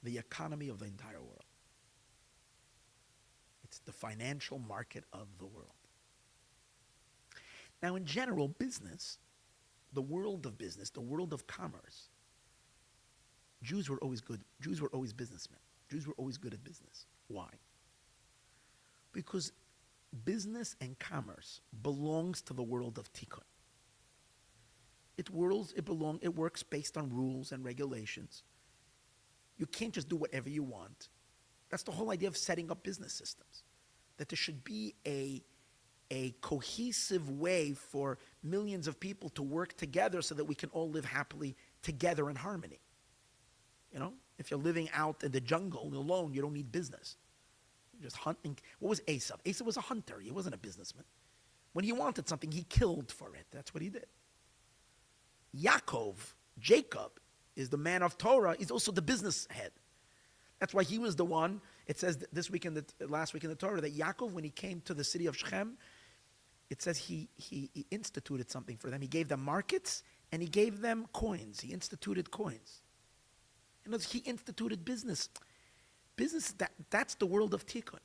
Speaker 1: the economy of the entire world. It's the financial market of the world. Now, in general, business, the world of business, the world of commerce, Jews were always good. Jews were always businessmen. Jews were always good at business. Why? Because business and commerce belongs to the world of tikkun. It works based on rules and regulations. You can't just do whatever you want. That's the whole idea of setting up business systems. That there should be a cohesive way for millions of people to work together so that we can all live happily together in harmony. You know, if you're living out in the jungle alone, you don't need business. You're just hunting. What was Esav? Esav was a hunter. He wasn't a businessman. When he wanted something, he killed for it. That's what he did. Yaakov, Jacob, is the man of Torah. He's also the business head. That's why he was the one. It says last week in the Torah that Yaakov, when he came to the city of Shechem, it says he instituted something for them. He gave them markets and he gave them coins. He instituted coins. In other words, he instituted business. Business, that's the world of tikkun.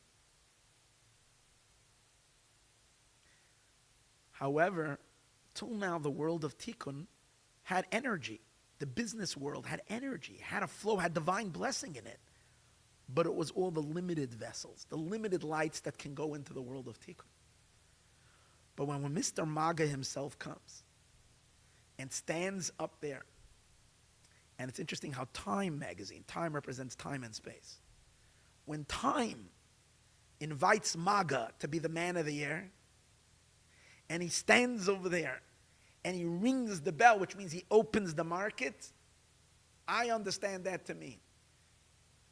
Speaker 1: However, till now the world of tikkun had energy. The business world had energy, had a flow, had divine blessing in it. But it was all the limited vessels, the limited lights that can go into the world of tikkun. But when Mr. Maga himself comes and stands up there, and it's interesting how Time magazine, Time represents time and space. When Time invites Maga to be the man of the year, and he stands over there, and he rings the bell, which means he opens the market, I understand that to mean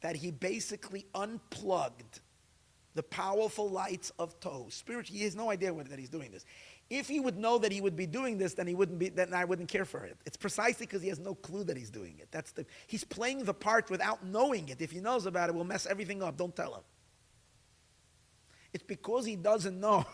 Speaker 1: that he basically unplugged the powerful lights of Tohu. Spiritually, he has no idea that he's doing this. If he would know that he would be doing this, then I wouldn't care for it. It's precisely because he has no clue that he's doing it. He's playing the part without knowing it. If he knows about it, we'll mess everything up. Don't tell him. It's because he doesn't know.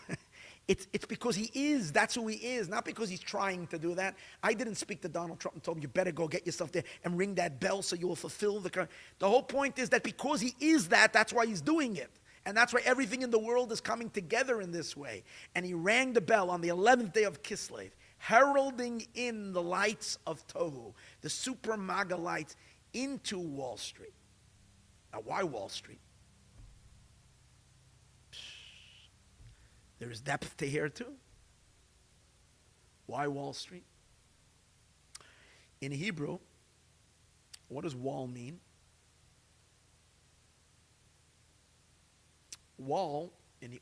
Speaker 1: It's because he is. That's who he is, not because he's trying to do that. I didn't speak to Donald Trump and told him, you better go get yourself there and ring that bell so you will fulfill the whole point is that because he is that's why he's doing it. And that's why everything in the world is coming together in this way. And he rang the bell on the 11th day of Kislev, heralding in the lights of Tohu, the super maga lights, into Wall Street. Now, why Wall Street? There is depth to here too. Why Wall Street? In Hebrew, what does wall mean? Wall,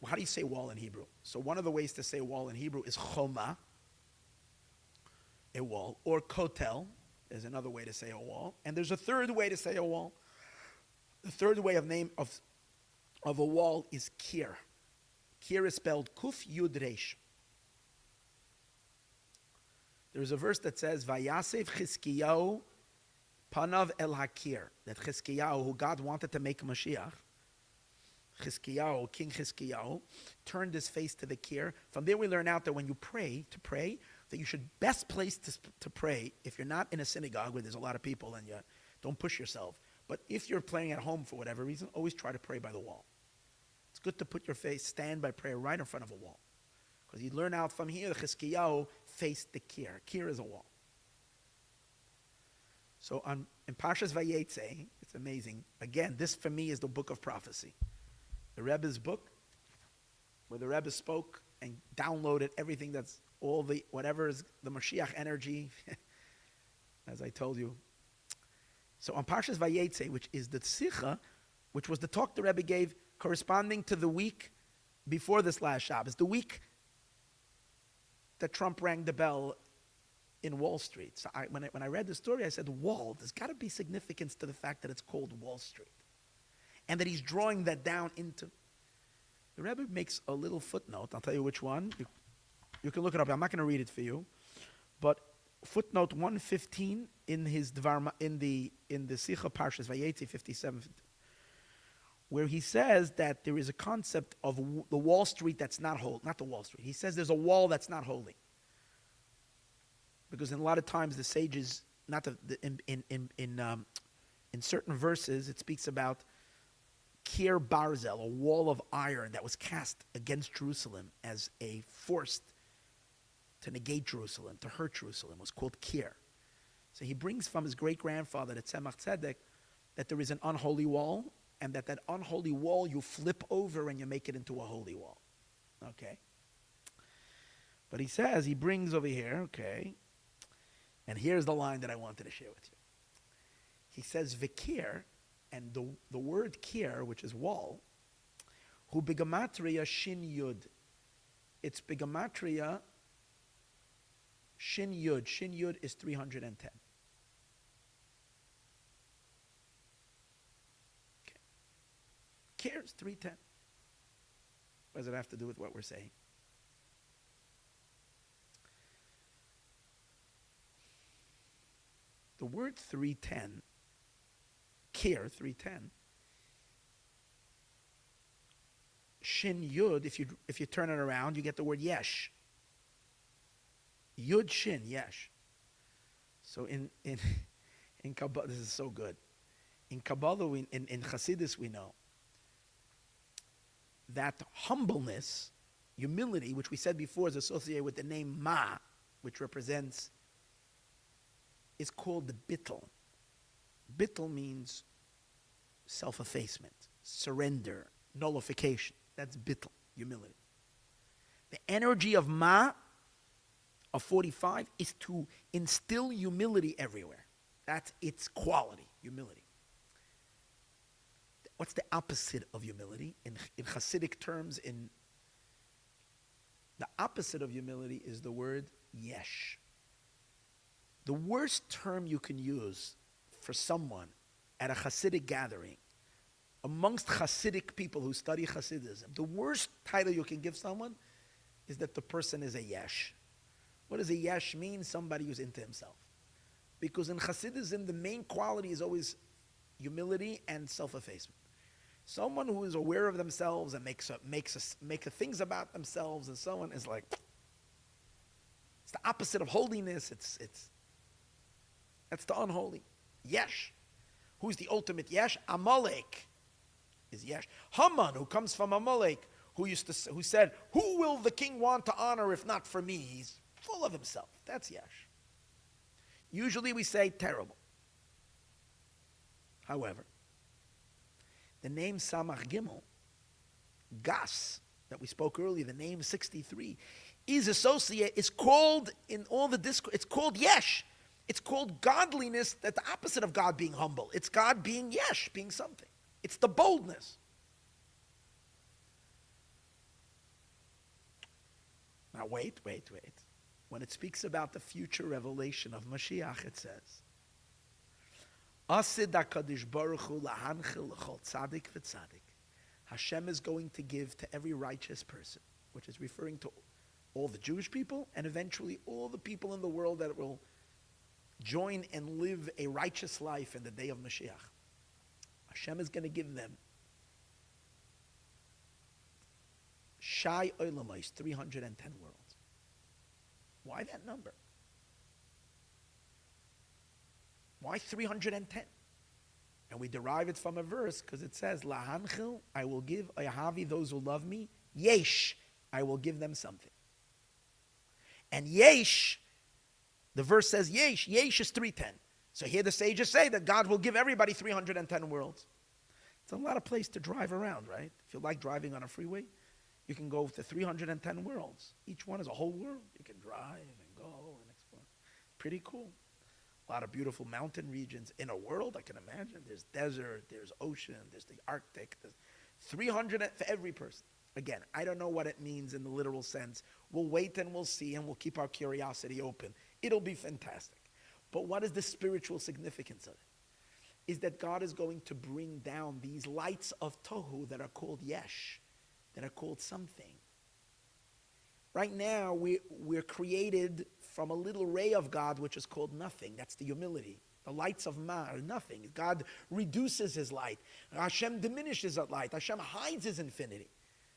Speaker 1: how do you say wall in Hebrew? So one of the ways to say wall in Hebrew is choma, a wall, or kotel is another way to say a wall. And there's a third way to say a wall. The third way of a wall is kir. Kir is spelled kuf yud resh. There's a verse that says, Vayasef Chizkiyahu panav el hakir. That Chizkiyahu, who God wanted to make Moshiach, Chizkiyahu, King Chizkiyahu, turned his face to the kir. From there we learn out that when you pray, that you should best place to pray, if you're not in a synagogue where there's a lot of people and you don't push yourself, but if you're praying at home for whatever reason, always try to pray by the wall. It's good to put your face, stand by prayer right in front of a wall. Because you learn out from here, the Chizkiyahu faced the kir. Kir is a wall. So in Parshas Vayetze, it's amazing. Again, this for me is the book of prophecy. The Rebbe's book, where the Rebbe spoke and downloaded everything that's whatever is the Moshiach energy, as I told you. So on Parshas Vayetze, which is the Tzicha, which was the talk the Rebbe gave corresponding to the week before this last Shabbos, the week that Trump rang the bell in Wall Street. So when I read the story, I said, wall, there's got to be significance to the fact that it's called Wall Street. and that he's drawing that down into. The Rebbe makes a little footnote. I'll tell you which one. You can look it up. I'm not going to read it for you, but footnote 115 in his Dvar in the Sicha Parshas Vayetzi 57, where he says that there is a concept of the Wall Street that's not the Wall Street. He says there's a wall that's not holding, because in a lot of times the sages, in certain verses it speaks about Kir Barzel, a wall of iron that was cast against Jerusalem as a force to negate Jerusalem, to hurt Jerusalem, was called Kir. So he brings from his great-grandfather, the Tzemach Tzedek, that there is an unholy wall, and that unholy wall you flip over and you make it into a holy wall. Okay? But he brings over here, okay, and here's the line that I wanted to share with you. He says, Vikir, and the word kir, which is wall, hu bigamatria shin yud. It's bigamatria shin yud. Shin yud is 310. Okay. Kir is 310. What does it have to do with what we're saying? The word 310, Kir, 310, Shin Yud, if you turn it around, you get the word Yesh. Yud Shin, Yesh. So in Kabbalah, this is so good. In Kabbalah, in Chassidus, we know that humbleness, humility, which we said before is associated with the name Ma, which represents, is called the bittul. Bittul means self-effacement, surrender, nullification. That's bittul, humility. The energy of Ma, of 45, is to instill humility everywhere. That's its quality, humility. What's the opposite of humility? In Hasidic terms, the opposite of humility is the word yesh. The worst term you can use for someone at a Hasidic gathering, amongst Hasidic people who study Hasidism, the worst title you can give someone is that the person is a yesh. What does a yesh mean? Somebody who's into himself. Because in Hasidism, the main quality is always humility and self-effacement. Someone who is aware of themselves and makes things about themselves, and someone is like, it's the opposite of holiness. That's the unholy. Yesh. Who's the ultimate yesh? Amalek is yesh. Haman, who comes from Amalek, who said, "Who will the king want to honor if not for me?" He's full of himself. That's yesh. Usually we say terrible. However, the name Samach Gimel, Gas, that we spoke earlier, the name 63, is called in all the discourse, it's called yesh. It's called godliness, that the opposite of God being humble. It's God being yesh, being something. It's the boldness. Now wait. When it speaks about the future revelation of Moshiach, it says, Asid HaKadosh Baruch Hu lahanchil l'chol tzadik v'tzadik. Hashem is going to give to every righteous person, which is referring to all the Jewish people and eventually all the people in the world that will join and live a righteous life in the day of Mashiach. Hashem is going to give them Shai Olamais, 310 worlds. Why that number? Why 310? And we derive it from a verse because it says, Lahanchil, I will give Ayahavi, those who love me, Yesh, I will give them something. And Yesh, the verse says Yesh is 310. So here the sages say that God will give everybody 310 worlds. It's a lot of place to drive around, right? If you like driving on a freeway, you can go to 310 worlds. Each one is a whole world. You can drive and go and explore. Pretty cool. A lot of beautiful mountain regions in a world, I can imagine. There's desert, there's ocean, there's the Arctic. There's 300 for every person. Again, I don't know what it means in the literal sense. We'll wait and we'll see, and we'll keep our curiosity open. It'll be fantastic. But what is the spiritual significance of it? is that God is going to bring down these lights of Tohu that are called Yesh, that are called something. Right now, we're created from a little ray of God, which is called nothing. That's the humility. The lights of Ma are nothing. God reduces his light. Hashem diminishes that light. Hashem hides his infinity.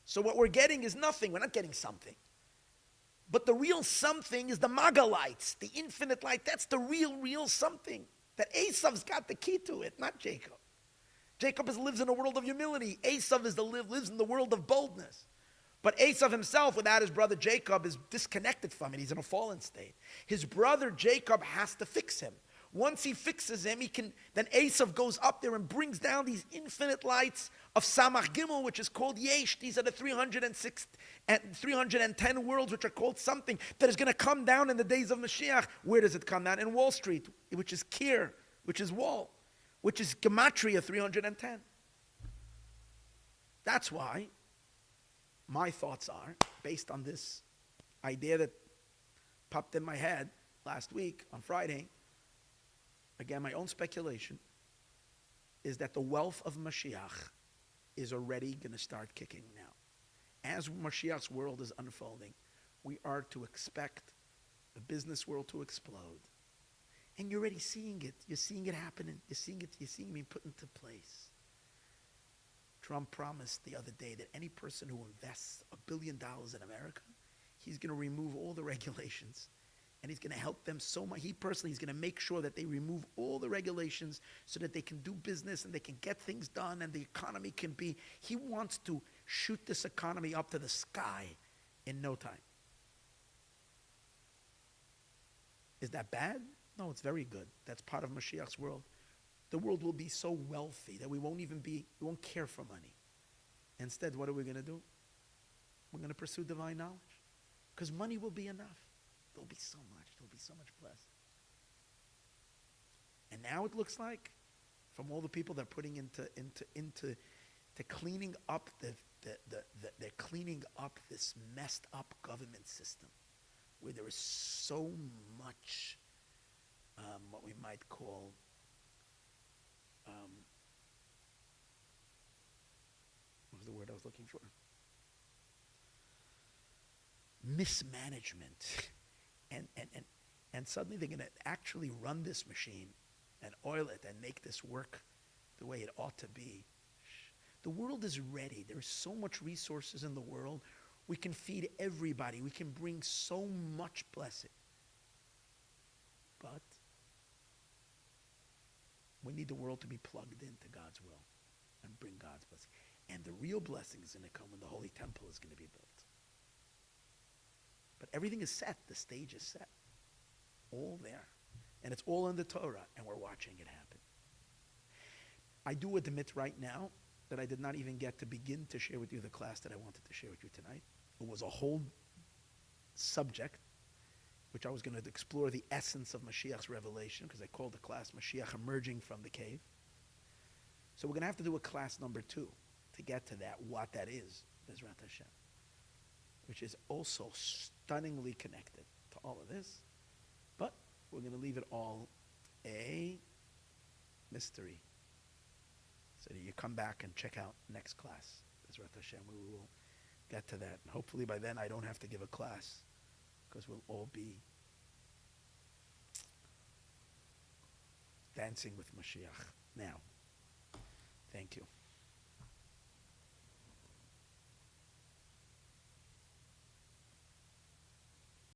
Speaker 1: So what we're getting is nothing. We're not getting something. But the real something is the Maga lights, the infinite light. That's the real something. That Esav's got the key to it, not Jacob. Jacob lives in a world of humility. Esav lives in the world of boldness. But Esav himself, without his brother Jacob, is disconnected from it. He's in a fallen state. His brother Jacob has to fix him. Once he fixes him, then Esav goes up there and brings down these infinite lights of Samach Gimel, which is called Yesh. These are the 306 and 310 worlds, which are called something that is going to come down in the days of Mashiach. Where does it come down? In Wall Street, which is Kir, which is wall, which is Gematria 310. That's why my thoughts are, based on this idea that popped in my head last week on Friday, again, my own speculation, is that the wealth of Mashiach is already going to start kicking now. As Mashiach's world is unfolding, we are to expect the business world to explode. And you're already seeing it. You're seeing it happening. You're seeing it being put into place. Trump promised the other day that any person who invests $1 billion in America, he's going to remove all the regulations. And he's going to help them so much. He personally is going to make sure that they remove all the regulations so that they can do business and they can get things done and the economy can be. He wants to shoot this economy up to the sky in no time. Is that bad? No, it's very good. That's part of Mashiach's world. The world will be so wealthy that we won't care for money. Instead, what are we going to do? We're going to pursue divine knowledge. Because money will be enough. There'll be so much blessed. And now it looks like, from all the people they're putting into cleaning up they're cleaning up this messed up government system, where there is so much what we might call what was the word I was looking for? Mismanagement. And suddenly they're going to actually run this machine and oil it and make this work the way it ought to be. The world is ready. There's so much resources in the world. We can feed everybody. We can bring so much blessing. But we need the world to be plugged into God's will and bring God's blessing. And the real blessing is going to come when the Holy Temple is going to be built. But everything is set. The stage is set. All there. And it's all in the Torah, and we're watching it happen. I do admit right now that I did not even get to begin to share with you the class that I wanted to share with you tonight. It was a whole subject, which I was going to explore the essence of Mashiach's revelation, because I called the class Mashiach Emerging from the Cave. So we're going to have to do a class number 2 to get to that, what that is, Bezrat Hashem, which is also stunningly connected to all of this. But we're going to leave it all a mystery. So that you come back and check out next class, Bezrat Hashem. We will get to that. And hopefully by then I don't have to give a class, because we'll all be dancing with Mashiach. Now, thank you.